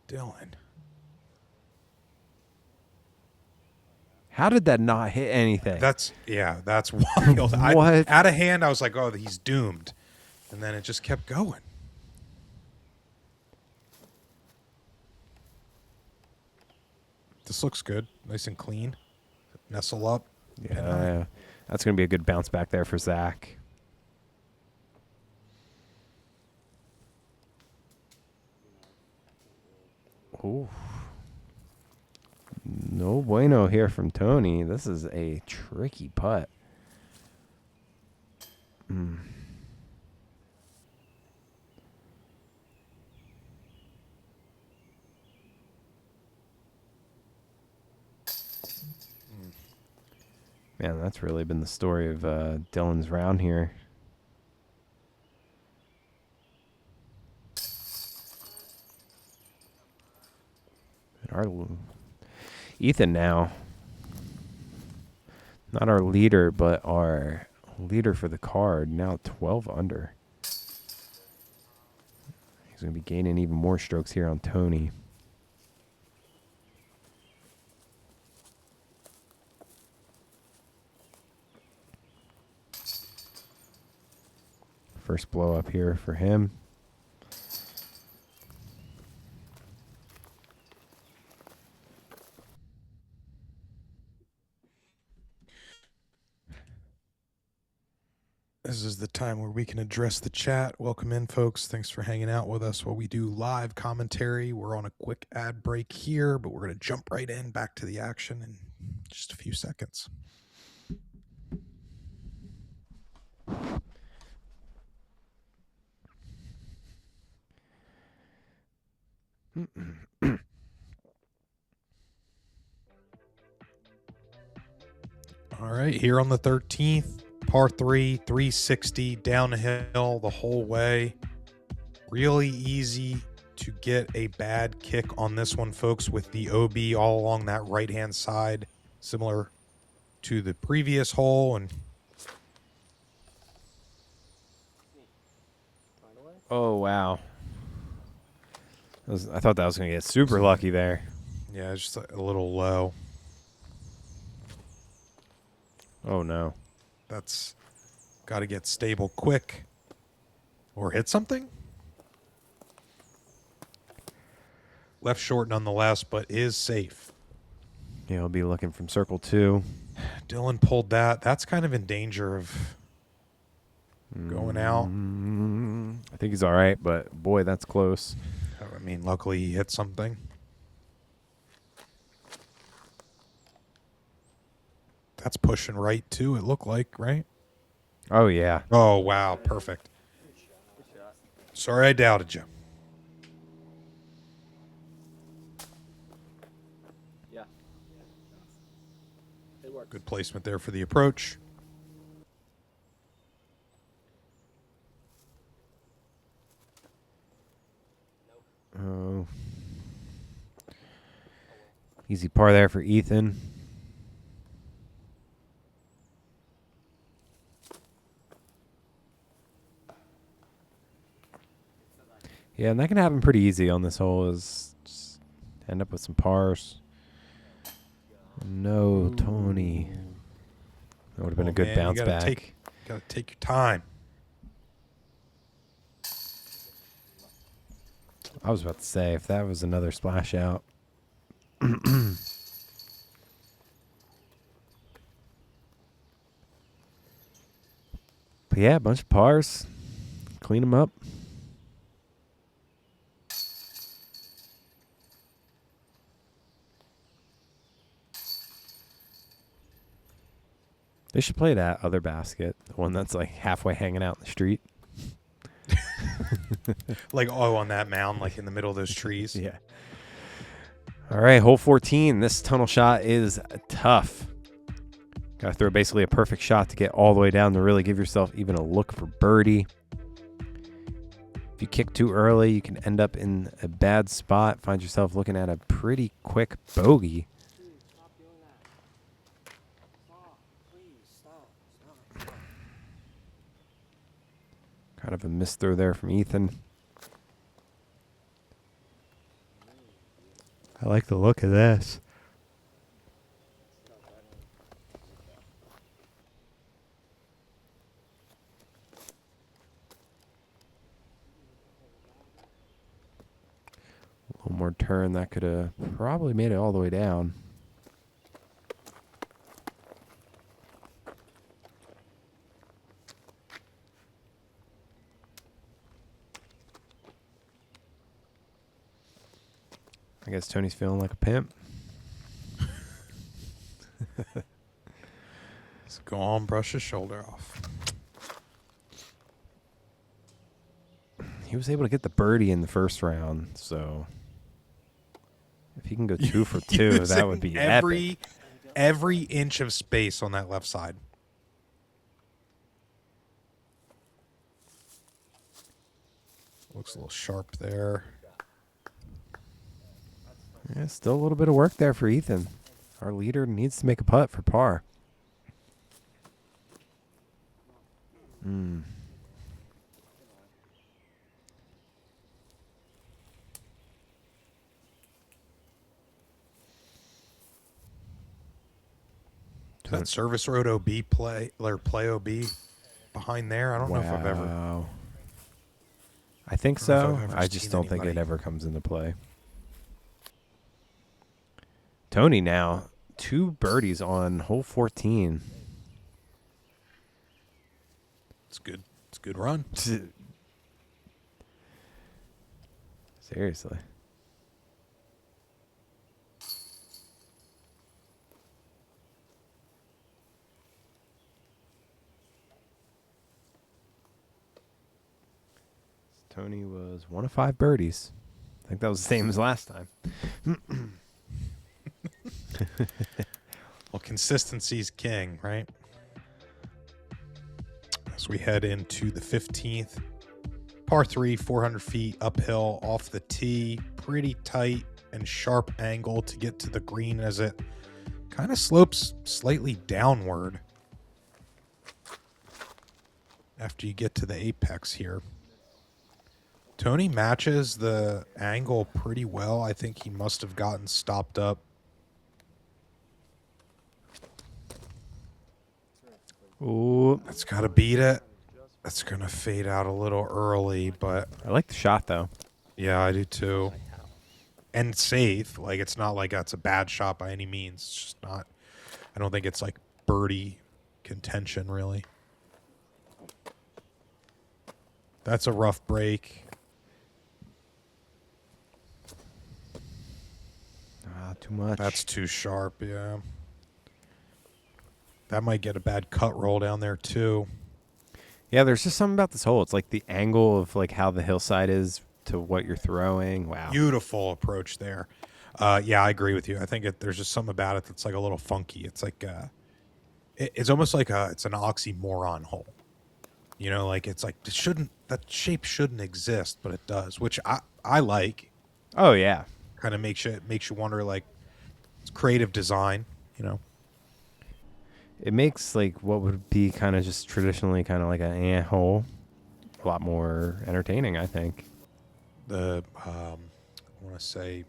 Dylan. How did that not hit anything? That's wild. What? Out of hand, I was like, oh, he's doomed. And then it just kept going. This looks good. Nice and clean. Nestle up. Pin high. Yeah, that's going to be a good bounce back there for Zach. Ooh. No bueno here from Tony. This is a tricky putt. Man, that's really been the story of Dylan's round here. Our Ethan now, not our leader, but our leader for the card, now 12 under. He's going to be gaining even more strokes here on Tony. First blow up here for him. This is the time where we can address the chat. Welcome in, folks. Thanks for hanging out with us while we do live commentary. We're on a quick ad break here, but we're going to jump right in back to the action in just a few seconds. All right, here on the 13th, par 3, 360, downhill the whole way. Really easy to get a bad kick on this one, folks, with the OB all along that right-hand side, similar to the previous hole. And Oh, wow. I thought that was going to get super lucky there. yeah, it's just a little low. Oh, no. That's got to get stable quick or hit something. Left short nonetheless, but is safe. Yeah, he'll be looking from circle 2. Dylan pulled that. That's kind of in danger of going out. I think he's all right, but boy, that's close. I mean, luckily he hit something. That's pushing right too, it looked like, right? Oh, yeah. Oh, wow. Perfect. Sorry I doubted you. Yeah. It worked. Good placement there for the approach. Oh. Easy par there for Ethan. Yeah, and that can happen pretty easy on this hole, is just end up with some pars. No, Tony. That would have been a good Man, bounce you gotta back. Gotta take your time. I was about to say, if that was another splash out. But yeah, a bunch of pars. Clean them up. They should play that other basket, the one that's like halfway hanging out in the street. Like, oh, on that mound, like in the middle of those trees. Yeah. All right, hole 14. This tunnel shot is tough. Got to throw basically a perfect shot to get all the way down to really give yourself even a look for birdie. If you kick too early, you can end up in a bad spot, find yourself looking at a pretty quick bogey. Stop doing that. Stop. Please, stop. Kind of a missed throw there from Ethan. I like the look of this. hard turn. That could have probably made it all the way down. I guess Tony's feeling like a pimp. Let's go on, brush his shoulder off. He was able to get the birdie in the first round, so if he can go 2 for 2, that would be epic. Every inch of space on that left side. Looks a little sharp there. Yeah, still a little bit of work there for Ethan. Our leader needs to make a putt for par. Is that service road OB play or play OB behind there? I don't know if I've ever. I think I don't know if so. I've ever I just seen don't think it anybody. ever comes into play. Tony now 2 birdies on hole 14. It's good. It's a good run. Seriously. Tony was 1 of 5 birdies. I think that was the same as last time. Well, consistency's king, right? As we head into the 15th, par 3, 400 feet uphill off the tee, pretty tight and sharp angle to get to the green as it kind of slopes slightly downward after you get to the apex here. Tony matches the angle pretty well. I think he must have gotten stopped up. Ooh, That's got to beat it. That's going to fade out a little early, but I like the shot though. yeah, I do too. And safe. Like, it's not like that's a bad shot by any means. It's just not. I don't think it's like birdie contention, really. That's a rough break. Too much. That's too sharp, yeah. That might get a bad cut roll down there, too. Yeah, there's just something about this hole. It's like the angle of like how the hillside is to what you're throwing. Wow. Beautiful approach there. Yeah, I agree with you. I think there's just something about it that's like a little funky. It's like it's almost like it's an oxymoron hole. You know, like it's like that shape shouldn't exist, but it does, which I like. Oh yeah. Kind of makes you wonder, like, it's creative design, you know. It makes like what would be kind of just traditionally kind of like an hole a lot more entertaining, I think. I want to say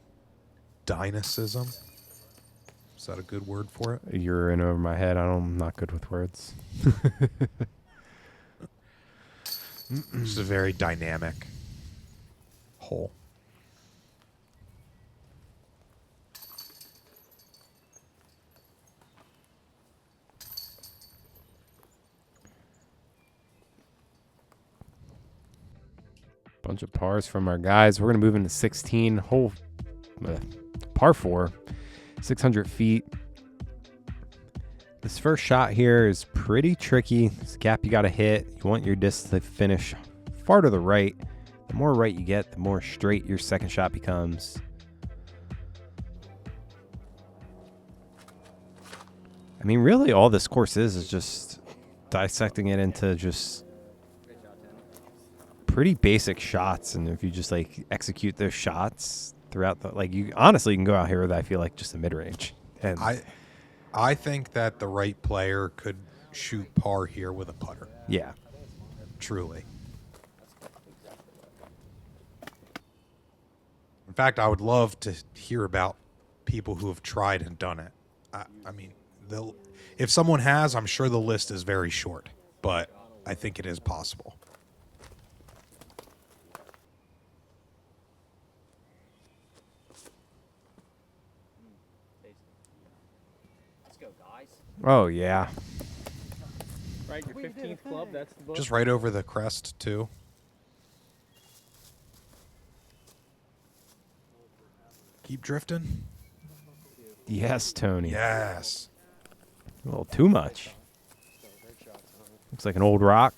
dynamism. Is that a good word for it? You're in over my head. I'm not good with words. It's a very dynamic hole. Bunch of pars from our guys. We're going to move into 16 hole par 4, 600 feet. This first shot here is pretty tricky. This gap you got to hit. You want your disc to finish far to the right. The more right you get, the more straight your second shot becomes. I mean, really all this course is just dissecting it into just pretty basic shots, and if you just like execute those shots throughout the, like, you honestly can go out here with, I feel like, just a mid-range. And I think that the right player could shoot par here with a putter. yeah, Truly. In fact, I would love to hear about people who have tried and done it. I mean, if someone has, I'm sure the list is very short, but I think it is possible. Oh, yeah. Right, your 15th club, that's the book. Just right over the crest, too. Keep drifting. Yes, Tony. Yes. A little too much. Looks like an old rock.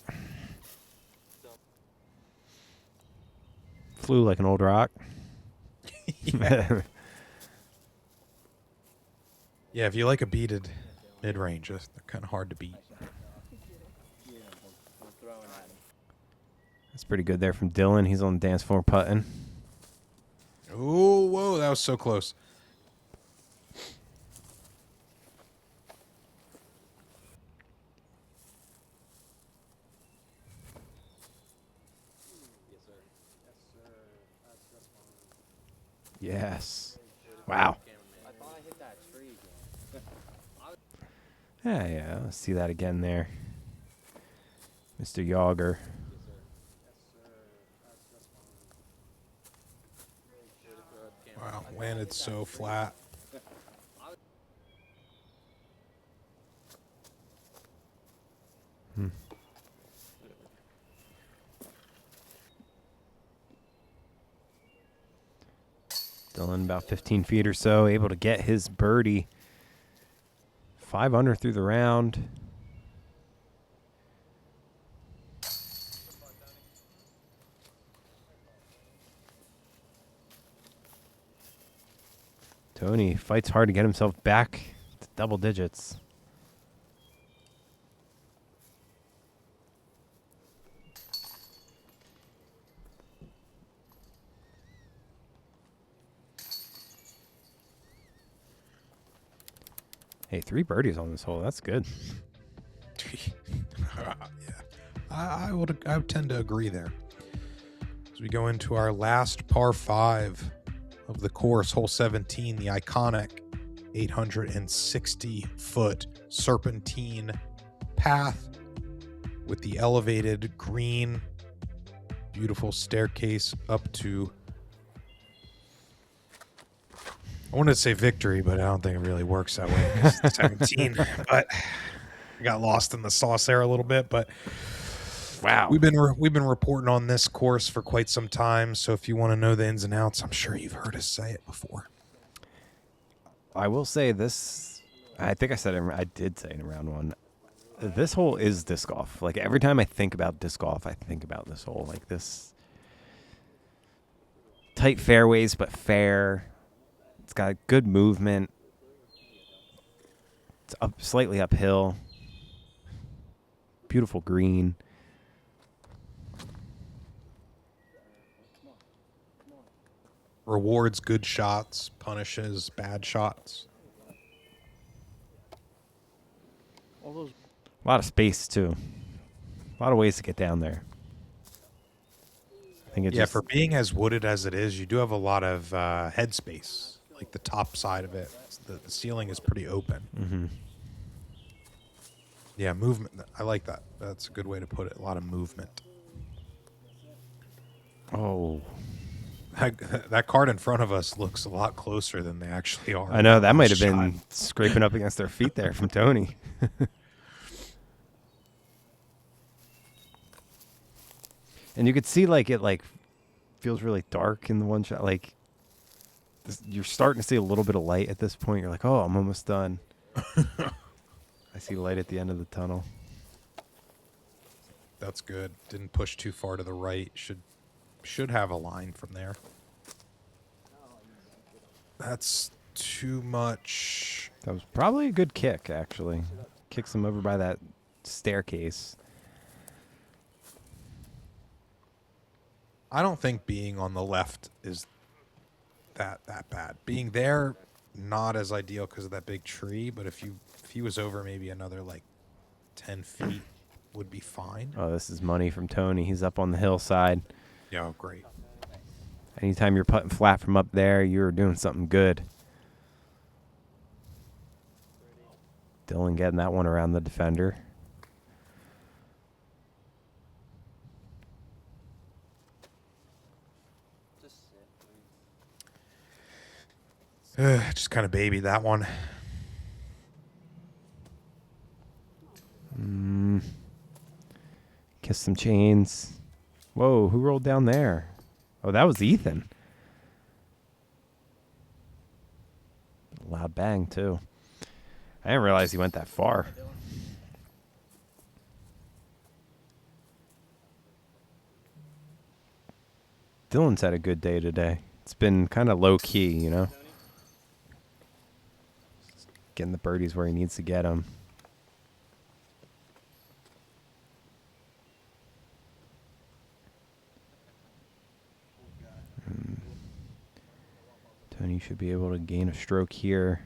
Flew like an old rock. Yeah. Yeah, if you like a beaded mid-range, they're kind of hard to beat. That's pretty good there from Dylan. He's on the dance floor putting. Oh, whoa, that was so close. Yes. Wow. I thought I hit that tree again. Yeah. Let's see that again there. Mr. Yager. Wow, landed so flat. Dylan about 15 feet or so, able to get his birdie. 5 under through the round. Tony fights hard to get himself back to double digits. Hey, 3 birdies on this hole. That's good. Yeah, I would tend to agree there. As we go into our last par 5 of the course, hole 17, the iconic 860-foot serpentine path with the elevated green, beautiful staircase up to, I wanted to say victory, but I don't think it really works that way. It's 17, but I got lost in the sauce there a little bit. But Wow. we've been reporting on this course for quite some time. So if you want to know the ins and outs, I'm sure you've heard us say it before. I will say this. I think I did say it in round 1. This hole is disc golf. Like every time I think about disc golf, I think about this hole. Like this tight fairways, but fair. It's got good movement. It's up slightly uphill. Beautiful green. Rewards good shots, punishes bad shots. All those. A lot of space too. A lot of ways to get down there. I think it Yeah, just, for being as wooded as it is, you do have a lot of headspace. Like the top side of it, the ceiling is pretty open. Mm-hmm. Yeah, movement. I like that. That's a good way to put it. A lot of movement. Oh, That card in front of us looks a lot closer than they actually are. I know that might have Shot. been scraping up against their feet there from Tony. And you could see like it like feels really dark in the one shot. Like you're starting to see a little bit of light at this point. You're like, oh, I'm almost done. I see light at the end of the tunnel. That's good. Didn't push too far to the right. Should have a line from there. That's too much. That was probably a good kick, actually. Kicks him over by that staircase. I don't think being on the left is that bad. Being there, not as ideal because of that big tree. But if he was over maybe another like 10 feet, would be fine. Oh, this is money from Tony. He's up on the hillside. Yeah, great. Anytime you're putting flat from up there, you're doing something good. Dylan getting that one around the defender. Just sit, please. Just kind of babied that one. Kiss some chains. Whoa, who rolled down there? Oh, that was Ethan. Loud bang, too. I didn't realize he went that far. Dylan's had a good day today. It's been kind of low key, you know? Getting the birdies where he needs to get them. Tony should be able to gain a stroke here.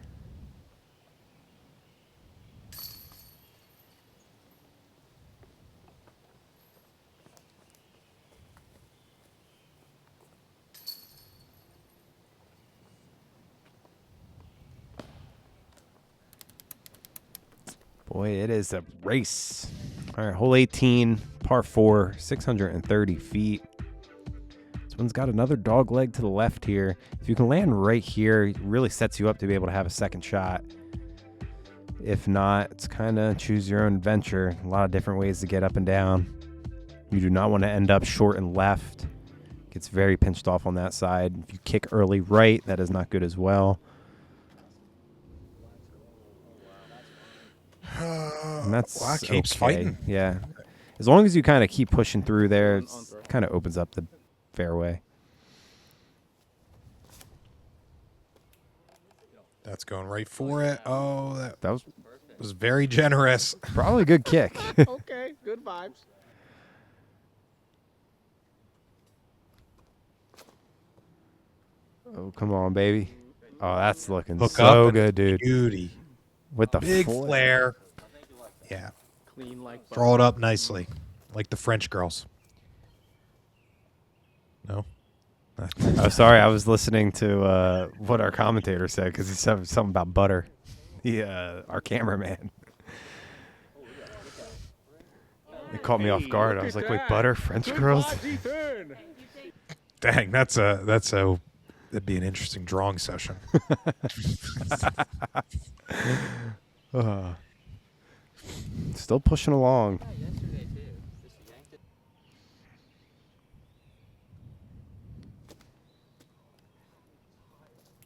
Boy, it is a race. All right, hole 18, par 4, 630 feet. This one's got another dog leg to the left here. If you can land right here, it really sets you up to be able to have a second shot. If not, it's kind of choose your own adventure. A lot of different ways to get up and down. You do not want to end up short and left. Gets very pinched off on that side. If you kick early right, that is not good as well. And that's Wow, keeps okay. fighting. Yeah. As long as you kind of keep pushing through there, it kind of opens up the fairway. That's going right for it. Oh, That was very generous. probably a good kick. Okay, good vibes. Oh, come on, baby. Oh, that's looking Hook so up. good, dude. Beauty. With the Big full- flare. Yeah. Clean like butter. Throw it up nicely. Like the French girls. No? Oh, sorry. I was listening to what our commentator said because he said something about butter. Our cameraman. It caught me off guard. I was like, wait, butter? French girls? Dang, that'd be an interesting drawing session. Still pushing along.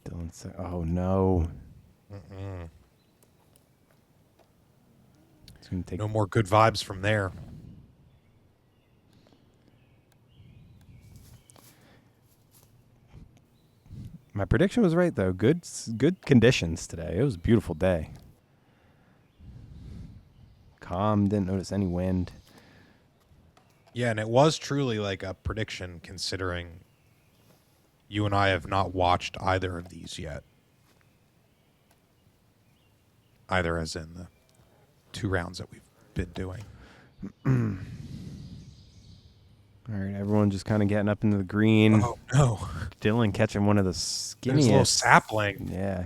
Dylan said, oh, no. It's going to take No more good vibes from there. My prediction was right, though. Good conditions today. It was a beautiful day. Calm, didn't notice any wind. Yeah, and it was truly like a prediction considering you and I have not watched either of these yet. Either as in the 2 rounds that we've been doing. All right, everyone just kind of getting up into the green. Oh, no. Dylan catching one of the There's a little skinniest. sapling. Yeah.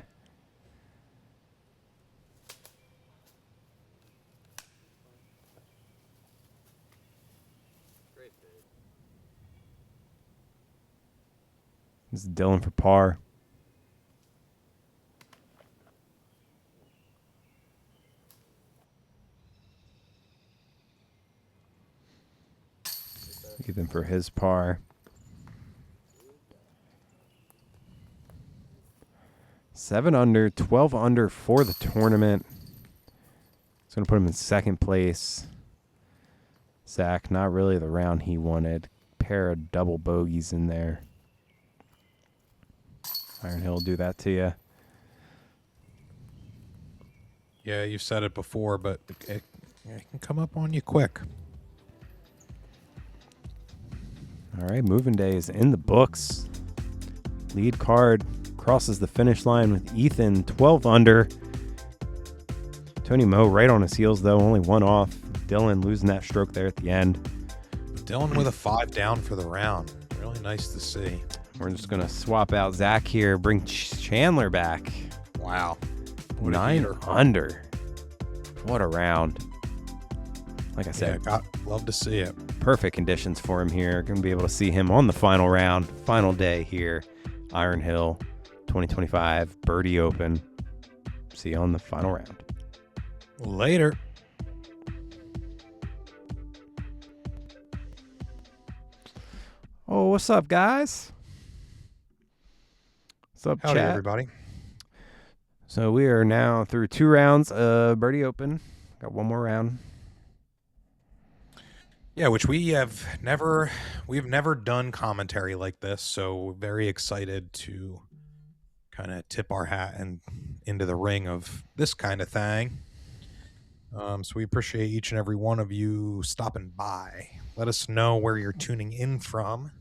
This is Dylan for par. Ethan for his par. 7 under, 12 under for the tournament. It's going to put him in second place. Zach, not really the round he wanted. Pair of double bogeys in there. Iron Hill will do that to you. Yeah, you've said it before, but it can come up on you quick. All right, moving day is in the books. Lead card crosses the finish line with Ethan 12 under. Tony Moe right on his heels, though, only 1 off. Dylan losing that stroke there at the end. Dylan with a 5 down for the round. Really nice to see. We're just going to swap out Zach here, bring Chandler back. Wow. What a 9 heater. under. What a round. Like I said, Love to see it. perfect conditions for him here. Going to be able to see him on the final round, final day here. Iron Hill 2025 Birdie Open. See you on the final round. Later. Oh, what's up, guys? What's up, Howdy, chat? everybody. So we are now through 2 rounds of Birdie Open. Got one more round. Yeah, which we've never done commentary like this, so very excited to kind of tip our hat and into the ring of this kind of thing. So we appreciate each and every one of you stopping by. Let us know where you're tuning in from.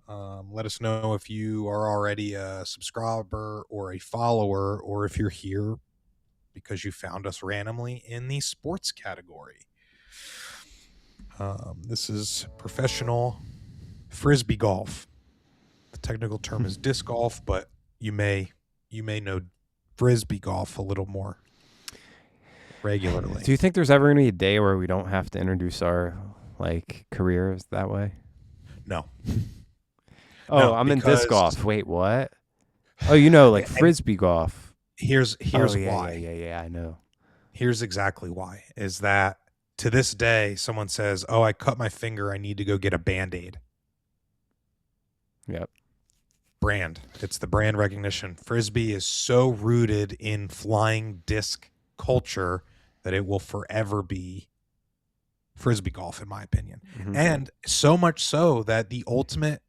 Let us know if you are already a subscriber or a follower, or if you're here because you found us randomly in the sports category. This is professional frisbee golf. The technical term is disc golf, but you may know frisbee golf a little more regularly. Do you think there's ever going to be a day where we don't have to introduce our careers that way? No. Oh, No, I'm in disc because- golf. Wait, what? Oh, you know, like frisbee golf. Here's why. Yeah, I know. Here's exactly why. Is that to this day, someone says, "Oh, I cut my finger. I need to go get a Band-Aid." Yep. Brand. It's the brand recognition. Frisbee is so rooted in flying disc culture that it will forever be frisbee golf, in my opinion. Mhm. And so much so that the ultimate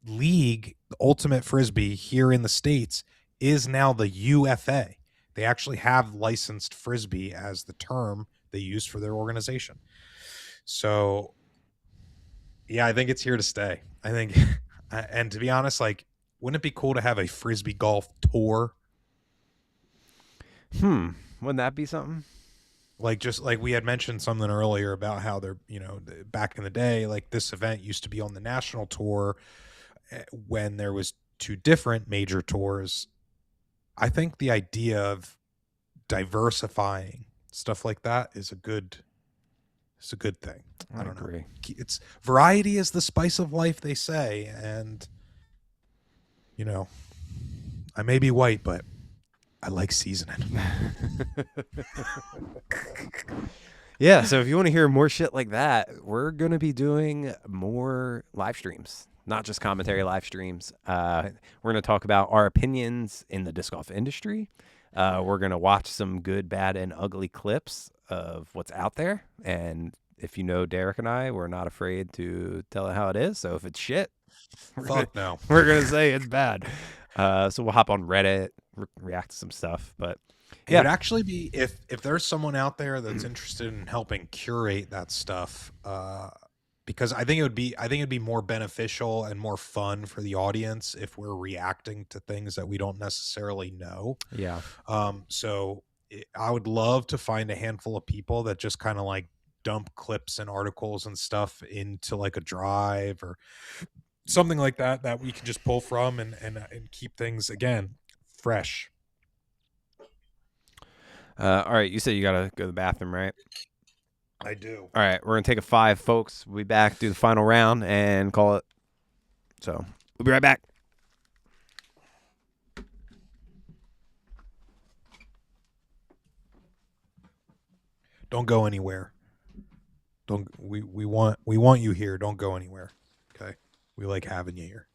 league, the ultimate frisbee here in the States, is now the UFA. They actually have licensed frisbee as the term they use for their organization. So yeah, I think it's here to stay. I think and to be honest, wouldn't it be cool to have a frisbee golf tour? Wouldn't that be something? Just like we had mentioned something earlier about how they're, back in the day, this event used to be on the national tour when there was 2 different major tours. I think the idea of diversifying stuff like that is a good thing. I don't agree. know. It's variety is the spice of life, they say, and I may be white, but I like seasoning. Yeah, so if you want to hear more shit like that, we're going to be doing more live streams, not just commentary live streams. We're going to talk about our opinions in the disc golf industry. We're going to watch some good, bad, and ugly clips of what's out there. And if you know Derek and I, we're not afraid to tell it how it is. So if it's shit, No. we're going to say it's bad. So we'll hop on Reddit, react to some stuff. But it would actually be, if there's someone out there that's interested in helping curate that stuff, because I think it'd be more beneficial and more fun for the audience if we're reacting to things that we don't necessarily know. Yeah. So I would love to find a handful of people that just kind of dump clips and articles and stuff into a drive or something like that we can just pull from and keep things, again, fresh. All right, you said you gotta go to the bathroom, right? I do. All right, we're gonna take a 5, folks. We'll be back, do the final round, and call it. So we'll be right back. Don't go anywhere. We want you here. Don't go anywhere. Okay? We like having you here.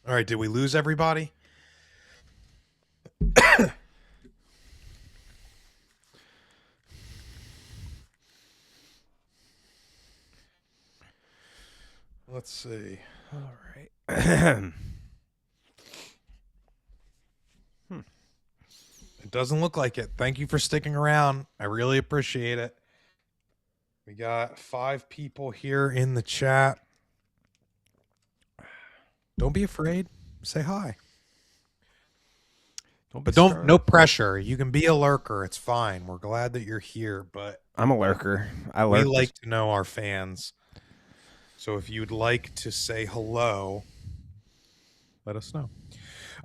All right, did we lose everybody? Let's see. All right. It doesn't look like it. Thank you for sticking around. I really appreciate it. We got 5 people here in the chat. Don't be afraid. Say hi. No pressure. You can be a lurker. It's fine. We're glad that you're here, but I'm a lurker. we like to know our fans. So if you'd like to say hello, let us know.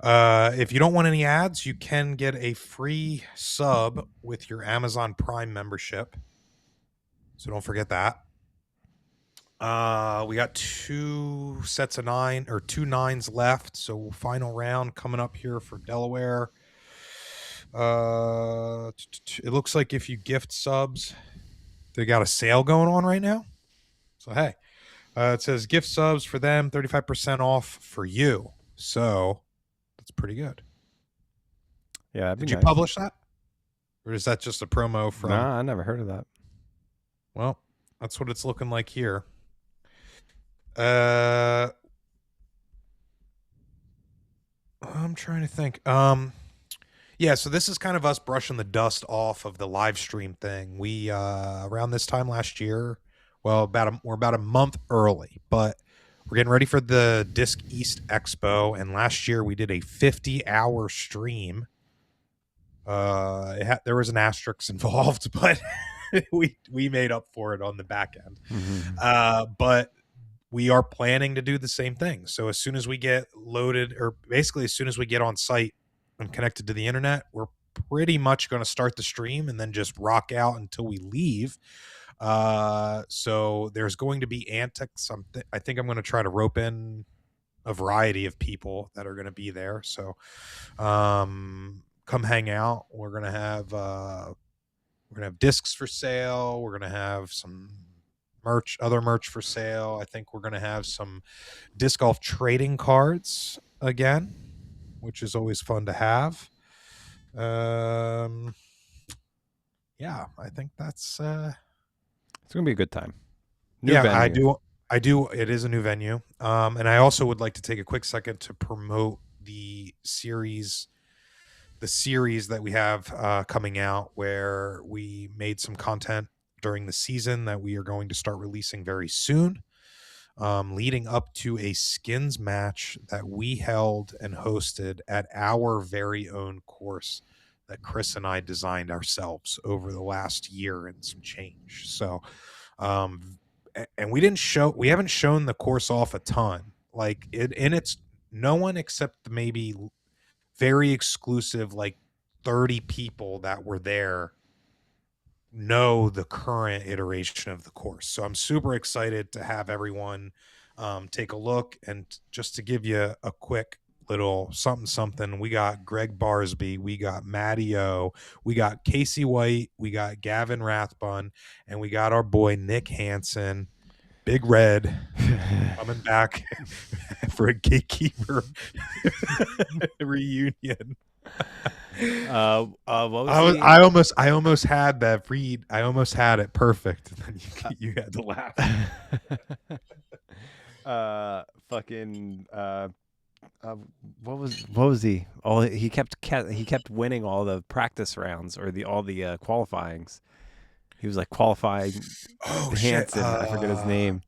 If you don't want any ads, you can get a free sub with your Amazon Prime membership. So don't forget that. We got 2 sets of 9 or 2 9s left. So final round coming up here for Delaware. It looks like if you gift subs, they got a sale going on right now. So hey, it says gift subs for them, 35% off for you. So that's pretty good. Yeah. Did you publish that? Or is that just a promo from? Nah, I never heard of that. Well, that's what it's looking like here. I'm trying to think. Yeah, so this is kind of us brushing the dust off of the live stream thing. We around this time last year, well, we're about a month early, but we're getting ready for the Disc East Expo, and last year we did a 50-hour stream. There was an asterisk involved, but we made up for it on the back end. Mm-hmm. But we are planning to do the same thing. So as soon as we get loaded, or basically as soon as we get on site and connected to the internet, we're pretty much going to start the stream and then just rock out until we leave. So there's going to be antics. I think I'm going to try to rope in a variety of people that are going to be there. So come hang out. We're going to have discs for sale. We're going to have some other merch for sale. I think we're going to have some disc golf trading cards again, which is always fun to have. Yeah, I think that's It's gonna be a good time. Venue. I do. It is a new venue. And I also would like to take a quick second to promote the series that we have coming out, where we made some content during the season that we are going to start releasing very soon, leading up to a skins match that we held and hosted at our very own course that Chris and I designed ourselves over the last year and some change. So, and we haven't shown the course off a ton. Like it's no one except maybe very exclusive, like 30 people that were there know the current iteration of the course. So I'm super excited to have everyone take a look. And just to give you a quick little something, we got Greg Barsby, we got Matty O, we got Casey White, we got Gavin Rathbun, and we got our boy Nick Hansen, Big Red, coming back for a Gatekeeper reunion. What was I almost had that read. I almost had it perfect. And then you had to laugh. Fucking what was he? Oh, he kept winning all the practice rounds or all the qualifyings. He was like qualifying. Hansen, I forget his name.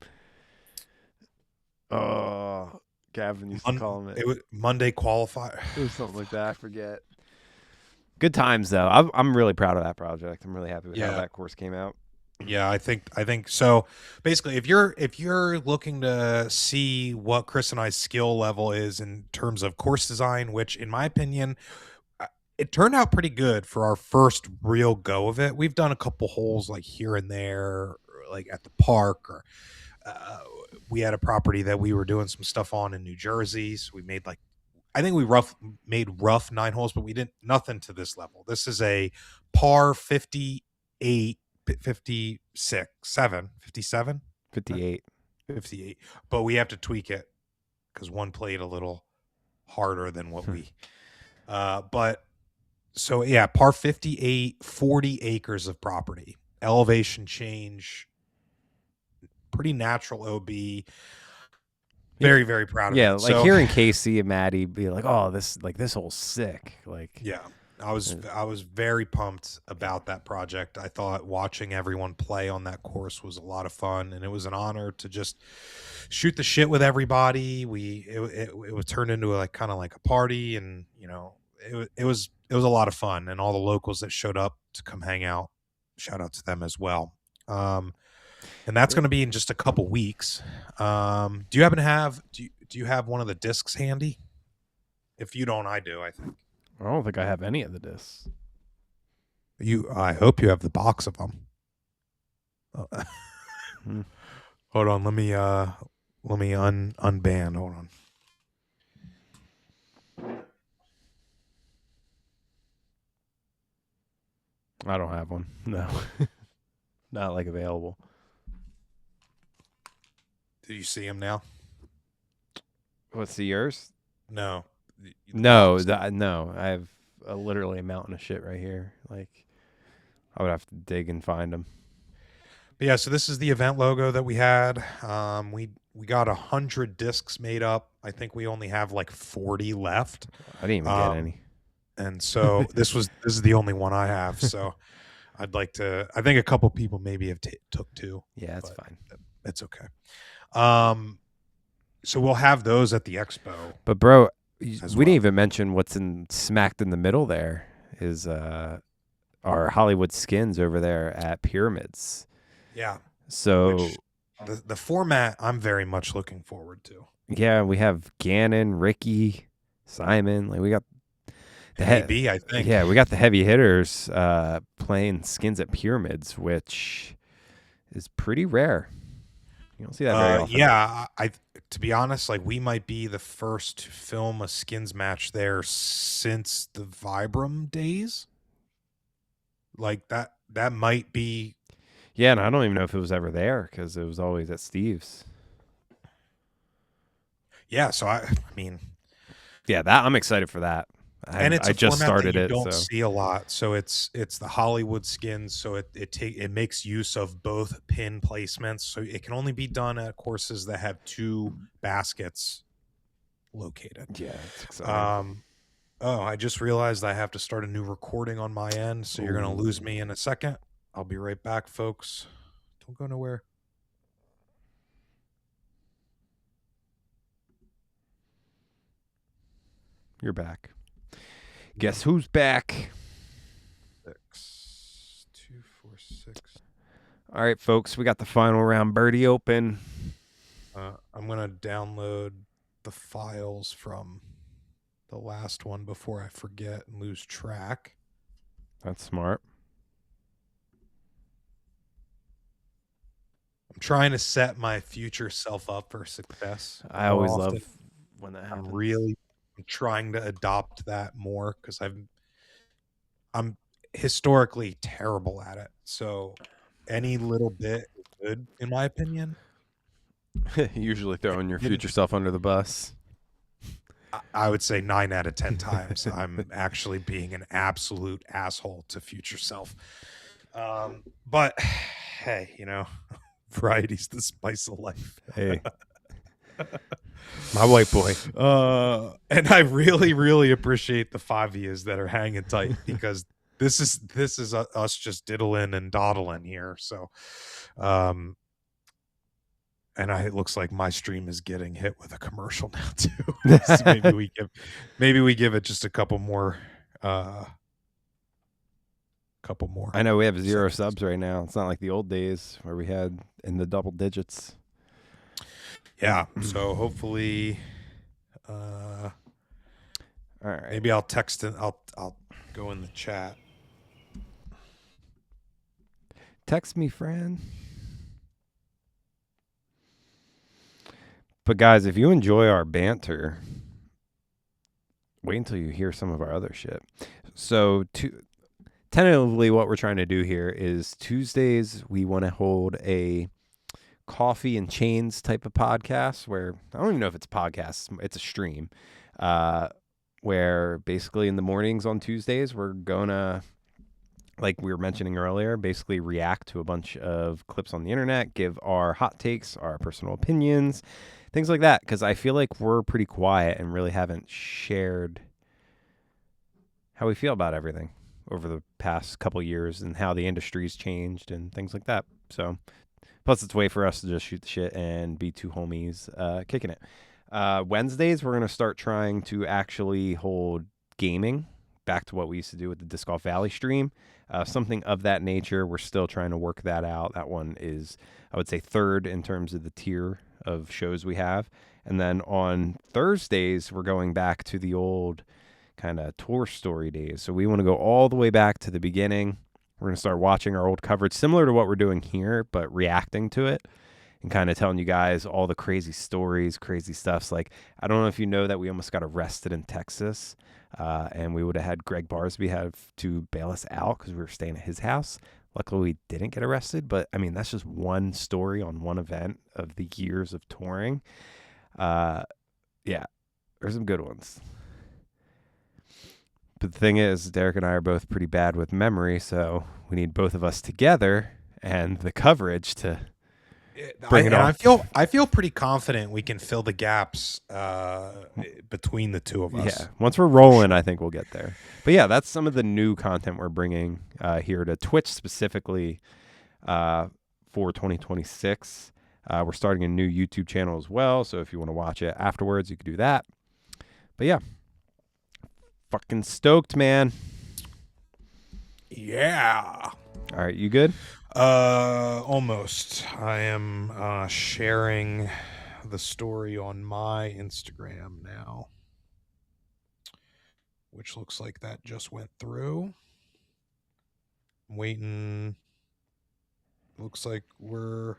Oh, Gavin used to call him it. It was Monday qualifier. It was something like that. I forget. Good times though. I'm really proud of that project. I'm really happy with how that course came out. Yeah, I think so. Basically, if you're looking to see what Chris and I's skill level is in terms of course design, which in my opinion, it turned out pretty good for our first real go of it. We've done a couple holes like here and there, like at the park, or we had a property that we were doing some stuff on in New Jersey. So we made made rough 9 holes, but we didn't nothing to this level. This is a par 58, 56, 7, 57, 58. 58. But we have to tweak it because one played a little harder than what we. But so yeah, par 58, 40 acres of property, elevation change, pretty natural OB. Very, very proud of it. Yeah, like So, hearing Casey and Maddie be like, "Oh, this hole's sick." Like, yeah, I was very pumped about that project. I thought watching everyone play on that course was a lot of fun, and it was an honor to just shoot the shit with everybody. It was turned into like kind of like a party, and it was a lot of fun, and all the locals that showed up to come hang out, shout out to them as well. And that's going to be in just a couple weeks. Do you happen to have do you have one of the discs handy? If you don't, I do. I think I don't think I have any of the discs. I hope you have the box of them. Hold on, let me unban. Hold on. I don't have one. No, not like available. Do you see him now? What's the yours? No. No, no. I have literally a mountain of shit right here. Like, I would have to dig and find them. But yeah, so this is the event logo that we had. We got 100 discs made up. I think we only have like 40 left. I didn't even get any. And so this is the only one I have. So I'd like to. I think a couple people maybe have took two. Yeah, that's fine. It's okay. So we'll have those at the expo. But bro, we didn't even mention what's smacked in the middle there is our Hollywood skins over there at Pyramids. Yeah. So the format I'm very much looking forward to. Yeah, we have Gannon, Ricky, Simon. Like we got the I think. Yeah, we got the heavy hitters playing skins at Pyramids, which is pretty rare. You don't see that very often. Yeah, to be honest, like we might be the first to film a skins match there since the Vibram days. Like that might be. Yeah, and I don't even know if it was ever there because it was always at Steve's. Yeah, so I mean, yeah, that I'm excited for that. And it's I just started that you it. Don't so. see a lot, so it's the Hollywood skins. So it makes use of both pin placements. So it can only be done at courses that have two baskets located. Yeah, it's exciting. Oh, I just realized I have to start a new recording on my end, so you're gonna lose me in a second. I'll be right back, folks. Don't go nowhere. You're back. Guess who's back? 6, 2, 4, 6. All right, folks, we got the final round Birdie Open. I'm going to download the files from the last one before I forget and lose track. That's smart. I'm trying to set my future self up for success. I always love when that happens. I'm trying to adopt that more because I'm historically terrible at it. So any little bit is good, in my opinion. Usually throwing your future self under the bus. I would say 9 out of 10 times I'm actually being an absolute asshole to future self. But hey, variety's the spice of life. Hey. My white boy. And I really, really appreciate the 5 years that are hanging tight because this is us just diddling and dawdling here. So, and it looks like my stream is getting hit with a commercial now too. So maybe we give it just a couple more. I know we have 0 subs right now. It's not like the old days where we had in the double digits. Yeah. So hopefully, all right. Maybe I'll text and I'll go in the chat. Text me, friend. But guys, if you enjoy our banter, wait until you hear some of our other shit. So tentatively what we're trying to do here is Tuesdays we want to hold a coffee and chains type of podcast where I don't even know if it's a podcast, it's a stream. where basically in the mornings on Tuesdays, we're going to, like we were mentioning earlier, basically react to a bunch of clips on the internet, give our hot takes, our personal opinions, things like that. Because I feel like we're pretty quiet and really haven't shared how we feel about everything over the past couple years and how the industry's changed and things like that. So, plus it's a way for us to just shoot the shit and be two homies kicking it. Wednesdays, we're going to start trying to actually hold gaming back to what we used to do with the Disc Golf Valley stream. Something of that nature. We're still trying to work that out. That one is, I would say, third in terms of the tier of shows we have. And then on Thursdays, we're going back to the old kind of tour story days. So we want to go all the way back to the beginning. We're going to start watching our old coverage, similar to what we're doing here, but reacting to it and kind of telling you guys all the crazy stories, crazy stuffs. Like, I don't know if you know that we almost got arrested in Texas, and we would have had Greg Barsby have to bail us out because we were staying at his house. Luckily, we didn't get arrested, but I mean, that's just one story on one event of the years of touring. Yeah, there's some good ones. But the thing is, Derek and I are both pretty bad with memory, so we need both of us together and the coverage to bring it on. I feel pretty confident we can fill the gaps between the two of us. Yeah, once we're rolling, I think we'll get there. But yeah, that's some of the new content we're bringing here to Twitch specifically for 2026. We're starting a new YouTube channel as well, so if you want to watch it afterwards, you can do that. But yeah. Fucking stoked, man. Yeah. All right, you good? Almost. I am sharing the story on my Instagram now, which looks like that just went through. I'm waiting. Looks like we're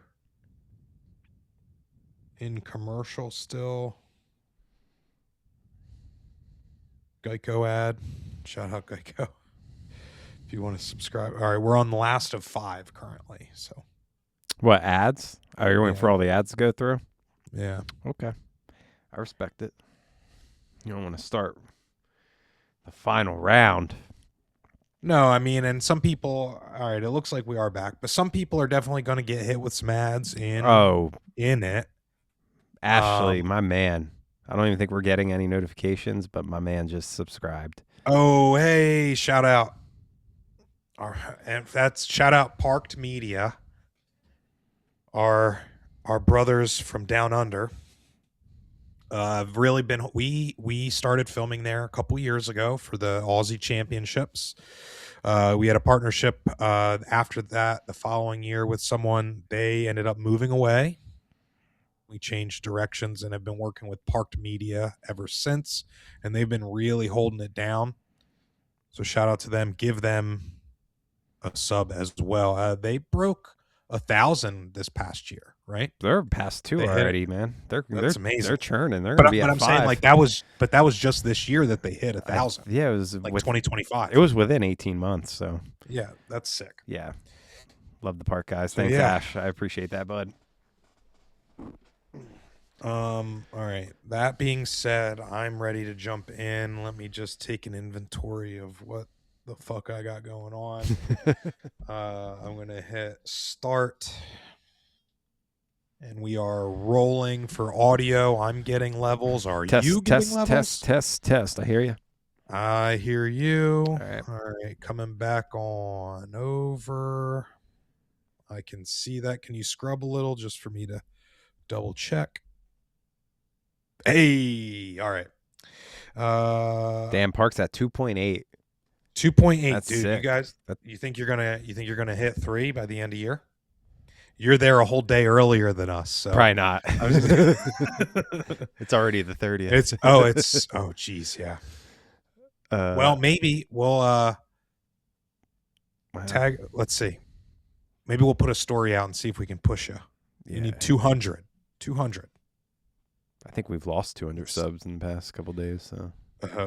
in commercial still. Geico ad. Shout out Geico. If you want to subscribe. All right, we're on the last of 5 currently. So, what, ads? Oh, you're waiting for all the ads to go through? Yeah. Okay. I respect it. You don't want to start the final round. No, I mean, and some people, all right, it looks like we are back, but some people are definitely going to get hit with some ads in it. Ashley, my man. I don't even think we're getting any notifications, but my man just subscribed. Oh, hey, shout out. And that's shout out Parked Media. Our brothers from down under. I've really been we started filming there a couple years ago for the Aussie Championships. We had a partnership after that the following year with someone. They ended up moving away. We changed directions and have been working with Parked Media ever since, and they've been really holding it down. So shout out to them. Give them a sub as well. They broke 1,000 this past year, right? They're past 2 already, man. That's amazing. They're churning. They're gonna be at 5. Saying like that was just this year that they hit 1,000. Yeah, it was like 2025. It was within 18 months. So yeah, that's sick. Yeah, love the Park guys. Thanks, Ash. I appreciate that, bud. All right. That being said, I'm ready to jump in. Let me just take an inventory of what the fuck I got going on. I'm gonna hit start, and we are rolling for audio. I'm getting levels. Are you getting levels? Test. I hear you. I hear you. All right. Coming back on over. I can see that. Can you scrub a little just for me to double check? Hey, all right. Damn, Park's at 2.8. 2.8, That's dude. sick. You guys, you think you're gonna hit 3 by the end of year? You're there a whole day earlier than us, so Probably not. It's already the 30th. Oh geez, yeah. Well, maybe we'll tag. Let's see. Maybe we'll put a story out and see if we can push you. You need 200. 200. I think we've lost 200 subs in the past couple days, so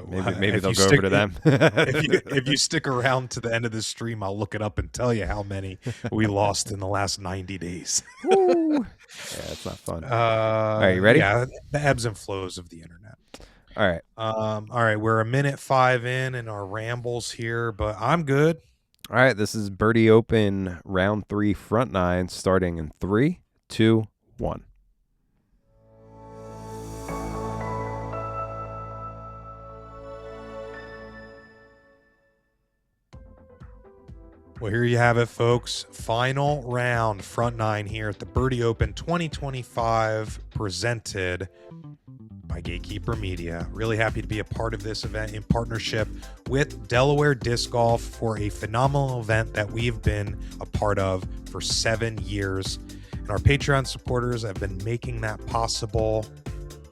maybe they'll go over to them. if you stick around to the end of this stream, I'll look it up and tell you how many we lost in the last 90 days. Yeah, it's not fun. All right, you ready? Yeah, the ebbs and flows of the internet. All right. All right, we're a minute 5 in our rambles here, but I'm good. All right. This is Birdie Open round 3 front 9 starting in 3, 2, 1. Well, here you have it, folks. Final round, front 9 here at the Birdie Open 2025, presented by Gatekeeper Media. Really happy to be a part of this event in partnership with Delaware Disc Golf for a phenomenal event that we've been a part of for 7 years. And our Patreon supporters have been making that possible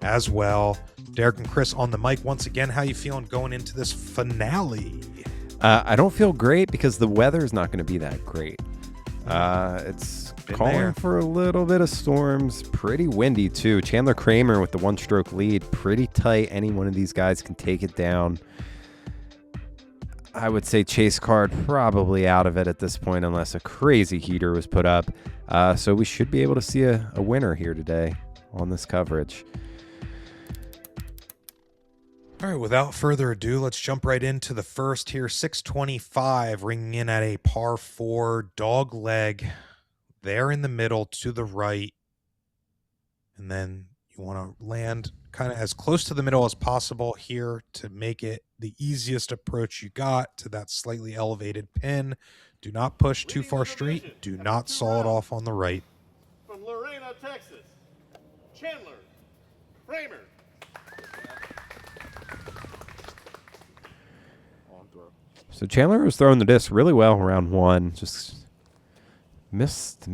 as well. Derek and Chris on the mic once again. How you feeling going into this finale? I don't feel great because the weather is not going to be that great. It's calling for a little bit of storms. Pretty windy, too. Chandler Kramer with the one-stroke lead. Pretty tight. Any one of these guys can take it down. I would say Chase Card probably out of it at this point unless a crazy heater was put up. So we should be able to see a winner here today on this coverage. All right, without further ado, let's jump right into the first here. 625, ringing in at a par 4, dog leg there in the middle to the right. And then you want to land kind of as close to the middle as possible here to make it the easiest approach you got to that slightly elevated pin. Do not push too far straight. Do not saw it off on the right. From Lorena, Texas, Chandler Kramer. So Chandler was throwing the disc really well round 1. Just missed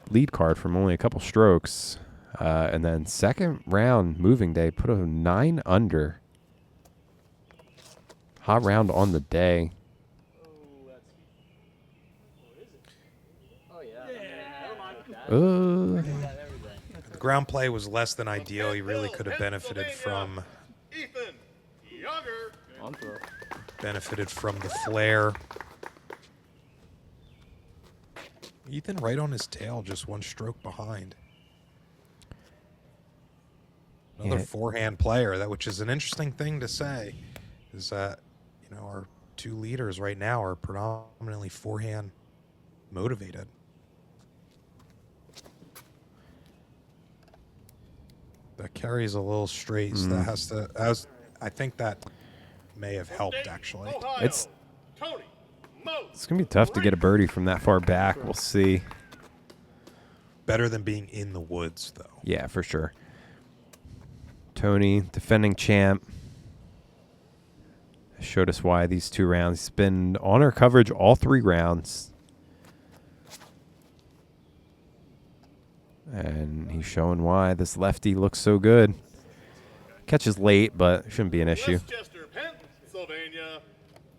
lead card from only a couple strokes. And then second round moving day put a 9 under. Hot round on the day. Oh yeah. The ground play was less than ideal. He really could have benefited from Ethan Younger. On throw. the flare. Ethan right on his tail, just one stroke behind. Another forehand player, which is an interesting thing to say, is that our two leaders right now are predominantly forehand motivated. That carries a little straight, so that has to. I think that may have helped actually. It's gonna be tough to get a birdie from that far back. We'll see. Better than being in the woods, though. Yeah, for sure. Tony, defending champ, showed us why these 2 rounds. He's been on our coverage all 3 rounds. And he's showing why this lefty looks so good. Catches late, but shouldn't be an issue. Westchester, Pennsylvania,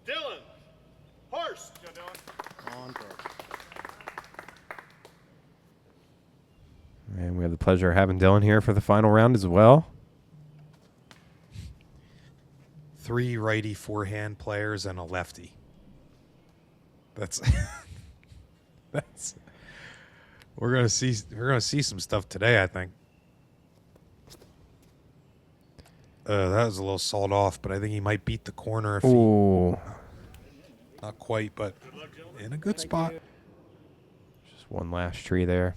Dylan Horst. On throw. And we have the pleasure of having Dylan here for the final round as well. 3 righty forehand players and a lefty. That's we're gonna see some stuff today, I think. That was a little sawed off, but I think he might beat the corner if Ooh. not quite, but in a good spot. Just one last tree there.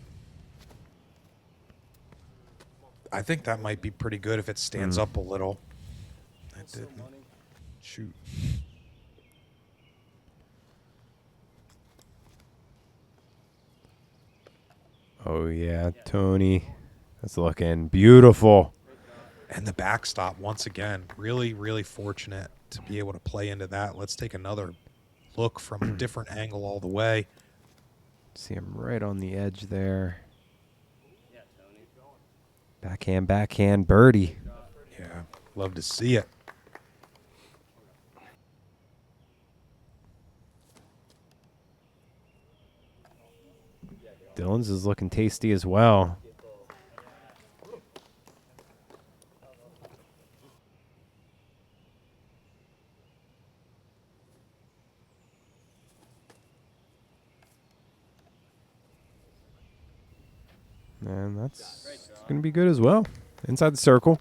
I think that might be pretty good if it stands up a little. That didn't. Shoot. Oh, yeah, Tony. That's looking beautiful. And the backstop, once again, really, really fortunate to be able to play into that. Let's take another look from a different angle all the way. See him right on the edge there. Backhand, birdie. Yeah, love to see it. Dylan's is looking tasty as well. And that's going to be good as well. Inside the circle.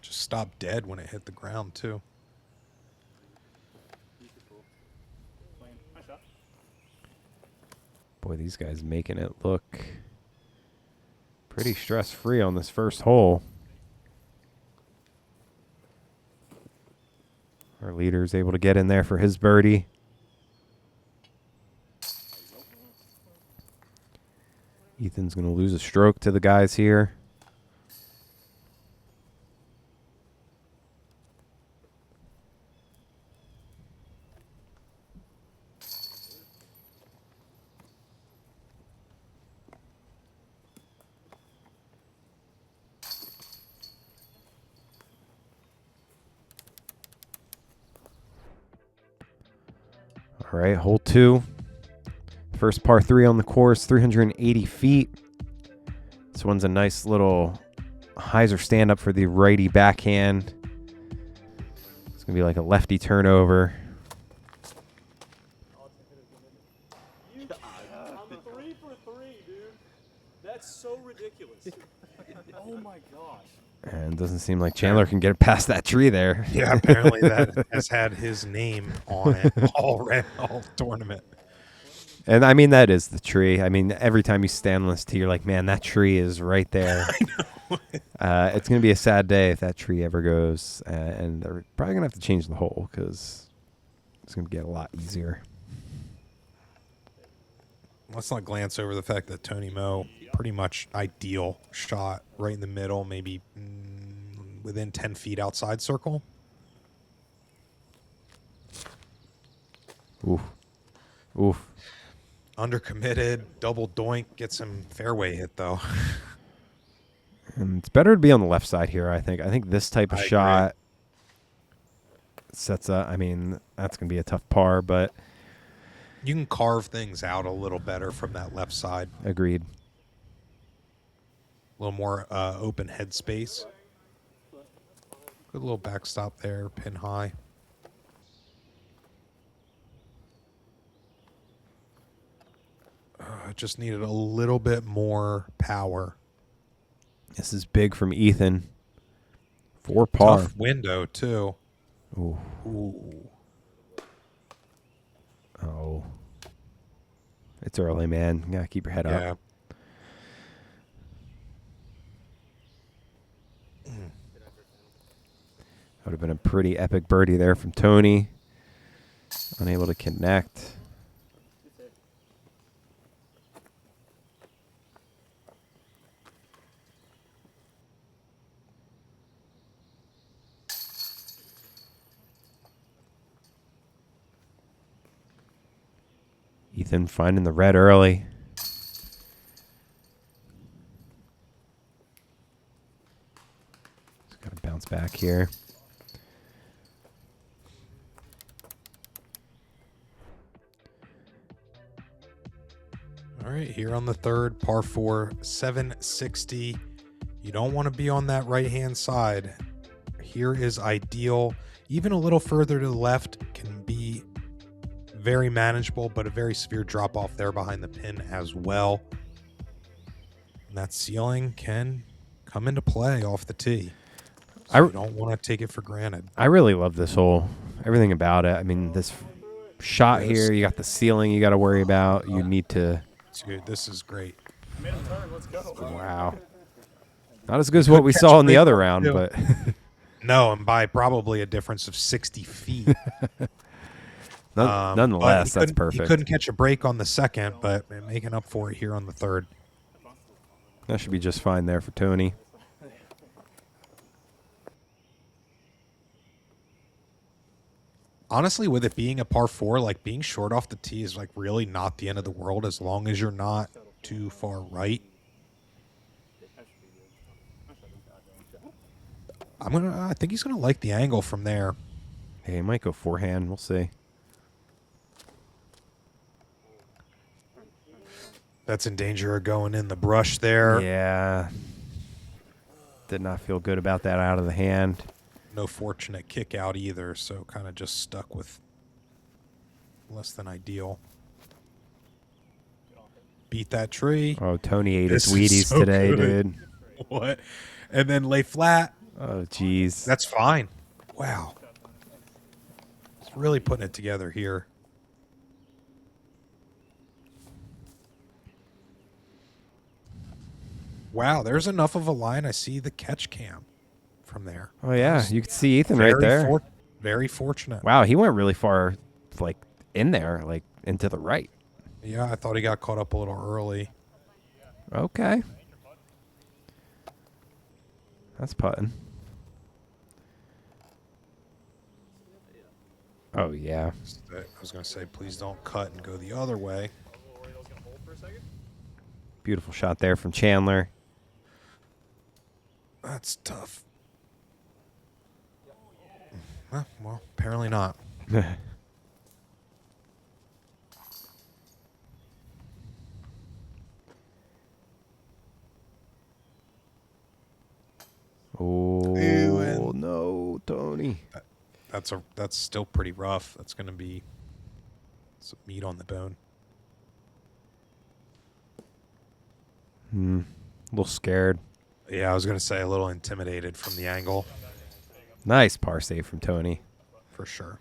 Just stopped dead when it hit the ground too. Boy, these guys making it look pretty stress-free on this first hole. Our leader's able to get in there for his birdie. Ethan's going to lose a stroke to the guys here. All right, hole 2. First par 3 on the course, 380 feet. This one's a nice little hyzer stand-up for the righty backhand. It's going to be like a lefty turnover. I'm 3 for 3, dude. That's so ridiculous. Oh my gosh. And it doesn't seem like Chandler can get past that tree there. Yeah, apparently that has had his name on it all tournament. And I mean, that is the tree. I mean, every time you stand on this tee, you're like, man, that tree is right there. I know. It's going to be a sad day if that tree ever goes. And they're probably going to have to change the hole because it's going to get a lot easier. Let's not glance over the fact that Tony Moe, pretty much ideal shot right in the middle, maybe within 10 feet outside circle. Oof. Oof. Undercommitted, double doink, gets some fairway hit though. And it's better to be on the left side here, I think. I think this type of shot sets up. I mean, that's going to be a tough par, but You can carve things out a little better from that left side. agreed. A little more open head space. Good little backstop there, pin high. Just needed a little bit more power. This is big from Ethan. 4 par. Tough window, too. Ooh. Ooh. Oh. It's early, man. You gotta keep your head Yeah. up. Would have been a pretty epic birdie there from Tony. Unable to connect. Ethan finding the red early. Just gotta bounce back here. All right, here on the third, par 4, 760. You don't want to be on that right-hand side. Here is ideal. Even a little further to the left can be very manageable, but a very severe drop-off there behind the pin as well. And that ceiling can come into play off the tee. So you don't want to take it for granted. I really love this hole. Everything about it. I mean, this shot here, you got the ceiling you got to worry about. You need to... Dude, this is great. Wow. Not as good as what we saw in the other round, but... No, and by probably a difference of 60 feet. Nonetheless, but that's perfect. He couldn't catch a break on the second, but making up for it here on the third. That should be just fine there for Tony. Honestly, with it being a par 4, like being short off the tee is like really not the end of the world as long as you're not too far right. I think he's gonna like the angle from there. Hey, he might go forehand. We'll see. That's in danger of going in the brush there. Yeah. Did not feel good about that out of the hand. No fortunate kick out either, so kind of just stuck with less than ideal. Beat that tree. Oh, Tony ate This his is Wheaties so today, good. dude. What? And then lay flat. Oh, jeez. That's fine. Wow. It's really putting it together here. Wow, there's enough of a line. I see the catch cam from there. Oh, yeah. That You can see Ethan was right there. Very fortunate. Wow, he went really far, like, in there, like, into the right. Yeah, I thought he got caught up a little early. Okay. That's putting. Oh, yeah. I was going to say, please don't cut and go the other way. Beautiful shot there from Chandler. That's tough. Well, apparently not. Oh, Ew, no, Tony. That's still pretty rough. That's going to be some meat on the bone. A little scared. Yeah, I was going to say a little intimidated from the angle. Nice par save from Tony. For sure.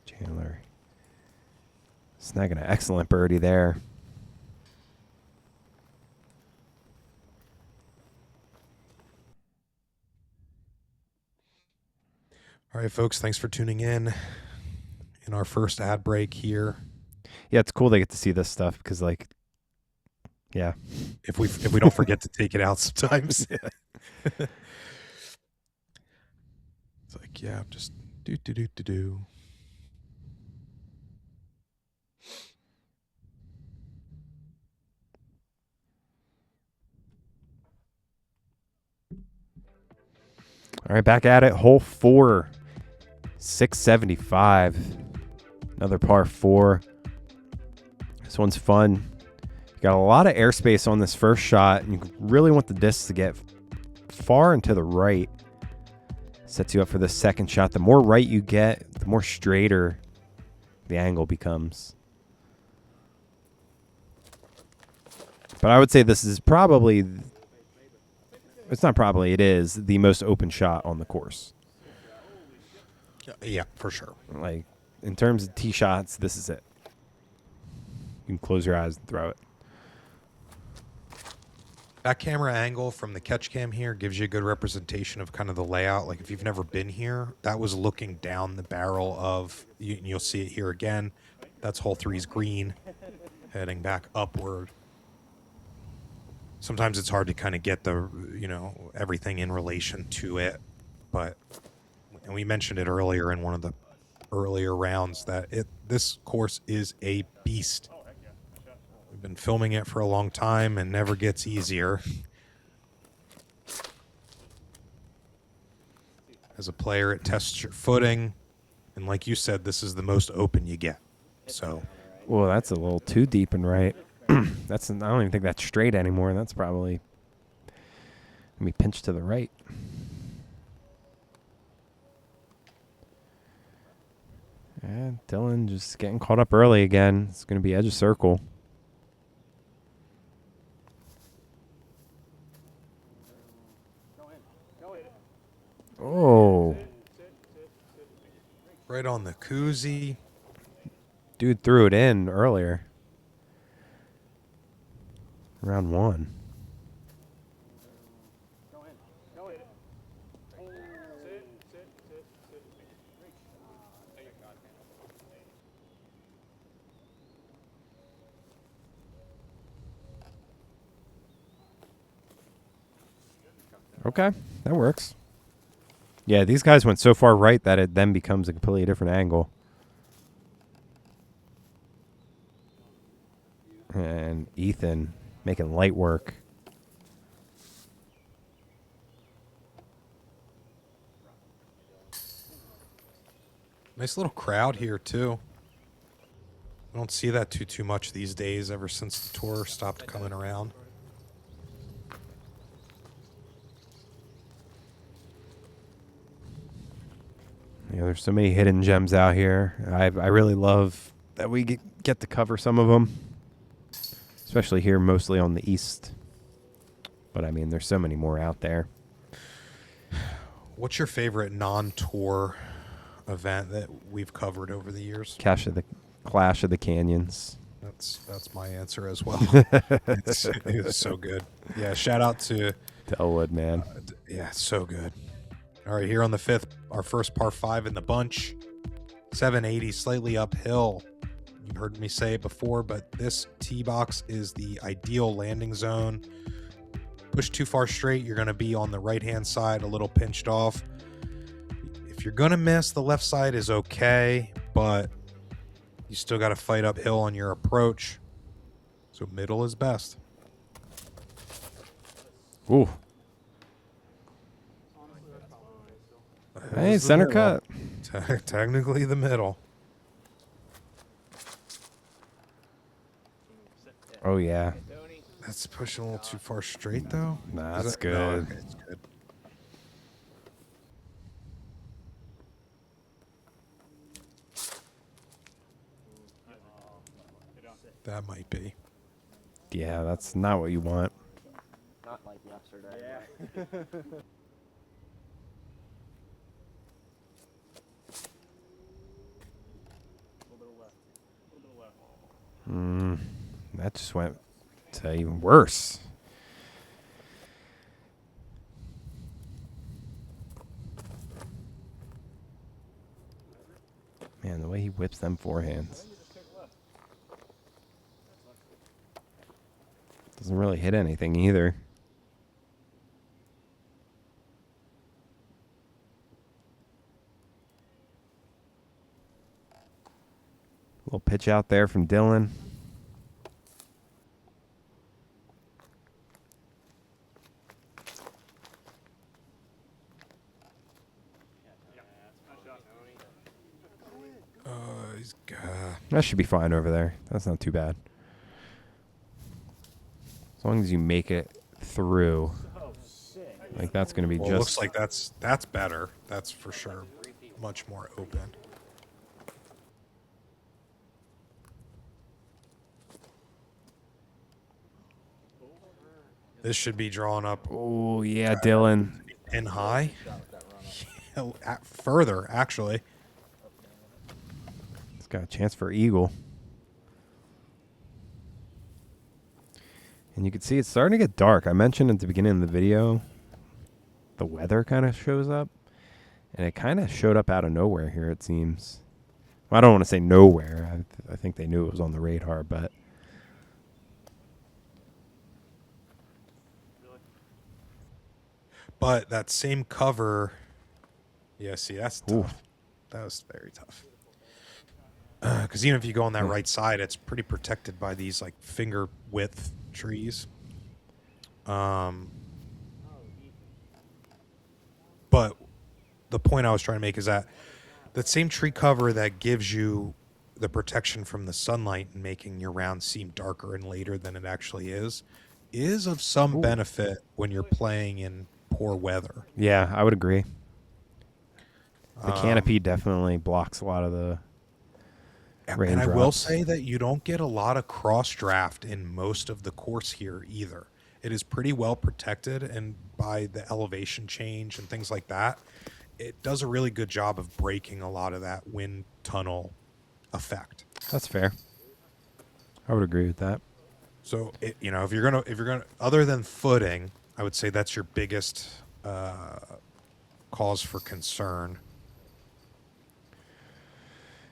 Chandler snagging an excellent birdie there. All right, folks, thanks for tuning in our first ad break here. Yeah, it's cool they get to see this stuff because, like, yeah. If we don't forget to take it out sometimes. It's like, yeah, just do. All right, back at it. Hole 4, 675. Another par 4. This one's fun. You got a lot of airspace on this first shot, and you really want the disc to get far and to the right. Sets you up for the second shot. The more right you get, the more straighter the angle becomes. But I would say this is probably... It's not probably, it is the most open shot on the course. Yeah, for sure. Like, in terms of tee shots, this is it. You can close your eyes and throw it. That camera angle from the catch cam here gives you a good representation of kind of the layout. Like, if you've never been here, that was looking down the barrel of, you'll see it here again. That's hole 3's green, heading back upward. Sometimes it's hard to kind of get the, everything in relation to it. But, and we mentioned it earlier in one of the earlier rounds, that this course is a beast. We've been filming it for a long time and never gets easier. As a player, it tests your footing. And like you said, this is the most open you get. So, Well, that's a little too deep and right. I don't even think that's straight anymore. That's probably let me pinch to the right. And Dylan just getting caught up early again. It's going to be edge of circle. Oh, right on the koozie. dude threw it in earlier. Round 1. Okay, that works. Yeah, these guys went so far right that it then becomes a completely different angle. And Ethan making light work. Nice little crowd here, too. I don't see that too much these days ever since the tour stopped coming around. Yeah, there's so many hidden gems out here. I really love that we get to cover some of them, especially here, mostly on the east. But I mean, there's so many more out there. What's your favorite non-tour event that we've covered over the years? Clash of the Canyons. That's my answer as well. It is so good. Yeah, shout out to Elwood, man. yeah, so good. All right, here on the 5th, our first par 5 in the bunch. 780, slightly uphill. You've heard me say it before, but this tee box is the ideal landing zone. Push too far straight, you're going to be on the right-hand side, a little pinched off. If you're going to miss, the left side is okay, but you still got to fight uphill on your approach. So middle is best. Ooh. Hey, There's the center middle. cut. Technically the middle. Oh, yeah. That's pushing a little too far straight, though. Nah, Is that's it? good. No, okay, it's good. That might be. Yeah, that's not what you want. Not like yesterday. That just went to even worse. Man, the way he whips them forehands. Doesn't really hit anything either. Little pitch out there from Dylan. That should be fine over there. That's not too bad. As long as you make it through. Like, that's going to be Well, just... it looks like that's better. That's for sure. Much more open. This should be drawn up Oh, yeah, Dylan. and high. Further, actually. It's got a chance for eagle. And you can see it's starting to get dark. I mentioned at the beginning of the video, the weather kind of shows up. And it kind of showed up out of nowhere here, it seems. Well, I don't want to say nowhere. I think they knew it was on the radar, but... But that same cover... Yeah, see, that's tough. Ooh. That was very tough. Because even if you go on that right side, it's pretty protected by these like finger width trees. But the point I was trying to make is that same tree cover that gives you the protection from the sunlight and making your round seem darker and later than it actually is of some benefit when you're playing in poor weather. Yeah, I would agree. The canopy definitely blocks a lot of the And I will raindrops. say that you don't get a lot of cross draft in most of the course here either. It is pretty well protected, and by the elevation change and things like that, it does a really good job of breaking a lot of that wind tunnel effect. That's fair. I would agree with that. So if you're gonna other than footing, I would say that's your biggest cause for concern.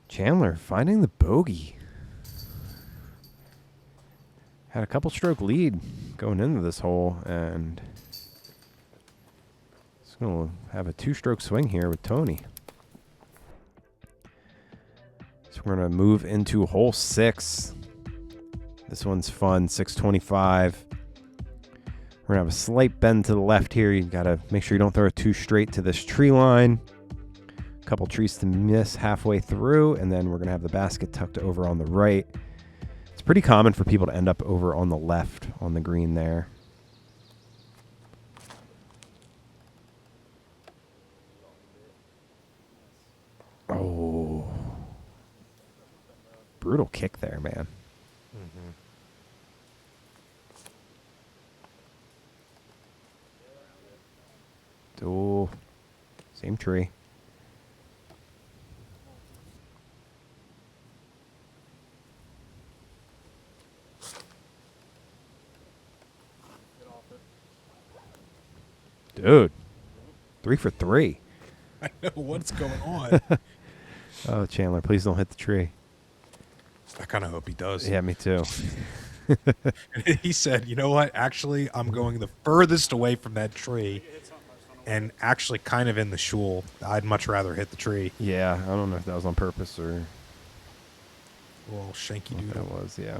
Chandler finding the bogey. Had a couple stroke lead going into this hole, and it's going to have a 2-stroke swing here with Tony. So we're going to move into hole 6. This one's fun, 625. We're going to have a slight bend to the left here. You got to make sure you don't throw it too straight to this tree line. Couple trees to miss halfway through, and then we're going to have the basket tucked over on the right. It's pretty common for people to end up over on the left on the green there. Oh. Brutal kick there, man. Oh. Same tree. Dude. 3 for 3. I know what's going on. Oh, Chandler, please don't hit the tree. I kind of hope he does. Yeah, me too. He said, you know what? Actually, I'm going the furthest away from that tree and actually kind of in the shul. I'd much rather hit the tree. Yeah, I don't know if that was on purpose or Well, shanky what that doodle. was, yeah.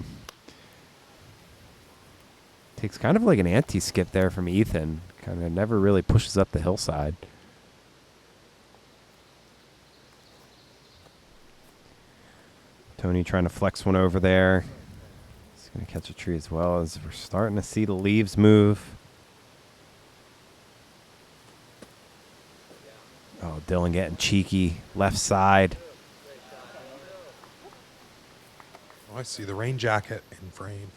Takes kind of like an anti-skip there from Ethan. Kind of never really pushes up the hillside. Tony trying to flex one over there. He's going to catch a tree as well as we're starting to see the leaves move. Oh, Dylan getting cheeky. Left side. Oh, I see the rain jacket in frame.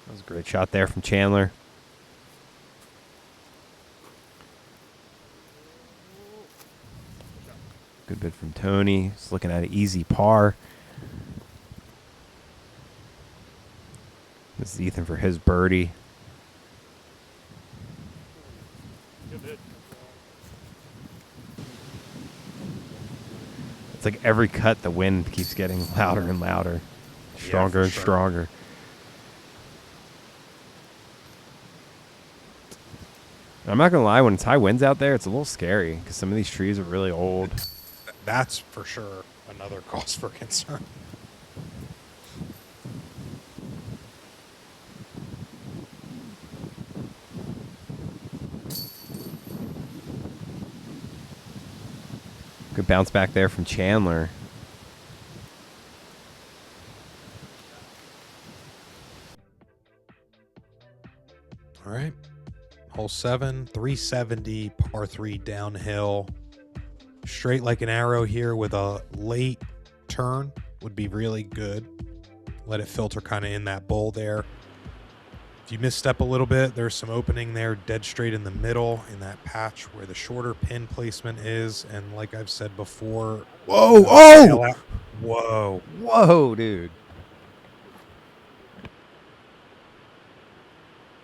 That was a great shot there from Chandler. Good bit from Tony. He's looking at an easy par. This is Ethan for his birdie. It's like every cut, the wind keeps getting louder and louder. Stronger and sure. stronger. I'm not going to lie, when it's high winds out there, it's a little scary because some of these trees are really old. That's for sure another cause for concern. Good bounce back there from Chandler. All right. Hole 7, 370, par 3 downhill. Straight like an arrow here with a late turn would be really good. Let it filter kind of in that bowl there. If you misstep a little bit, there's some opening there dead straight in the middle in that patch where the shorter pin placement is. And like I've said before. Whoa! Oh! Whoa. Whoa, dude.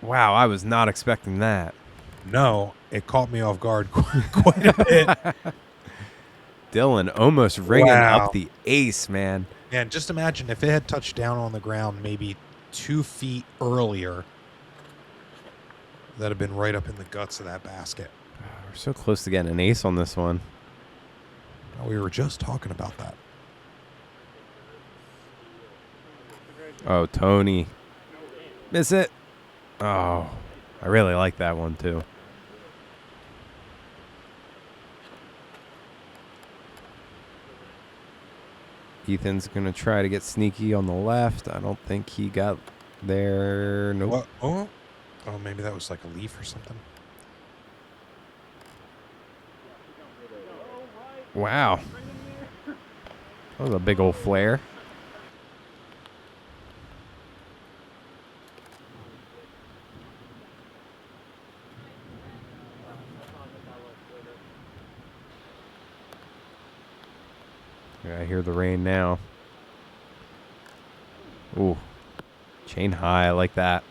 Wow, I was not expecting that. No, it caught me off guard quite a bit. Dylan almost ringing Wow. up the ace, man. Man, just imagine if it had touched down on the ground maybe 2 feet earlier. That'd have been right up in the guts of that basket. We're so close to getting an ace on this one. We were just talking about that. Oh, Tony. Miss it. Oh, I really like that one, too. Ethan's going to try to get sneaky on the left. I don't think he got there. Nope. What? Oh, maybe that was like a leaf or something. Wow. That was a big old flare. Yeah, I hear the rain now. Ooh. Chain high. I like that.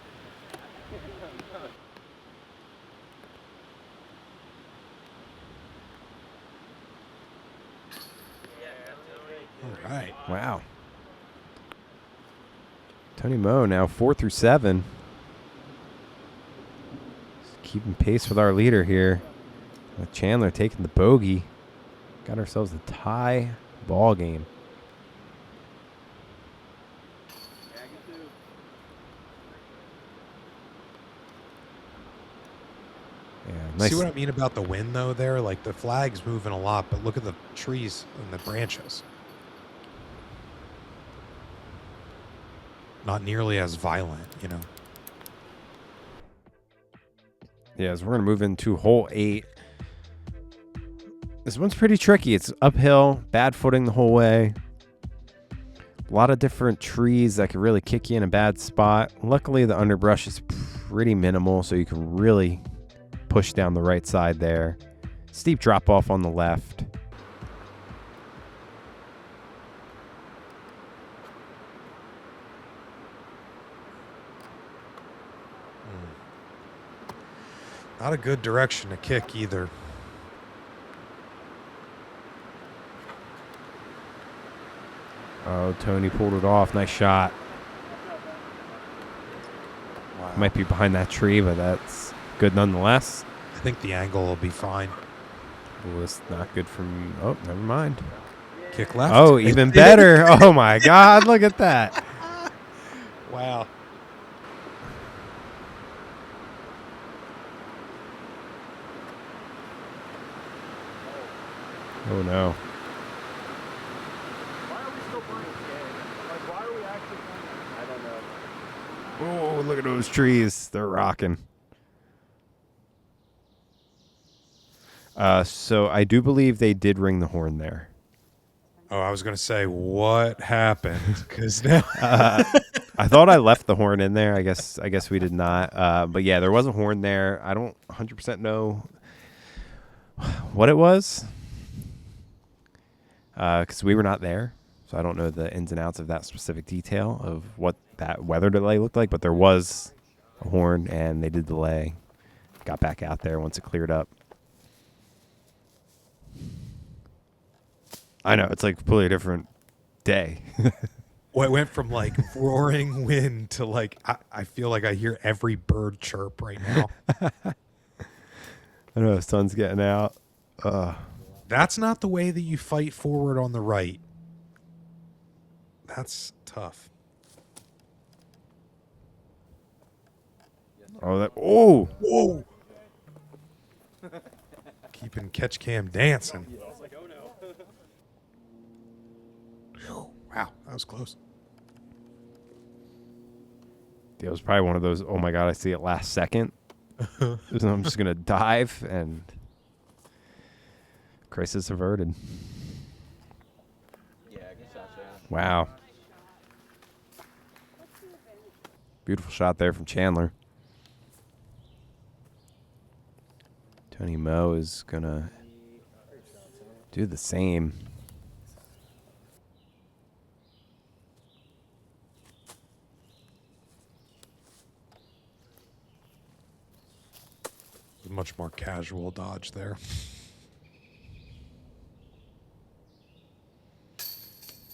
All right. Wow. Tony Moe now 4 through 7. Just keeping pace with our leader here. With Chandler taking the bogey. Got ourselves a tie ball game. Yeah, nice. See what I mean about the wind, though, there? Like, the flag's moving a lot, but look at the trees and the branches. not nearly as violent, you know. Yeah, so we're going to move into hole 8. This one's pretty tricky. It's uphill, bad footing the whole way. A lot of different trees that can really kick you in a bad spot. Luckily, the underbrush is pretty minimal, so you can really push down the right side there. Steep drop off on the left. Not a good direction to kick either. Oh, Tony pulled it off. Nice shot. Wow. Might be behind that tree, but that's good nonetheless. I think the angle will be fine. Well, it's not good from... Oh, never mind. Kick left. Oh, even better. Oh, my God. Look at that. Wow. Oh, no. Why are we still playing this game? Like, why are we actually playing? I don't know. Oh, look at those trees. They're rocking. So I do believe they did ring the horn there. Oh, I was going to say, what happened? Because now... I thought I left the horn in there. I guess we did not. But yeah, there was a horn there. I don't 100% know what it was because we were not there. So I don't know the ins and outs of that specific detail of what that weather delay looked like. But there was a horn, and they did delay. Got back out there once it cleared up. I know, it's like a completely different day. Well, it went from like roaring wind to like, I feel like I hear every bird chirp right now. I know the sun's getting out. That's not the way that you fight forward on the right. That's tough. Oh! Whoa! Keeping catch cam dancing. Wow, that was close. It was probably one of those, oh my God, I see it last second. I'm just going to dive, and crisis averted. Yeah, good shot, Shannon. Wow. Beautiful shot there from Chandler. Tony Moe is going to do the same. Much more casual dodge there.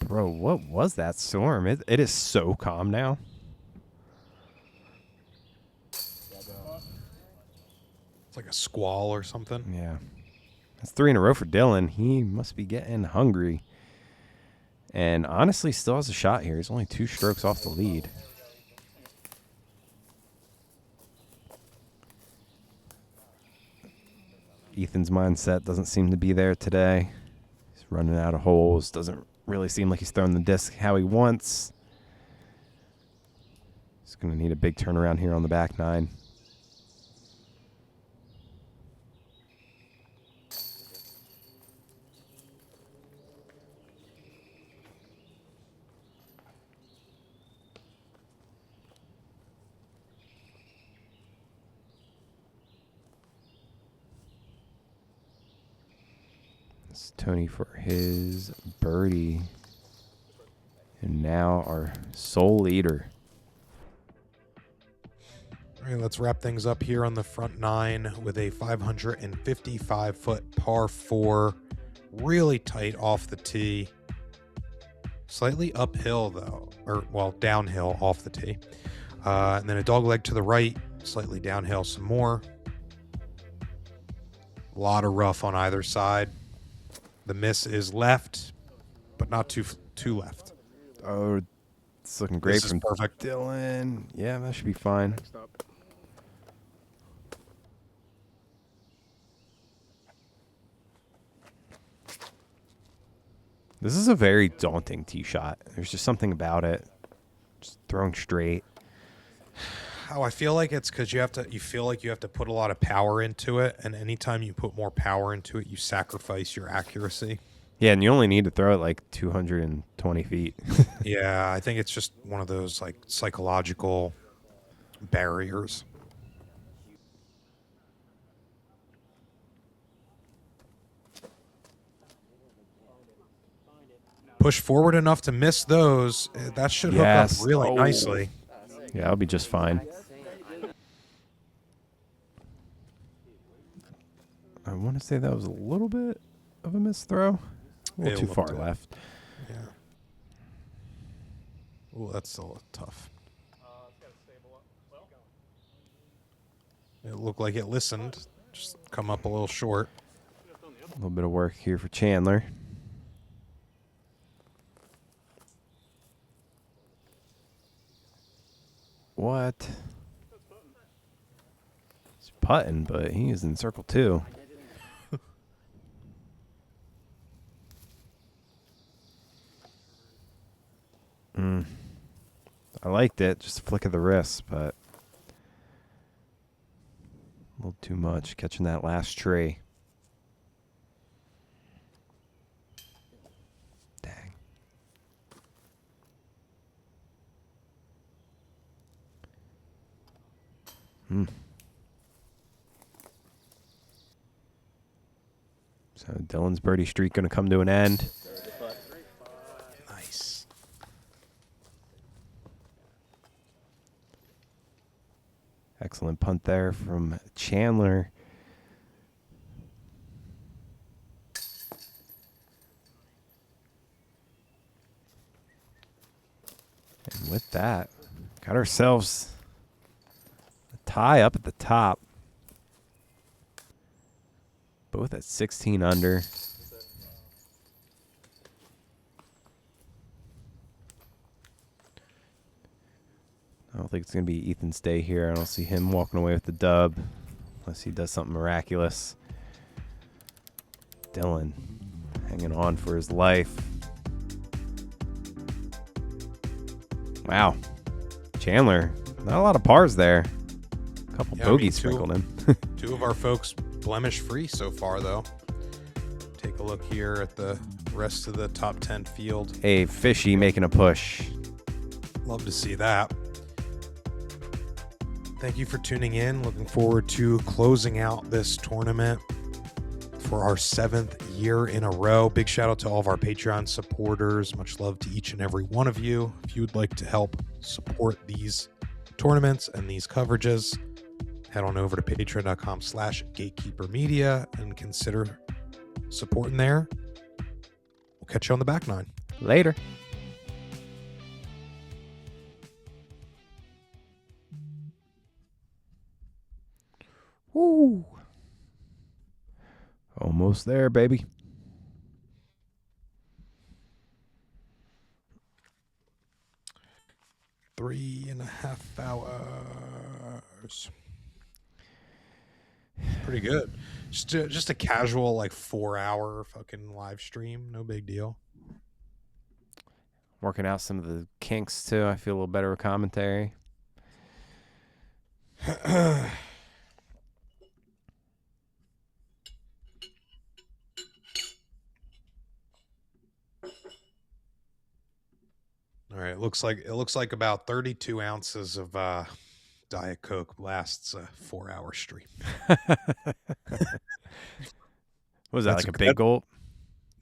Bro, what was that storm? It is so calm now. It's like a squall or something. Yeah. That's 3 in a row for Dylan. He must be getting hungry. And honestly, still has a shot here. He's only 2 strokes off the lead. Ethan's mindset doesn't seem to be there today. He's running out of holes. Doesn't really seem like he's throwing the disc how he wants. He's going to need a big turnaround here on the back 9. It's Tony for his birdie. And now our sole leader. All right, let's wrap things up here on the front 9 with a 555-foot par 4. Really tight off the tee. Slightly uphill, though. Or, well, downhill off the tee. And then a dog leg to the right. Slightly downhill some more. A lot of rough on either side. The miss is left, but not too left. Oh, it's looking great This is from perfect. Dylan. Yeah, that should be fine. This is a very daunting tee shot. There's just something about it. Just throwing straight. Oh, I feel like it's because you feel like you have to put a lot of power into it, and anytime you put more power into it, you sacrifice your accuracy. Yeah, and you only need to throw it like 220 feet. Yeah, I think it's just one of those like psychological barriers. Push forward enough to miss those. That should hook up Yes. really Oh. nicely. Yeah, I'll be just fine. I want to say that was a little bit of a missed throw. A little It too far looked it. left. Yeah. Oh, that's still tough. It looked like it listened. Just come up a little short. A little bit of work here for Chandler. What? He's putting, but he is in circle 2. I liked it, just a flick of the wrist, but a little too much catching that last tree. Dang. So Dylan's birdie streak going to come to an end. Nice. Excellent punt there from Chandler. And with that, got ourselves a tie up at the top. Both at 16 under. I don't think it's going to be Ethan's day here. I don't see him walking away with the dub unless he does something miraculous. Dylan hanging on for his life. Wow. Chandler, not a lot of pars there. A couple bogeys sprinkled in. Two of our folks blemish free so far, though. Take a look here at the rest of the top 10 field. A fishy making a push. Love to see that. Thank you for tuning in. Looking forward to closing out this tournament for our 7th year in a row. Big shout out to all of our Patreon supporters. Much love to each and every one of you. If you would like to help support these tournaments and these coverages, head on over to patreon.com/Gatekeeper Media and consider supporting there. We'll catch you on the back nine. Later. Woo. Almost there, baby. Three and a half hours. Pretty good. Just a casual like 4-hour fucking live stream. No big deal. Working out some of the kinks too. I feel a little better with commentary. All right, it looks like about 32 ounces of Diet Coke lasts a 4-hour stream. Was that That's like a a big good- gulp?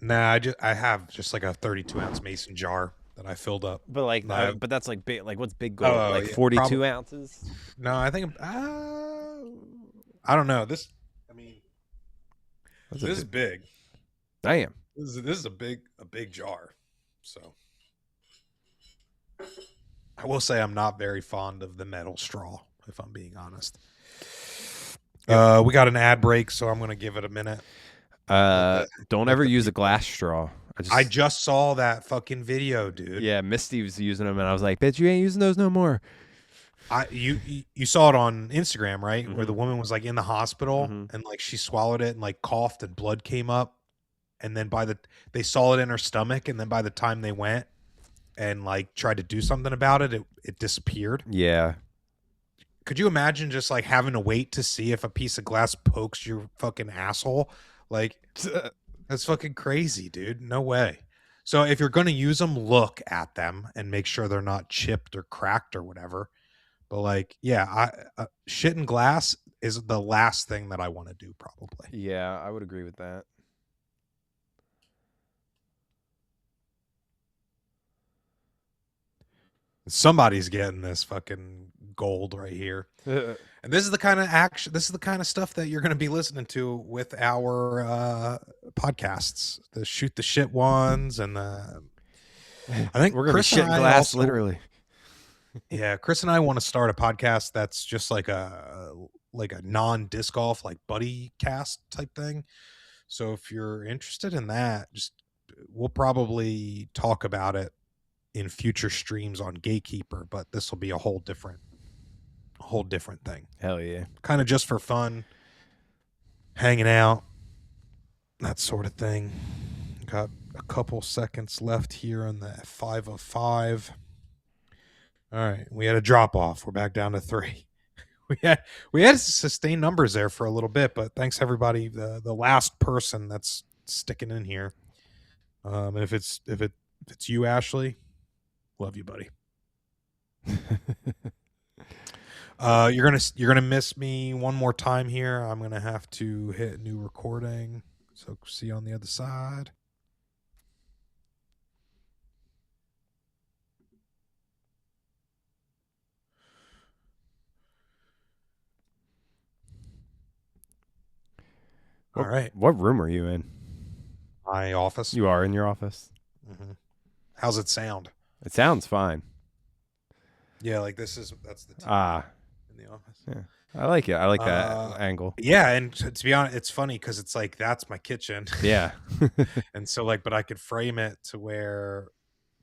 Nah, I have just like a 32-ounce mason jar that I filled up. But like, No. but that's like big. Like, what's big gulp? Oh, like yeah, 42 ounces. No, I think I don't know. This That's this is big. Damn. This is a big jar. So I will say I'm not very fond of the metal straw, if I'm being honest. We got an ad break, so I'm gonna give it a minute. Don't ever use a glass straw. I just saw that fucking video, dude. Yeah, Misty was using them, and I was like, "Bitch, you ain't using those no more." You saw it on Instagram, right? Where Mhm. the woman was like in the hospital Mhm. and like she swallowed it and like coughed and blood came up, and then they saw it in her stomach, and then by the time they went, and like tried to do something about it, it disappeared. Yeah. Could you imagine just like having to wait to see if a piece of glass pokes your fucking asshole? Like, that's fucking crazy, dude. No way. So if you're going to use them, look at them and make sure they're not chipped or cracked or whatever. But like, yeah, shit in glass is the last thing that I want to do, probably. Yeah, I would agree with that. Somebody's getting this fucking gold right here. And this is the kind of action, this is the kind of stuff that you're going to be listening to with our podcasts, the shoot the shit ones. And I think we're going to Chris shit and I glass, also, literally. Yeah, Chris and I want to start a podcast that's just like a non-disc golf, like buddy cast type thing. So if you're interested in that, just we'll probably talk about it in future streams on Gatekeeper, but this will be a whole different thing. Hell yeah. Kind of just for fun, hanging out, that sort of thing. Got a couple seconds left here on the 5:05. All right, we had a drop off. We're back down to 3. We had sustained numbers there for a little bit, but thanks everybody. The last person that's sticking in here. And if it's you, Ashley, love you, buddy. You're gonna miss me one more time here. I'm gonna have to hit new recording. So see you on the other side. All right. What room are you in? My office. You are in your office? Mm-hmm. How's it sound? It sounds fine. Yeah, like that's the TV in the office. Yeah, I like it. I like that angle. Yeah, and to be honest, it's funny because it's like that's my kitchen. Yeah, and so like, but I could frame it to where,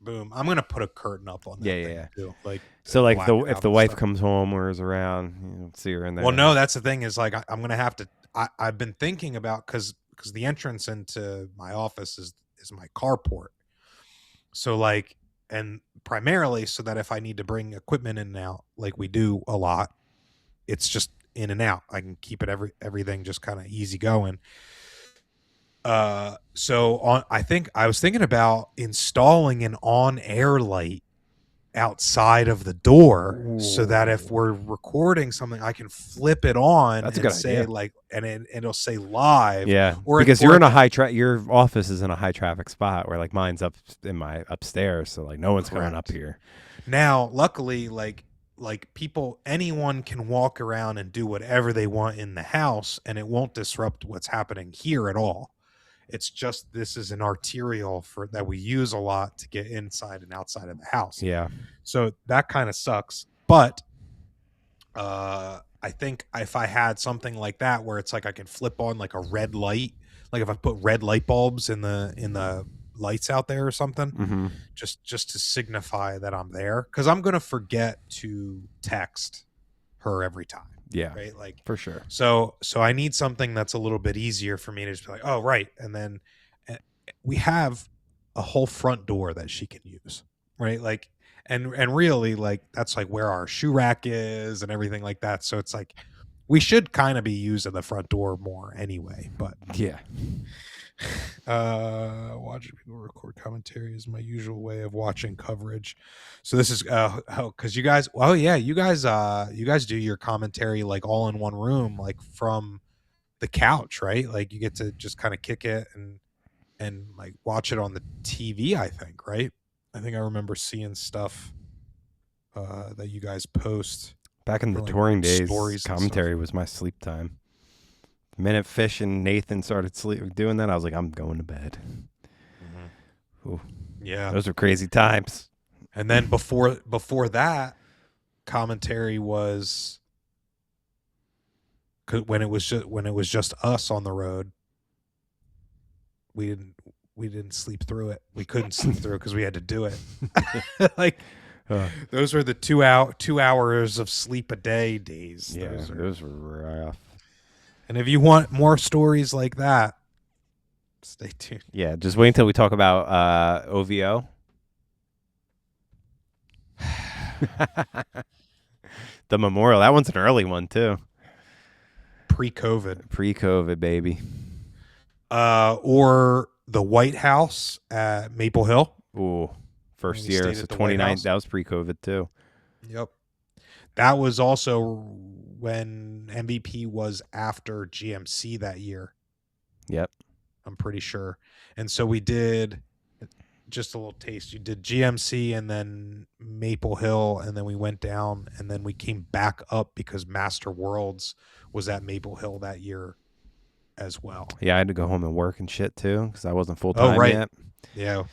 boom, I'm gonna put a curtain up on that. Yeah. Too. Like, so like if the wife comes home or is around, you see her in there. Well, no, that's the thing is like I'm gonna have to. I've been thinking about because the entrance into my office is my carport. So like, and primarily so that if I need to bring equipment in and out, like we do a lot, it's just in and out. I can keep it everything just kind of easy going. So I was thinking about installing an on-air light outside of the door. Ooh. So that if we're recording something, I can flip it on. That's a good say idea. Like, and it'll say live. Yeah, because you're in a your office is in a high traffic spot where like mine's up in my upstairs, so like no one's coming up here. Now, luckily, like anyone can walk around and do whatever they want in the house, and it won't disrupt what's happening here at all. It's just this is an arterial that we use a lot to get inside and outside of the house. Yeah. So that kind of sucks. But I think if I had something like that where it's like I can flip on like a red light, like if I put red light bulbs in the lights out there or something, just to signify that I'm there, because I'm gonna forget to text her every time. Yeah, right. Like for sure. So I need something that's a little bit easier for me to just be like, oh right, and then we have a whole front door that she can use, right? Like, and really like that's like where our shoe rack is and everything like that. So it's like we should kind of be using the front door more anyway. But yeah. Watching people record commentary is my usual way of watching coverage. So this is because you guys you guys do your commentary like all in one room, like from the couch, right? Like you get to just kind of kick it and like watch it on the TV, I think, right? I think I remember seeing stuff that you guys post back in the touring days. Commentary was my sleep time. The minute Fish and Nathan started doing that, I was like, I'm going to bed. Ooh. Yeah, those were crazy times. And then before that, commentary was when it was just us on the road. We didn't sleep through it. We couldn't sleep through it because we had to do it. Like those were the 2 hours of sleep a day days. Yeah, those were rough. And if you want more stories like that, stay tuned. Yeah, just wait until we talk about OVO. The Memorial. That one's an early one too. Pre-COVID. Pre-COVID, baby. Or the White House at Maple Hill. Ooh, first When we year, stayed so at the White 29. House. That was pre-COVID too. Yep. That was also when MVP was after GMC that year. Yep. I'm pretty sure. And so we did just a little taste. You did GMC and then Maple Hill, and then we went down, and then we came back up because Master Worlds was at Maple Hill that year as well. Yeah, I had to go home and work and shit too because I wasn't full time right. yet. Yeah.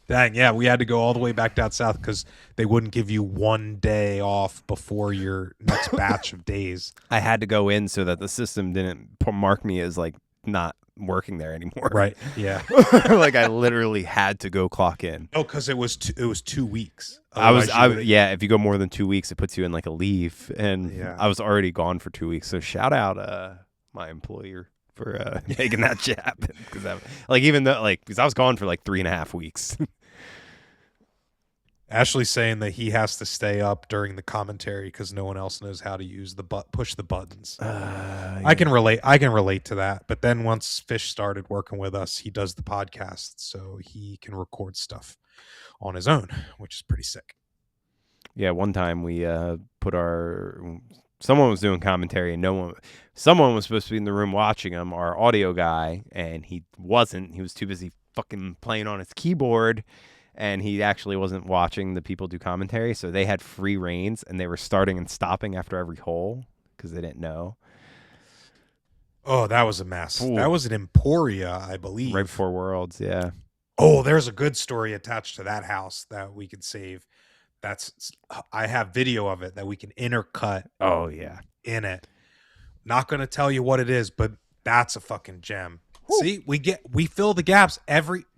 Dang, yeah, we had to go all the way back down south because they wouldn't give you 1 day off before your next batch of days. I had to go in so that the system didn't mark me as like not working there anymore. Right. Yeah. Like I literally had to go clock in. Oh, because it was 2 weeks. Yeah. If you go more than 2 weeks, it puts you in like a leave, and Yeah. I was already gone for 2 weeks. So shout out my employer for making that shit happen. Because because I was gone for like 3.5 weeks. Ashley's saying that he has to stay up during the commentary because no one else knows how to use push the buttons. I can relate. I can relate to that. But then once Fish started working with us, he does the podcast, so he can record stuff on his own, which is pretty sick. Yeah, one time we someone was doing commentary and someone was supposed to be in the room watching him, our audio guy, and he wasn't. He was too busy fucking playing on his keyboard, and he actually wasn't watching the people do commentary, so they had free reins, and they were starting and stopping after every hole because they didn't know. Oh, that was a mess. Ooh. That was an Emporia, I believe. Right before Worlds, yeah. Oh, there's a good story attached to that house that we could save. I have video of it that we can intercut. Oh yeah, in it. Not going to tell you what it is, but that's a fucking gem. Woo. See, we fill the gaps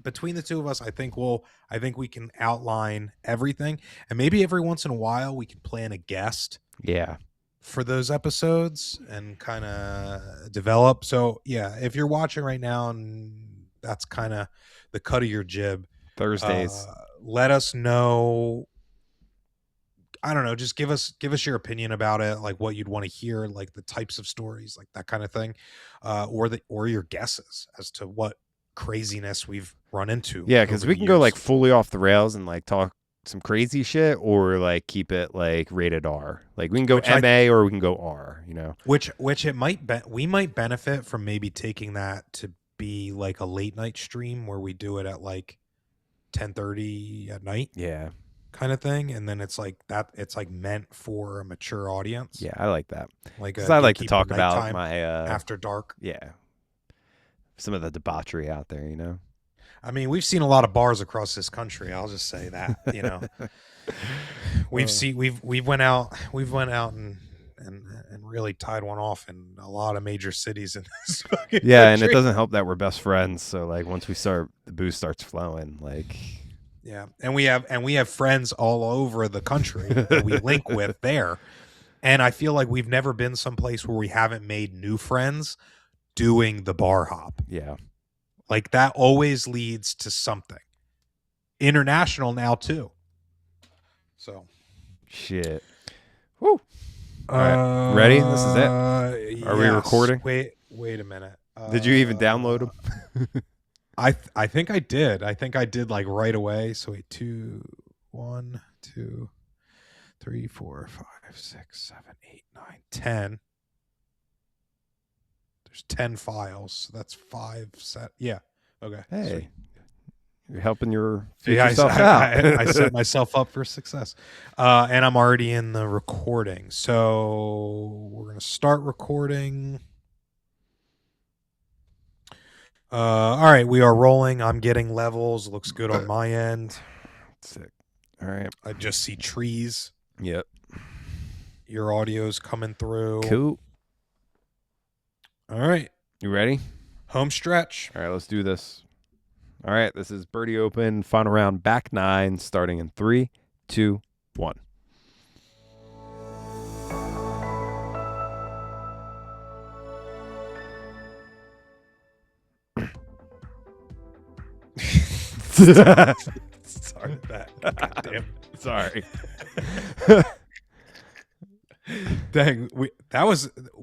between the two of us. I think we can outline everything, and maybe every once in a while we can plan a guest. Yeah. For those episodes and kind of develop. So yeah, if you're watching right now and that's kind of the cut of your jib, Thursdays, let us know. I don't know, just give us your opinion about it, like what you'd want to hear, like the types of stories, like that kind of thing, or your guesses as to what craziness we've run into. Yeah, because we can go like fully off the rails and like talk some crazy shit, or like keep it like rated R. Like we can go MA or we can go R. You know, which it might be. We might benefit from maybe taking that to be like a late night stream where we do it at like 10:30 at night. Yeah. Kind of thing, and then it's like that. It's like meant for a mature audience. Yeah, I like that. Like, because I like to talk about my after dark. Yeah, some of the debauchery out there. You know, I mean, we've seen a lot of bars across this country. I'll just say that. You know, we've went out and really tied one off in a lot of major cities in this fucking country. And it doesn't help that we're best friends. So like once we start, the booze starts flowing. Like. Yeah, and we have friends all over the country that we link with there, and I feel like we've never been someplace where we haven't made new friends doing the bar hop. Yeah, like that always leads to something. International now too. So, shit. Woo. All right, ready? This is it. Are we recording? Wait a minute. Did you even download them? I think I did. I think I did like right away. So wait, 1, 2, 3, 4, 5, 6, 7, 8, 9, 10. There's 10 files. So that's 5 set. Yeah. Okay. Hey, sweet. You're helping yourself out. I set myself up for success. And I'm already in the recording. So we're going to start recording. All right, we are rolling. I'm getting levels. Looks good on my end. Sick. All right. I just see trees. Yep. Your audio's coming through. Cool. All right. You ready? Home stretch. All right, let's do this. All right, this is Birdie Open, final round, back 9, starting in 3, 2, 1. Sorry about that. God damn. Sorry. Dang,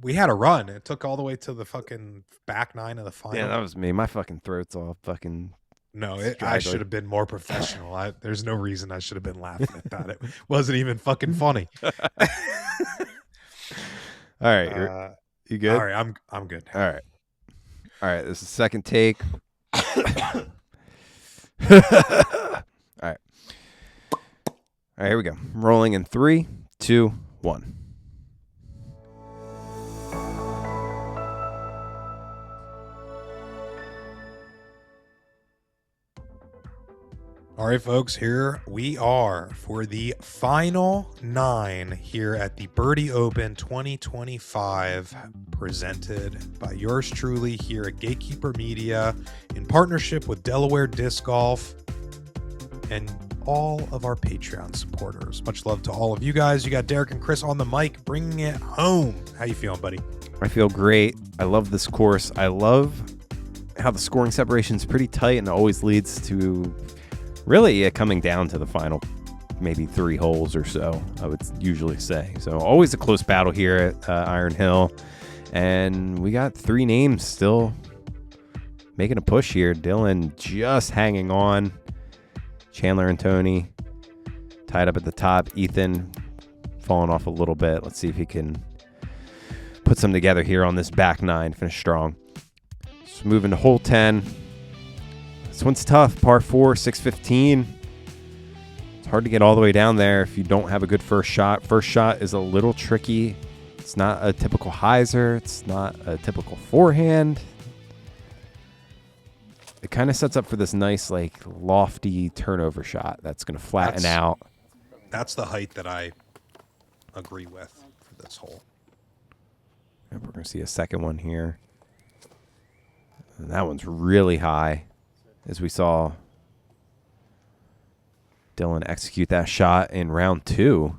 we had a run. It took all the way to the fucking back nine of the final. Yeah, that was me. My fucking throat's all fucking. No, I straggly. should have been more professional. There's no reason I should have been laughing at that. It wasn't even fucking funny. All right, you good? All right, I'm good. All right. This is second take. All right. Here we go. Rolling in 3, 2, 1. All right, folks, here we are for the final 9 here at the Birdie Open 2025, presented by yours truly here at Gatekeeper Media in partnership with Delaware Disc Golf and all of our Patreon supporters. Much love to all of you guys. You got Derek and Chris on the mic, bringing it home. How you feeling, buddy? I feel great. I love this course. I love how the scoring separation is pretty tight and always leads to really coming down to the final maybe 3 holes or so, I would usually say. So always a close battle here at Iron Hill. And we got 3 names still making a push here. Dylan just hanging on. Chandler and Tony tied up at the top. Ethan falling off a little bit. Let's see if he can put some together here on this back 9, finish strong. So moving to hole 10. This one's tough. Par 4, 615. It's hard to get all the way down there if you don't have a good first shot. First shot is a little tricky. It's not a typical hyzer. It's not a typical forehand. It kind of sets up for this nice, like, lofty turnover shot that's going to flatten out. That's the height that I agree with for this hole. And we're going to see a second one here. And that one's really high, as we saw Dylan execute that shot in round 2.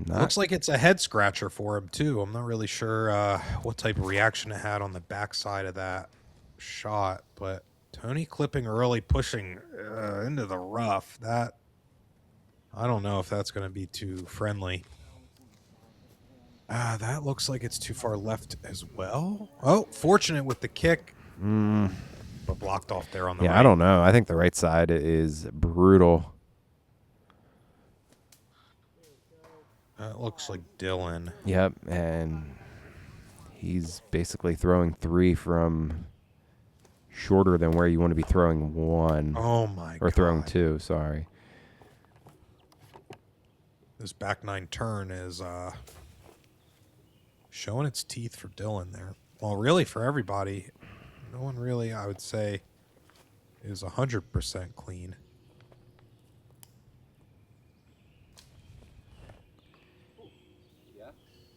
Looks like it's a head scratcher for him, too. I'm not really sure what type of reaction it had on the backside of that shot, but Tony clipping early, pushing into the rough. That, I don't know if that's going to be too friendly. That looks like it's too far left as well. Oh, fortunate with the kick. But blocked off there on the right. Yeah, I don't know. I think the right side is brutal. That looks like Dylan. Yep, and he's basically throwing 3 from shorter than where you want to be throwing 1. Oh, my God. Or throwing 2, sorry. This back 9 turn is showing its teeth for Dylan there. Well, really for everybody. No one really, I would say, is 100% clean.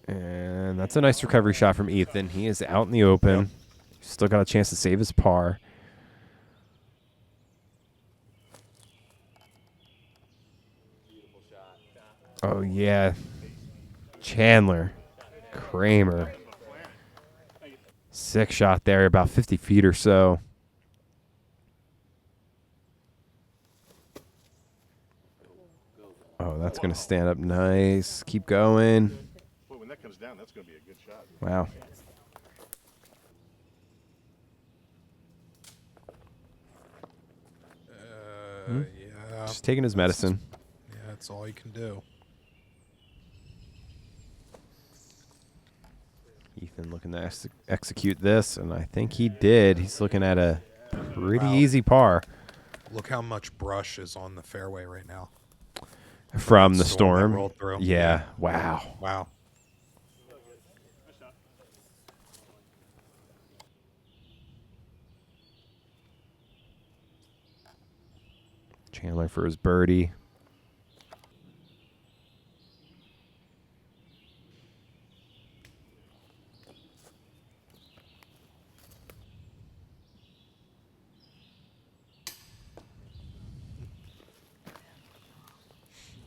And that's a nice recovery shot from Ethan. He is out in the open. Yep. Still got a chance to save his par. Oh, yeah. Chandler. Kramer. Sick shot there, about 50 feet or so. Oh, that's going to stand up nice. Keep going. Boy, when that comes down, that's going to be a good shot. Wow. Yeah. Just taking his medicine. Yeah, that's all you can do. Ethan looking to execute this, and I think he did. He's looking at a pretty easy par. Look how much brush is on the fairway right now. From the Storm that storm. rolled through. Yeah. Wow. Wow. Chandler for his birdie.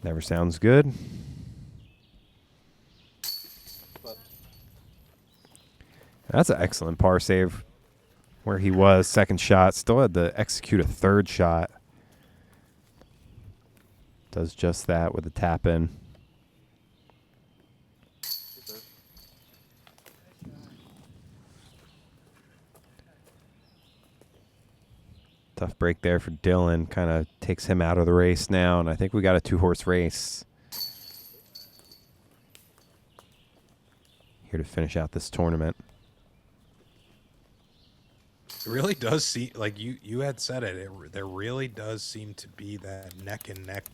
Never sounds good. That's an excellent par save where he was. Second shot. Still had to execute a third shot Does just that with a tap in. Tough break there for Dylan. Kind of takes him out of the race now, and I think we got a 2-horse race here to finish out this tournament. It really does seem like you had said it. There really does seem to be that neck and neck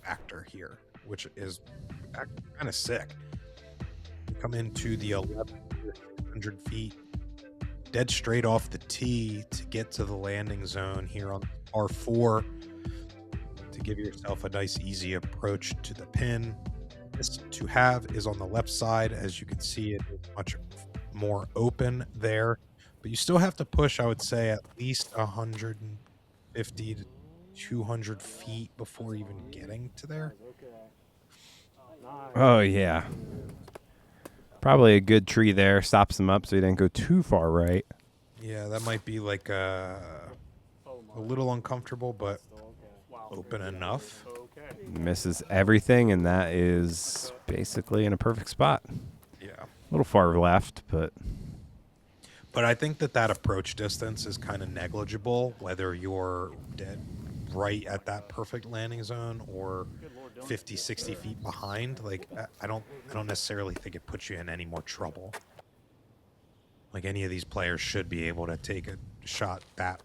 factor here, which is kind of sick. You come into the 1,100 feet, dead straight off the tee to get to the landing zone here on R4 to give yourself a nice easy approach to the pin. This to have is on the left side. As you can see, it is much more open there, but you still have to push, I would say, at least 150 to 200 feet before even getting to there. Oh, yeah. Probably a good tree there. Stops him up so he didn't go too far right. Yeah, that might be like a little uncomfortable, but open enough. Misses everything, and that is basically in a perfect spot. Yeah. A little far left, but I think that approach distance is kind of negligible, whether you're dead right at that perfect landing zone or 50, 60 feet behind. Like, I don't necessarily think it puts you in any more trouble. Like, any of these players should be able to take a shot that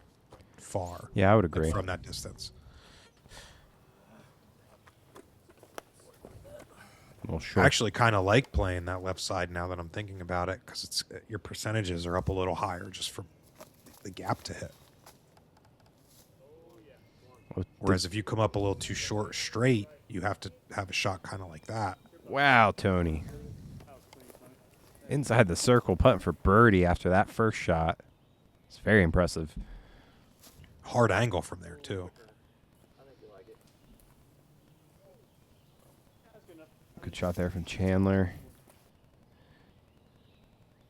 far. yeah, I would like, agree. from that distance. A little I short. actually kind of like playing that left side now that I'm thinking about it, because it's your percentages are up a little higher just for the gap to hit. Whereas if you come up a little too short straight, you have to have a shot kind of like that. Wow, Tony. Inside the circle, putting for birdie after that first shot. It's very impressive. Hard angle from there, too. Good shot there from Chandler.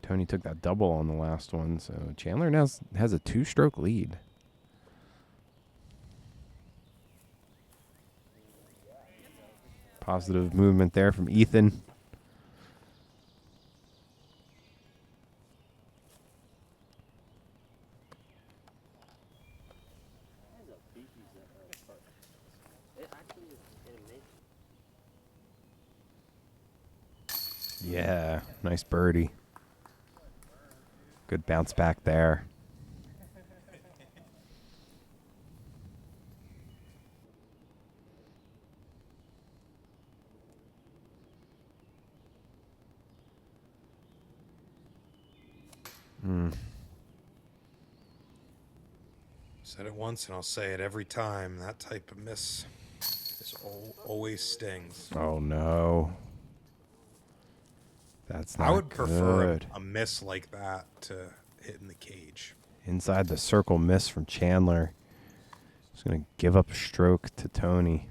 Tony took that double on the last one, so Chandler now has a 2-stroke lead. Positive movement there from Ethan. Yeah, nice birdie. Good bounce back there. Said it once and I'll say it every time. That type of miss is always stings. Oh, no. That's not I would prefer good. a miss like that to hitting the cage. Inside the circle miss from Chandler. Just going to give up a stroke to Tony.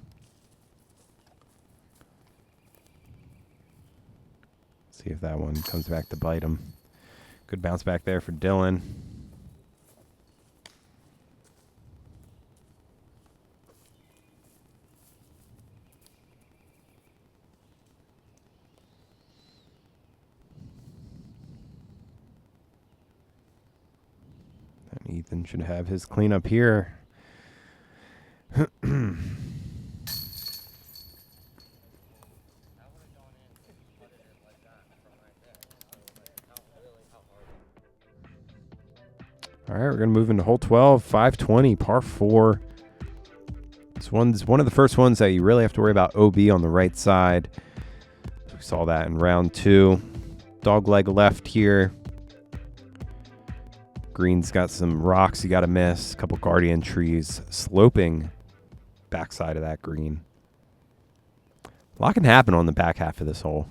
See if that one comes back to bite him. Good bounce back there for Dylan. And Ethan should have his cleanup here. All right, we're going to move into hole 12, 520, par 4. This one's one of the first ones that you really have to worry about OB on the right side. We saw that in round 2. Dog leg left here. Green's got some rocks you got to miss. A couple guardian trees sloping backside of that green. A lot can happen on the back half of this hole.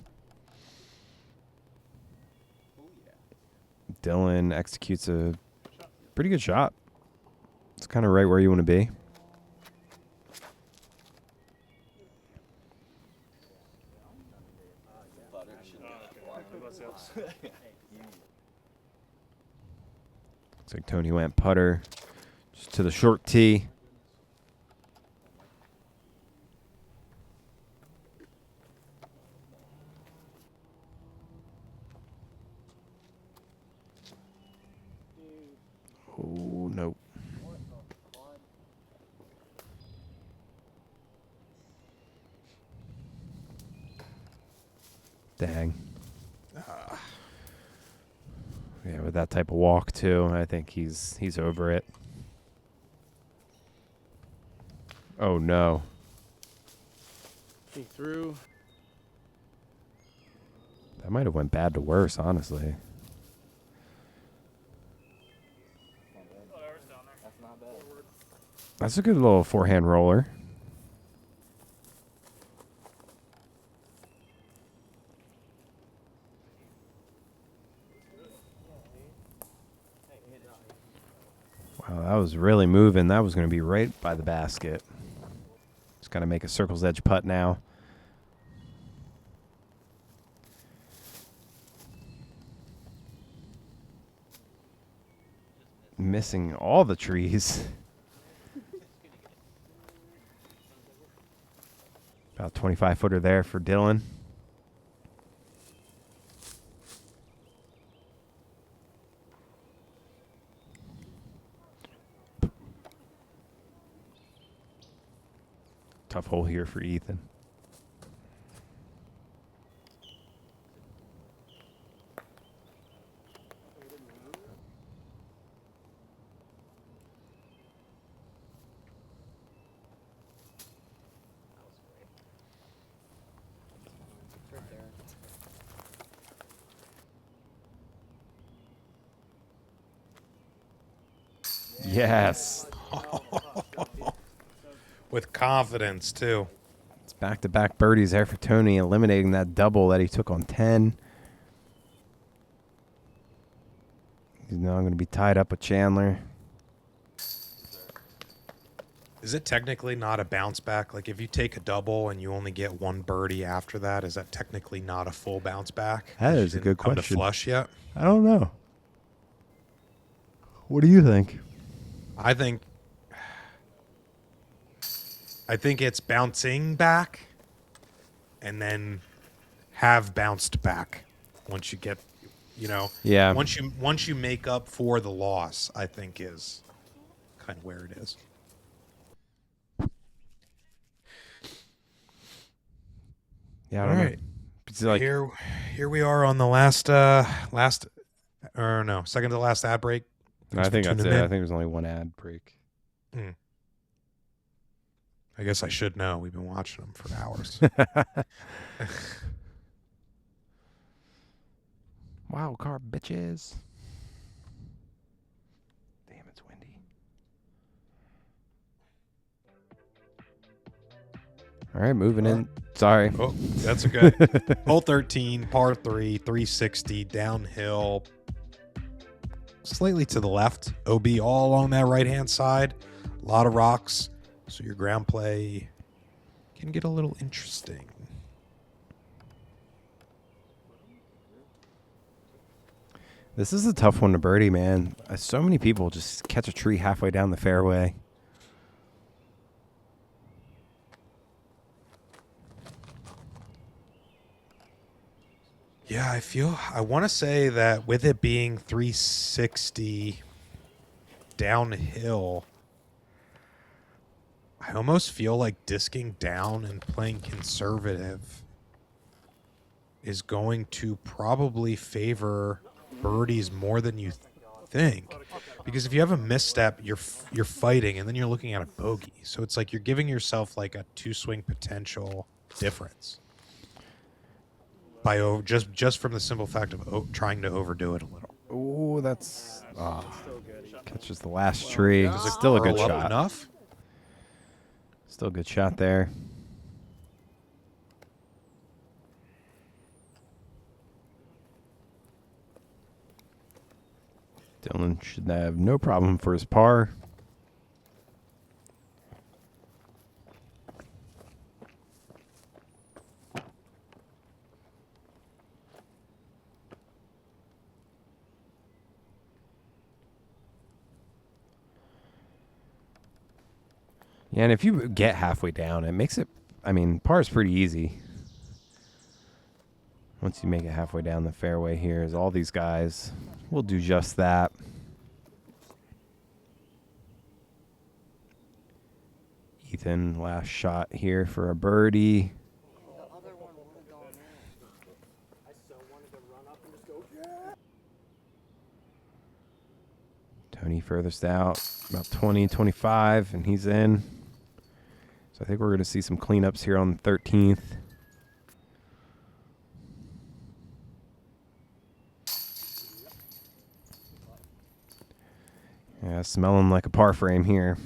Dylan executes a pretty good shot. It's kind of right where you want to be. Looks like Tony went putter just to the short tee. Dang. Yeah, with that type of walk too, I think he's over it. Oh no. He threw. That might have went bad to worse, honestly. That's not bad. That's a good little forehand roller. Wow, that was really moving. That was going to be right by the basket. Just got to make a circle's edge putt now. Missing all the trees. About 25-footer there for Dylan. Tough hole here for Ethan. Yes. With confidence, too. It's back-to-back birdies there for Tony, eliminating that double that he took on 10. He's now going to be tied up with Chandler. Is it technically not a bounce back? Like, if you take a double and you only get one birdie after that, is that technically not a full bounce back? That 'Cause you is a didn't good come question. to flush yet? I don't know. What do you think? I think it's bouncing back and then have bounced back once you get, Yeah. once you make up for the loss, I think is kind of where it is. Yeah, I All don't know. right. It's like, Here we are on the second to last ad break. I think that's it. tuning in. I think there's only one ad break. I guess I should know. We've been watching them for hours. Wild card bitches. Damn, it's windy. All right, moving in. Sorry. Oh, that's a good. Hole 13, par 3, 360, downhill. Slightly to the left. OB all along that right-hand side. A lot of rocks. So your ground play can get a little interesting. This is a tough one to birdie, man. So many people just catch a tree halfway down the fairway. Yeah, I want to say that with it being 360 downhill, I almost feel like disking down and playing conservative is going to probably favor birdies more than you think. Because if you have a misstep, you're fighting, and then you're looking at a bogey. So it's like you're giving yourself like a 2-swing potential difference by just from the simple fact of trying to overdo it a little. Oh, that's catches the last tree. It's still a good Curl up shot. enough. Still a good shot there. Dylan should have no problem for his par. Yeah, and if you get halfway down, it makes it, I mean, par is pretty easy. Once you make it halfway down the fairway here, is all these guys will do just that. Ethan, last shot here for a birdie. Tony furthest out, about 20, 25, and he's in. So I think we're going to see some cleanups here on the 13th. Yeah, smelling like a par frame here.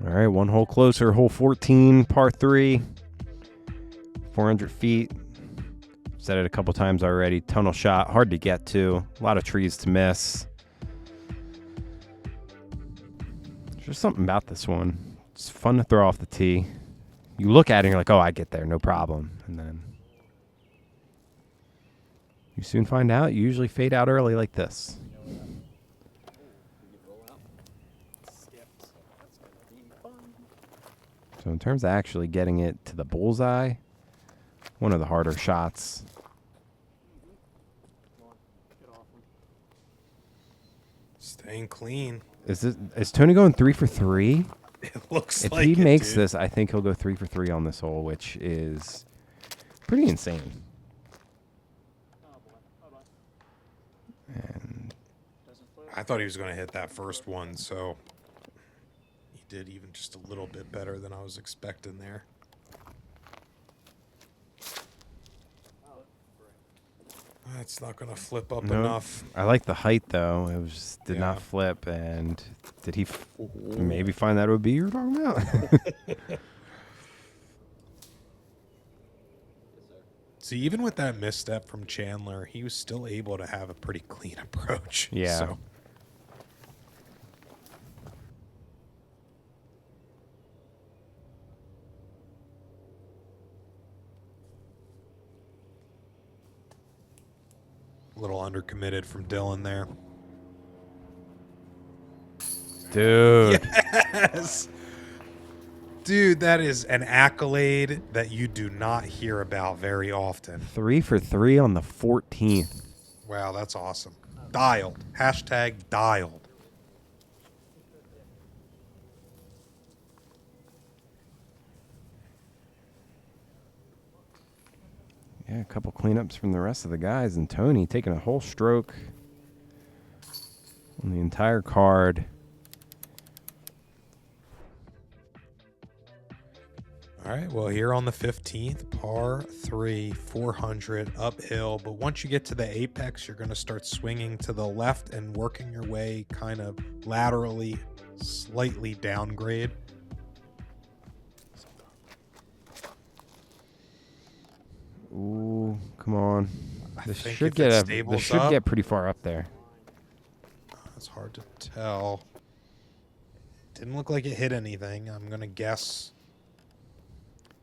All right, one hole closer, hole 14, par 3, 400 feet. Said it a couple times already. Tunnel shot, hard to get to. A lot of trees to miss. There's just something about this one. It's fun to throw off the tee. You look at it and you're like, oh, I get there, no problem. And then you soon find out you usually fade out early like this. So in terms of actually getting it to the bullseye, one of the harder shots. Staying clean. Is Tony going 3 for 3? It looks If like he it, makes dude. this, I think he'll go 3 for 3 on this hole, which is pretty insane. And I thought he was going to hit that first one, so he did even just a little bit better than I was expecting there. That's not going to flip up nope. enough. I like the height though. It was just did Yeah. not flip. And did he maybe find that OB you were talking about? See, even with that misstep from Chandler, he was still able to have a pretty clean approach. Yeah. So. A little undercommitted from Dylan there. Dude. Yes. Dude, that is an accolade that you do not hear about very often. 3 for 3 on the 14th. Wow, that's awesome. Dialed. Hashtag dialed. Yeah, a couple cleanups from the rest of the guys. And Tony taking a whole stroke on the entire card. All right, well, here on the 15th, par 3, 400 uphill. But once you get to the apex, you're going to start swinging to the left and working your way kind of laterally, slightly downgrade. Ooh, come on. This think should if it get stables this should up- get pretty far up there. It's hard to tell. Didn't look like it hit anything. I'm going to guess.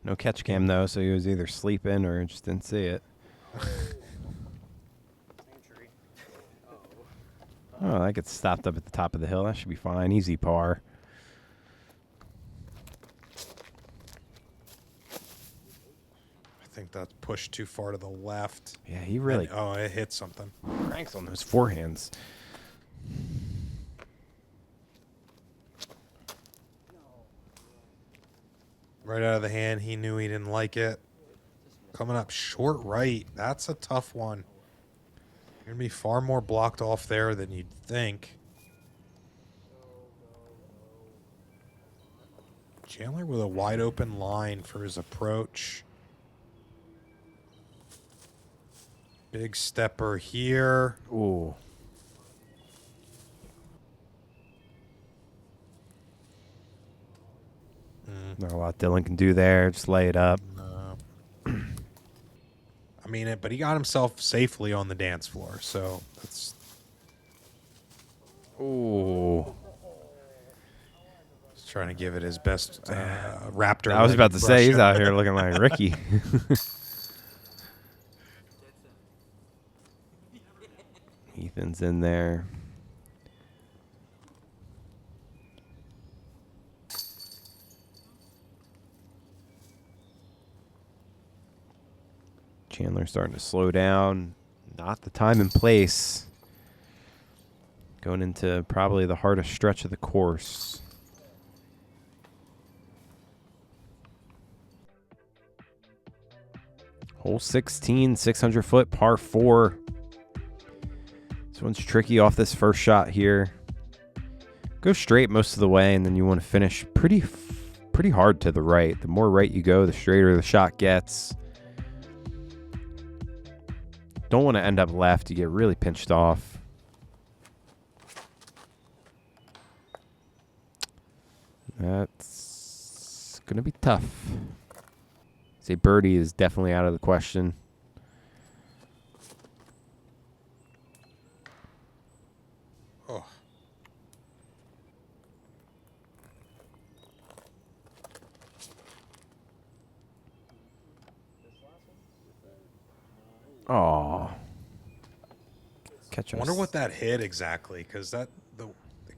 No catch cam though, so he was either sleeping or just didn't see it. Oh, that gets stopped up at the top of the hill. That should be fine. Easy par. I think that's pushed too far to the left. Yeah, he really Oh, it hit something. cranks on those forehands. Right out of the hand, he knew he didn't like it. Coming up short right. That's a tough one. You're going to be far more blocked off there than you'd think. Chandler with a wide open line for his approach. Big stepper here. Ooh. Not a lot Dylan can do there. Just lay it up. I mean, but he got himself safely on the dance floor, so that's. Ooh. Just trying to give it his best Raptor. I was about to say, he's impression. out here looking like Ricky. Ethan's in there. Chandler starting to slow down. Not the time and place. Going into probably the hardest stretch of the course. Hole 16, 600-foot par 4. This one's tricky off this first shot here. Go straight most of the way, and then you want to finish pretty hard to the right. The more right you go, the straighter the shot gets. Don't want to end up left. You get really pinched off. That's going to be tough. Say birdie is definitely out of the question. Oh. Oh. Catch I us. wonder what that hit exactly, because it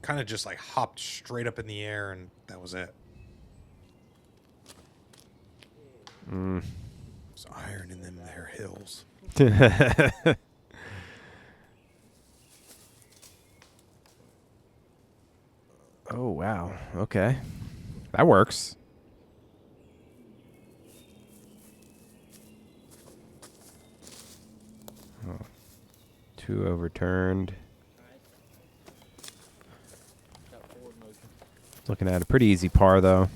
kind of just like hopped straight up in the air, and that was it. It's iron in them there hills. Oh, wow. Okay. That works. Oh. 2 overturned. Looking at a pretty easy par, though.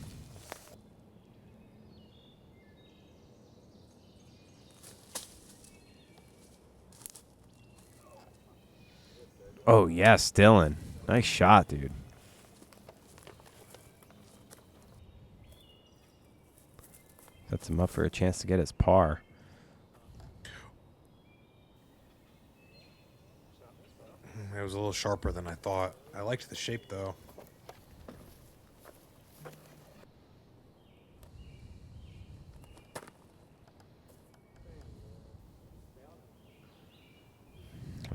Oh, yes, Dylan. Nice shot, dude. Sets him up for a chance to get his par. It was a little sharper than I thought. I liked the shape, though.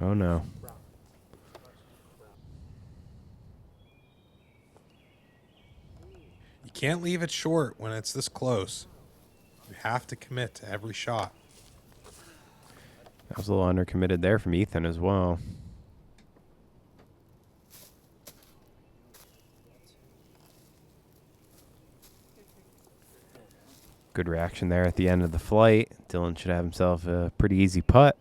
Oh, no. You can't leave it short when it's this close. You have to commit to every shot. That was a little undercommitted there from Ethan as well. Good reaction there at the end of the flight. Dylan should have himself a pretty easy putt.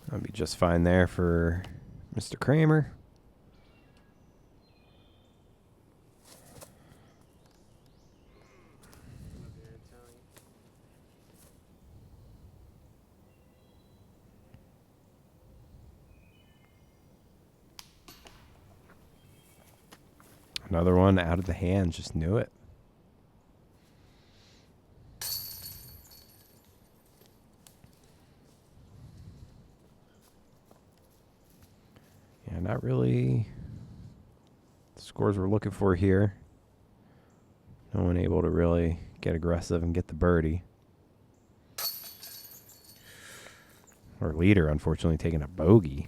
That'll be just fine there for Mr. Kramer. Another one out of the hand, just knew it. Yeah, not really the scores we're looking for here. No one able to really get aggressive and get the birdie. Our leader, unfortunately, taking a bogey.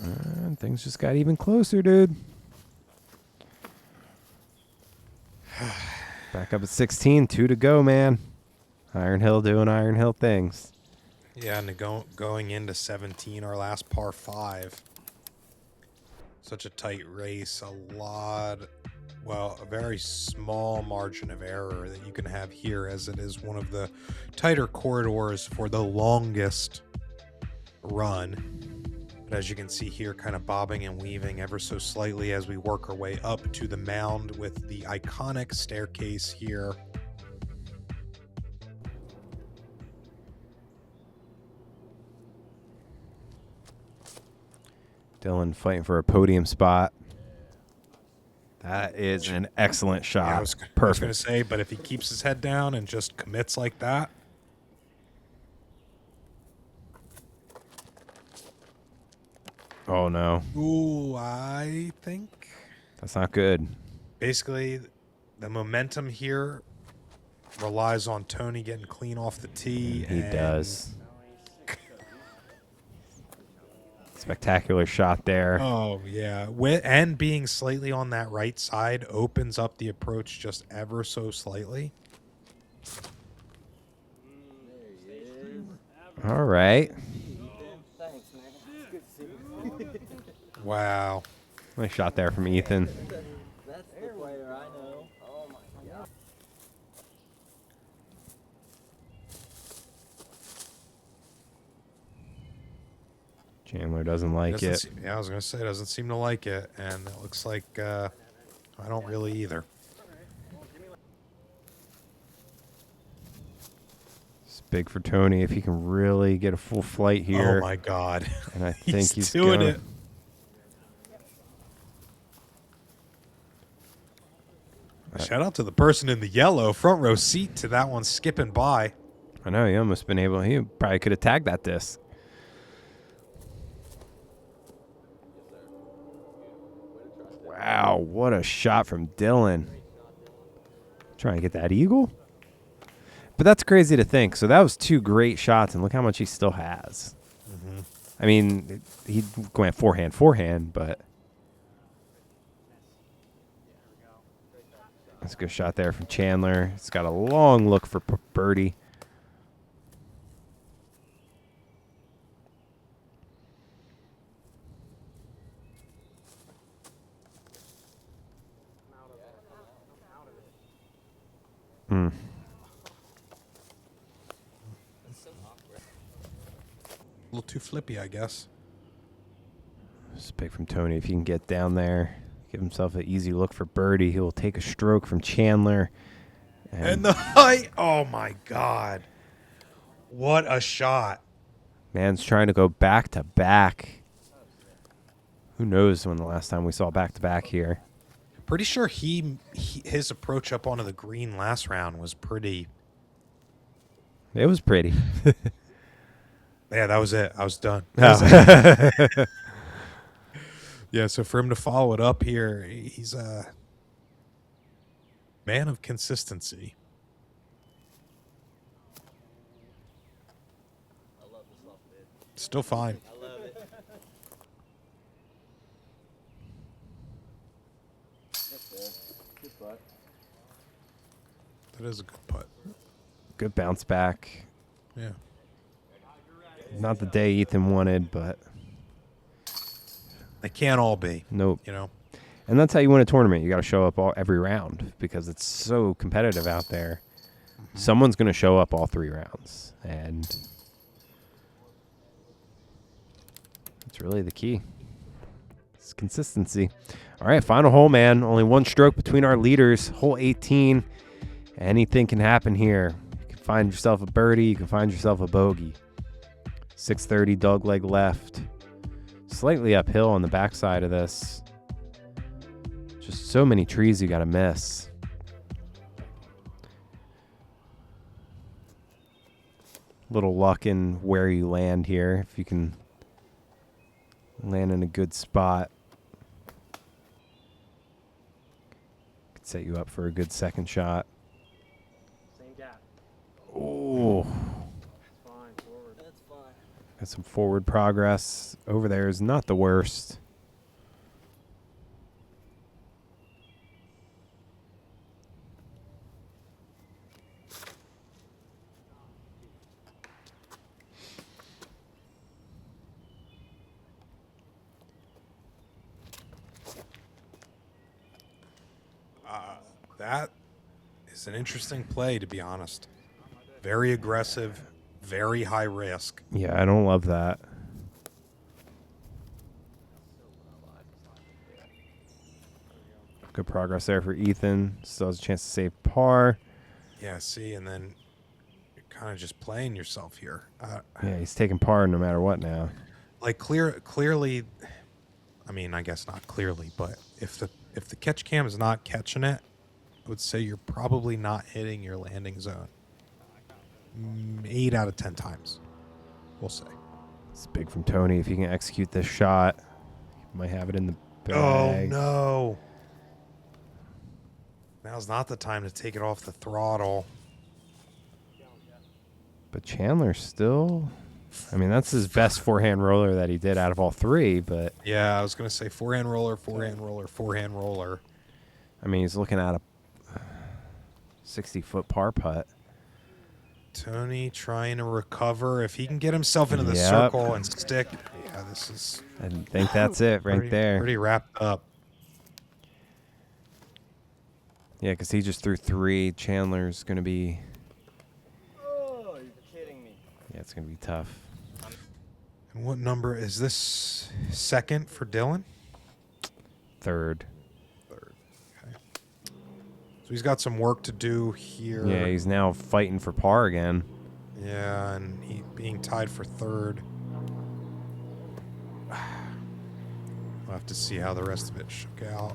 And things just got even closer, dude. Back up at 16, 2 to go, man. Iron Hill doing Iron Hill things. Yeah, and going into 17, our last par 5. Such a tight race. A very small margin of error that you can have here, as it is one of the tighter corridors for the longest run. But as you can see here, kind of bobbing and weaving ever so slightly as we work our way up to the mound with the iconic staircase here. Dylan fighting for a podium spot. That is an excellent shot. Yeah, I was going Perfect. to say, but if he keeps his head down and just commits like that. Oh, no. Ooh, I think That's not good. basically the momentum here relies on Tony getting clean off the tee. He does. Spectacular shot there. Oh, yeah. And being slightly on that right side opens up the approach just ever so slightly. All right. Thanks, man. It's good to see you. Wow. Nice shot there from Ethan. That's the player I know. Oh my god. Chandler doesn't like it. Yeah, I was going to say, doesn't seem to like it. And it looks like I don't really either. It's big for Tony if he can really get a full flight here. Oh, my God. And I think he's doing gonna, it. Shout out to the person in the yellow front row seat to that one skipping by. I know, he almost been able, he probably could have tagged that disc. Wow, what a shot from Dylan. Trying to get that eagle. But that's crazy to think. So that was 2 great shots, and look how much he still has. Mm-hmm. I mean, he went forehand, but that's a good shot there from Chandler. It's got a long look for birdie. Mm. A little too flippy, I guess. It's big from Tony. If he can get down there, give himself an easy look for birdie, he will take a stroke from Chandler. And the height. Oh, my God. What a shot. Man's trying to go back to back. Who knows when the last time we saw back to back here? Pretty sure his approach up onto the green last round was pretty. It was pretty. Yeah, that was it. I was done. Oh. Yeah, so for him to follow it up here, he's a man of consistency. I love this off bid. Still fine. I love it. Good putt. That is a good putt. Good bounce back. Yeah. Not the day Ethan wanted, but They can't all be. nope. You know. And that's how you win a tournament. You got to show up every round because it's so competitive out there. Mm-hmm. Someone's going to show up all 3 rounds, and it's really the key. It's consistency. All right, final hole, man. Only 1 stroke between our leaders. Hole 18. Anything can happen here. You can find yourself a birdie. You can find yourself a bogey. 630 dog leg left. Slightly uphill on the backside of this. Just so many trees you got to miss. Little luck in where you land here. If you can land in a good spot, could set you up for a good second shot. Same gap. Oh, It's fine. Forward. That's fine. got some forward progress. Over there is not the worst. That is an interesting play, to be honest. Very aggressive, very high risk. Yeah, I don't love that. Good progress there for Ethan. Still has a chance to save par. Yeah, see, and then you're kind of just playing yourself here. Yeah, he's taking par no matter what now. Like clearly, I mean, I guess not clearly, but if the catch cam is not catching it, I would say you're probably not hitting your landing zone. 8 out of 10 times, we'll say. It's big from Tony. If he can execute this shot, he might have it in the bag. Oh, no. Now's not the time to take it off the throttle. But Chandler still I mean, that's his best forehand roller that he did out of all three, but Yeah, I was going to say forehand roller, forehand roller, forehand roller. I mean, he's looking at a 60-foot par putt. Tony trying to recover. If he can get himself into the Yep. circle and stick, yeah, this is I think that's it right there. Pretty wrapped up. Yeah, because he just threw 3. Chandler's going to be... Oh, you're kidding me. Yeah, it's going to be tough. And what number is this? Second for Dylan? Third. Okay. So he's got some work to do here. Yeah, he's now fighting for par again. Yeah, and he being tied for third. We'll have to see how the rest of it shook out.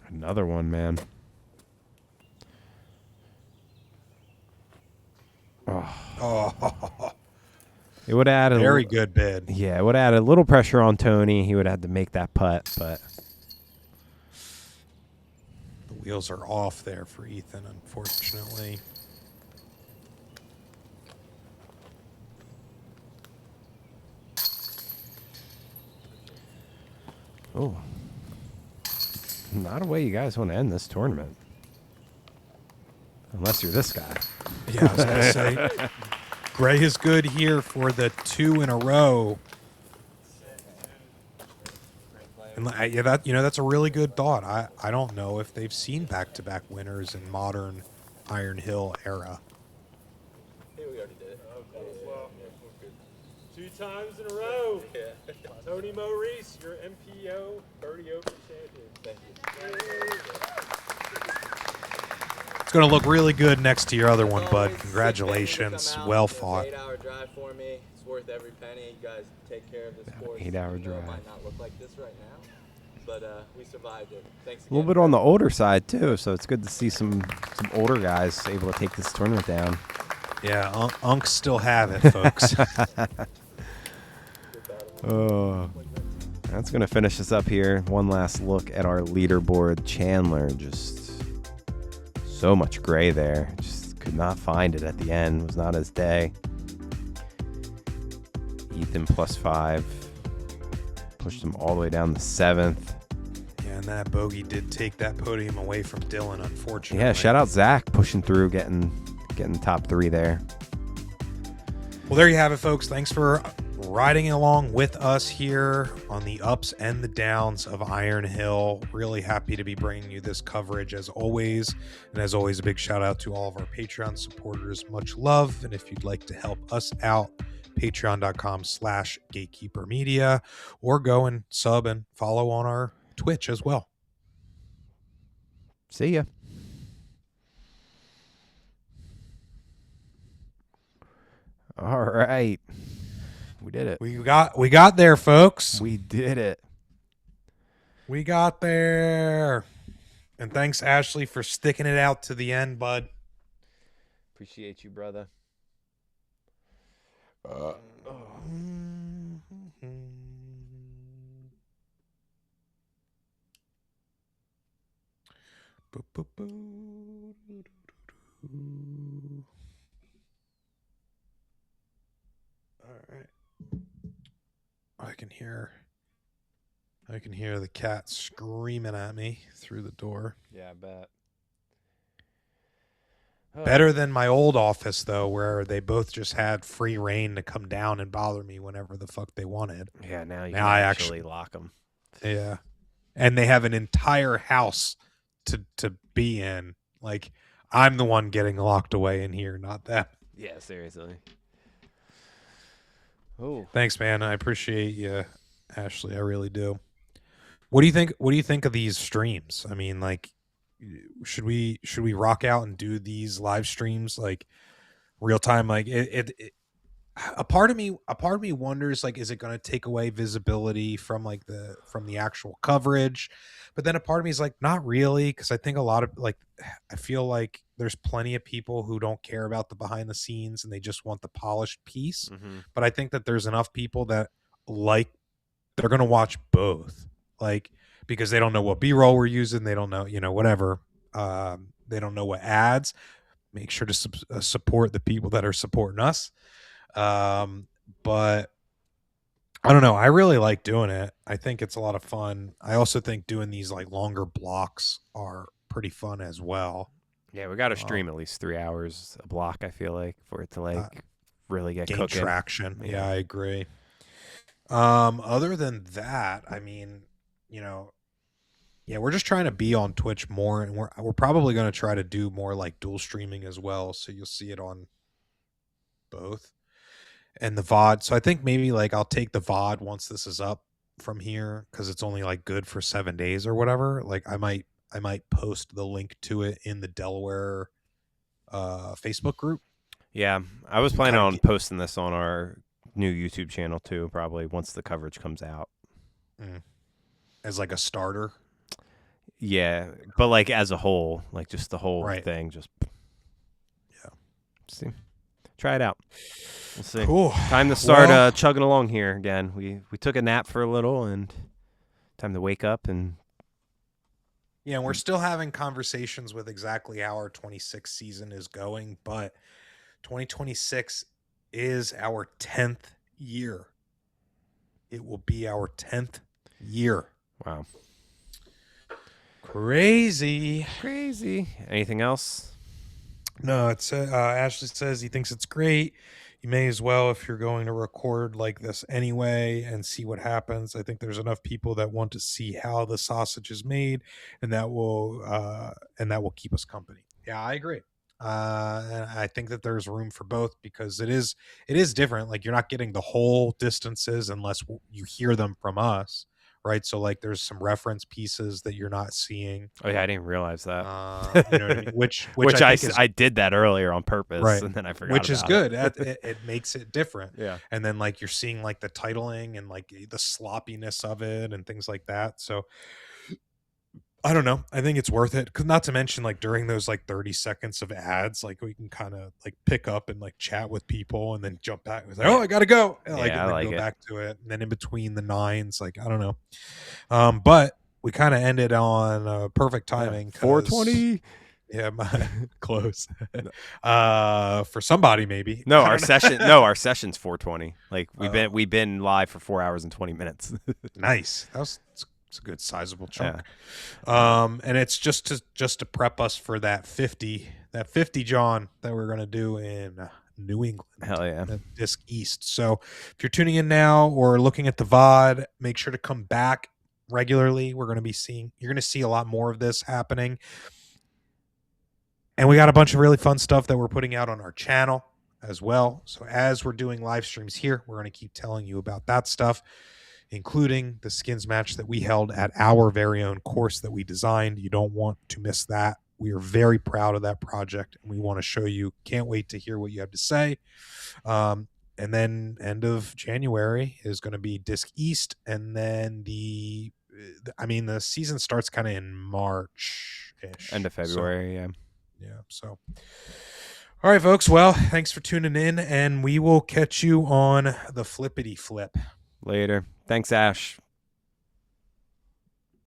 Another one, man. Oh, It would have added very good bid. Yeah, it would have added a little pressure on Tony. He would have had to make that putt, but The wheels are off there for Ethan, unfortunately. oh, not a way you guys want to end this tournament, unless you're this guy. Yeah, I was going to say, Gray is good here for the 2 in a row. And yeah, that's a really good thought. I don't know if they've seen back-to-back winners in modern Iron Hill era. Hey, we already did it. Okay. Well, 2 times in a row. Yeah. Tony Maurice, your MPO Birdie Open champion. Thank you. It's going to look really good next to your other one, bud. Always Congratulations. sick, man, to come out. Well It's an fought. 8-hour drive for me. It's worth every penny. You guys take care of this course. 8-hour Even though drive. It might not look like this right now, but we survived it. Thanks A again. little bit on the older side too, so it's good to see some older guys able to take this tournament down. Yeah, Unks still have it, folks. Oh, that's gonna finish us up here. One last look at our leaderboard. Chandler, just so much gray there. Just could not find it at the end. Was not his day. Ethan +5 pushed him all the way down to 7th. Yeah, and that bogey did take that podium away from Dylan, unfortunately. Yeah, shout out Zach pushing through, getting top 3 there. Well, there you have it, folks. Thanks for riding along with us here on the ups and the downs of Iron Hill. Really happy to be bringing you this coverage as always. And as always, a big shout out to all of our Patreon supporters. Much love. And if you'd like to help us out, patreon.com/Gatekeeper Media, or go and sub and follow on our Twitch as well. See ya. All right. We did it. We got there, folks. We did it. We got there. And thanks, Ashley, for sticking it out to the end, bud. Appreciate you, brother. All right. I can hear the cat screaming at me through the door. Yeah, I bet. Better than my old office, though, where they both just had free reign to come down and bother me whenever the fuck they wanted. Yeah, now you Now can I actually lock them. Yeah. And they have an entire house to be in. Like, I'm the one getting locked away in here, not them. Yeah, seriously. Oh, Thanks, man. I appreciate you, Ashley. I really do. What do you think? What do you think of these streams? I mean, like, should we rock out and do these live streams like real time? Like, a part of me wonders, like, is it going to take away visibility from the actual coverage? But then a part of me is like, not really, because I think a lot of, like, I feel like there's plenty of people who don't care about the behind the scenes and they just want the polished piece. mm-hmm. But I think that there's enough people that they're going to watch both. Like, because they don't know what B-roll we're using. They don't know, whatever. They don't know what ads. Make sure to support the people that are supporting us. But I don't know. I really like doing it. I think it's a lot of fun. I also think doing these like longer blocks are pretty fun as well. Yeah, we got to stream at least 3 hours a block, I feel like, for it to like really get gain cooking. traction. Yeah, I agree. Other than that, I mean, we're just trying to be on Twitch more, and we're probably going to try to do more like dual streaming as well, so you'll see it on both. And the VOD. So I think maybe like I'll take the VOD once this is up from here, because it's only like good for 7 days or whatever. Like I might post the link to it in the Delaware Facebook group. Yeah, I was planning on posting this on our new YouTube channel too, probably once the coverage comes out. As like a starter. Yeah, but like as a whole, like just the whole thing, just see, try it out. We'll see. Cool. Time to start chugging along here again. We took a nap for a little, and time to wake up and. Yeah, we're still having conversations with exactly how our 26th season is going, but 2026 is our 10th year. It will be our 10th year. Wow. Crazy. Anything else? No, it's Ashley says he thinks it's great. You may as well, if you're going to record like this anyway, and see what happens. I think there's enough people that want to see how the sausage is made, and that will keep us company. Yeah, I agree. And I think that there's room for both, because it is different. Like, you're not getting the whole distances unless you hear them from us. Right, so like there's some reference pieces that you're not seeing. Oh yeah, I didn't realize that. You know what I mean? Which I did that earlier on purpose, right? And then I forgot. Which is good. It makes it different. Yeah. And then like you're seeing like the titling and like the sloppiness of it and things like that. So I don't know. I think it's worth it. 'Cause not to mention, like during those like 30 seconds of ads, like we can kind of like pick up and like chat with people, and then jump back. Like, I gotta go. And, and then go back to it. And then in between the nines, like I don't know. But we kind of ended on perfect timing. 4:20. Yeah, close. For somebody maybe. No, our session's 4:20. Like we've been live for 4 hours and 20 minutes. Nice. It's a good sizable chunk. Yeah. And it's just to prep us for that 50 John that we're gonna do in New England. Hell yeah. Disc East. So if you're tuning in now or looking at the VOD, make sure to come back regularly. You're gonna see a lot more of this happening. And we got a bunch of really fun stuff that we're putting out on our channel as well. So as we're doing live streams here, we're gonna keep telling you about that stuff, including the skins match that we held at our very own course that we designed. You don't want to miss that. We are very proud of that project, and we want to show you. Can't wait to hear what you have to say. And then end of January is going to be Disc East, and then the season starts kind of in March-ish. End of February, Yeah, so. All right, folks. Well, thanks for tuning in, and we will catch you on the flippity flip. Later. Thanks, Ash.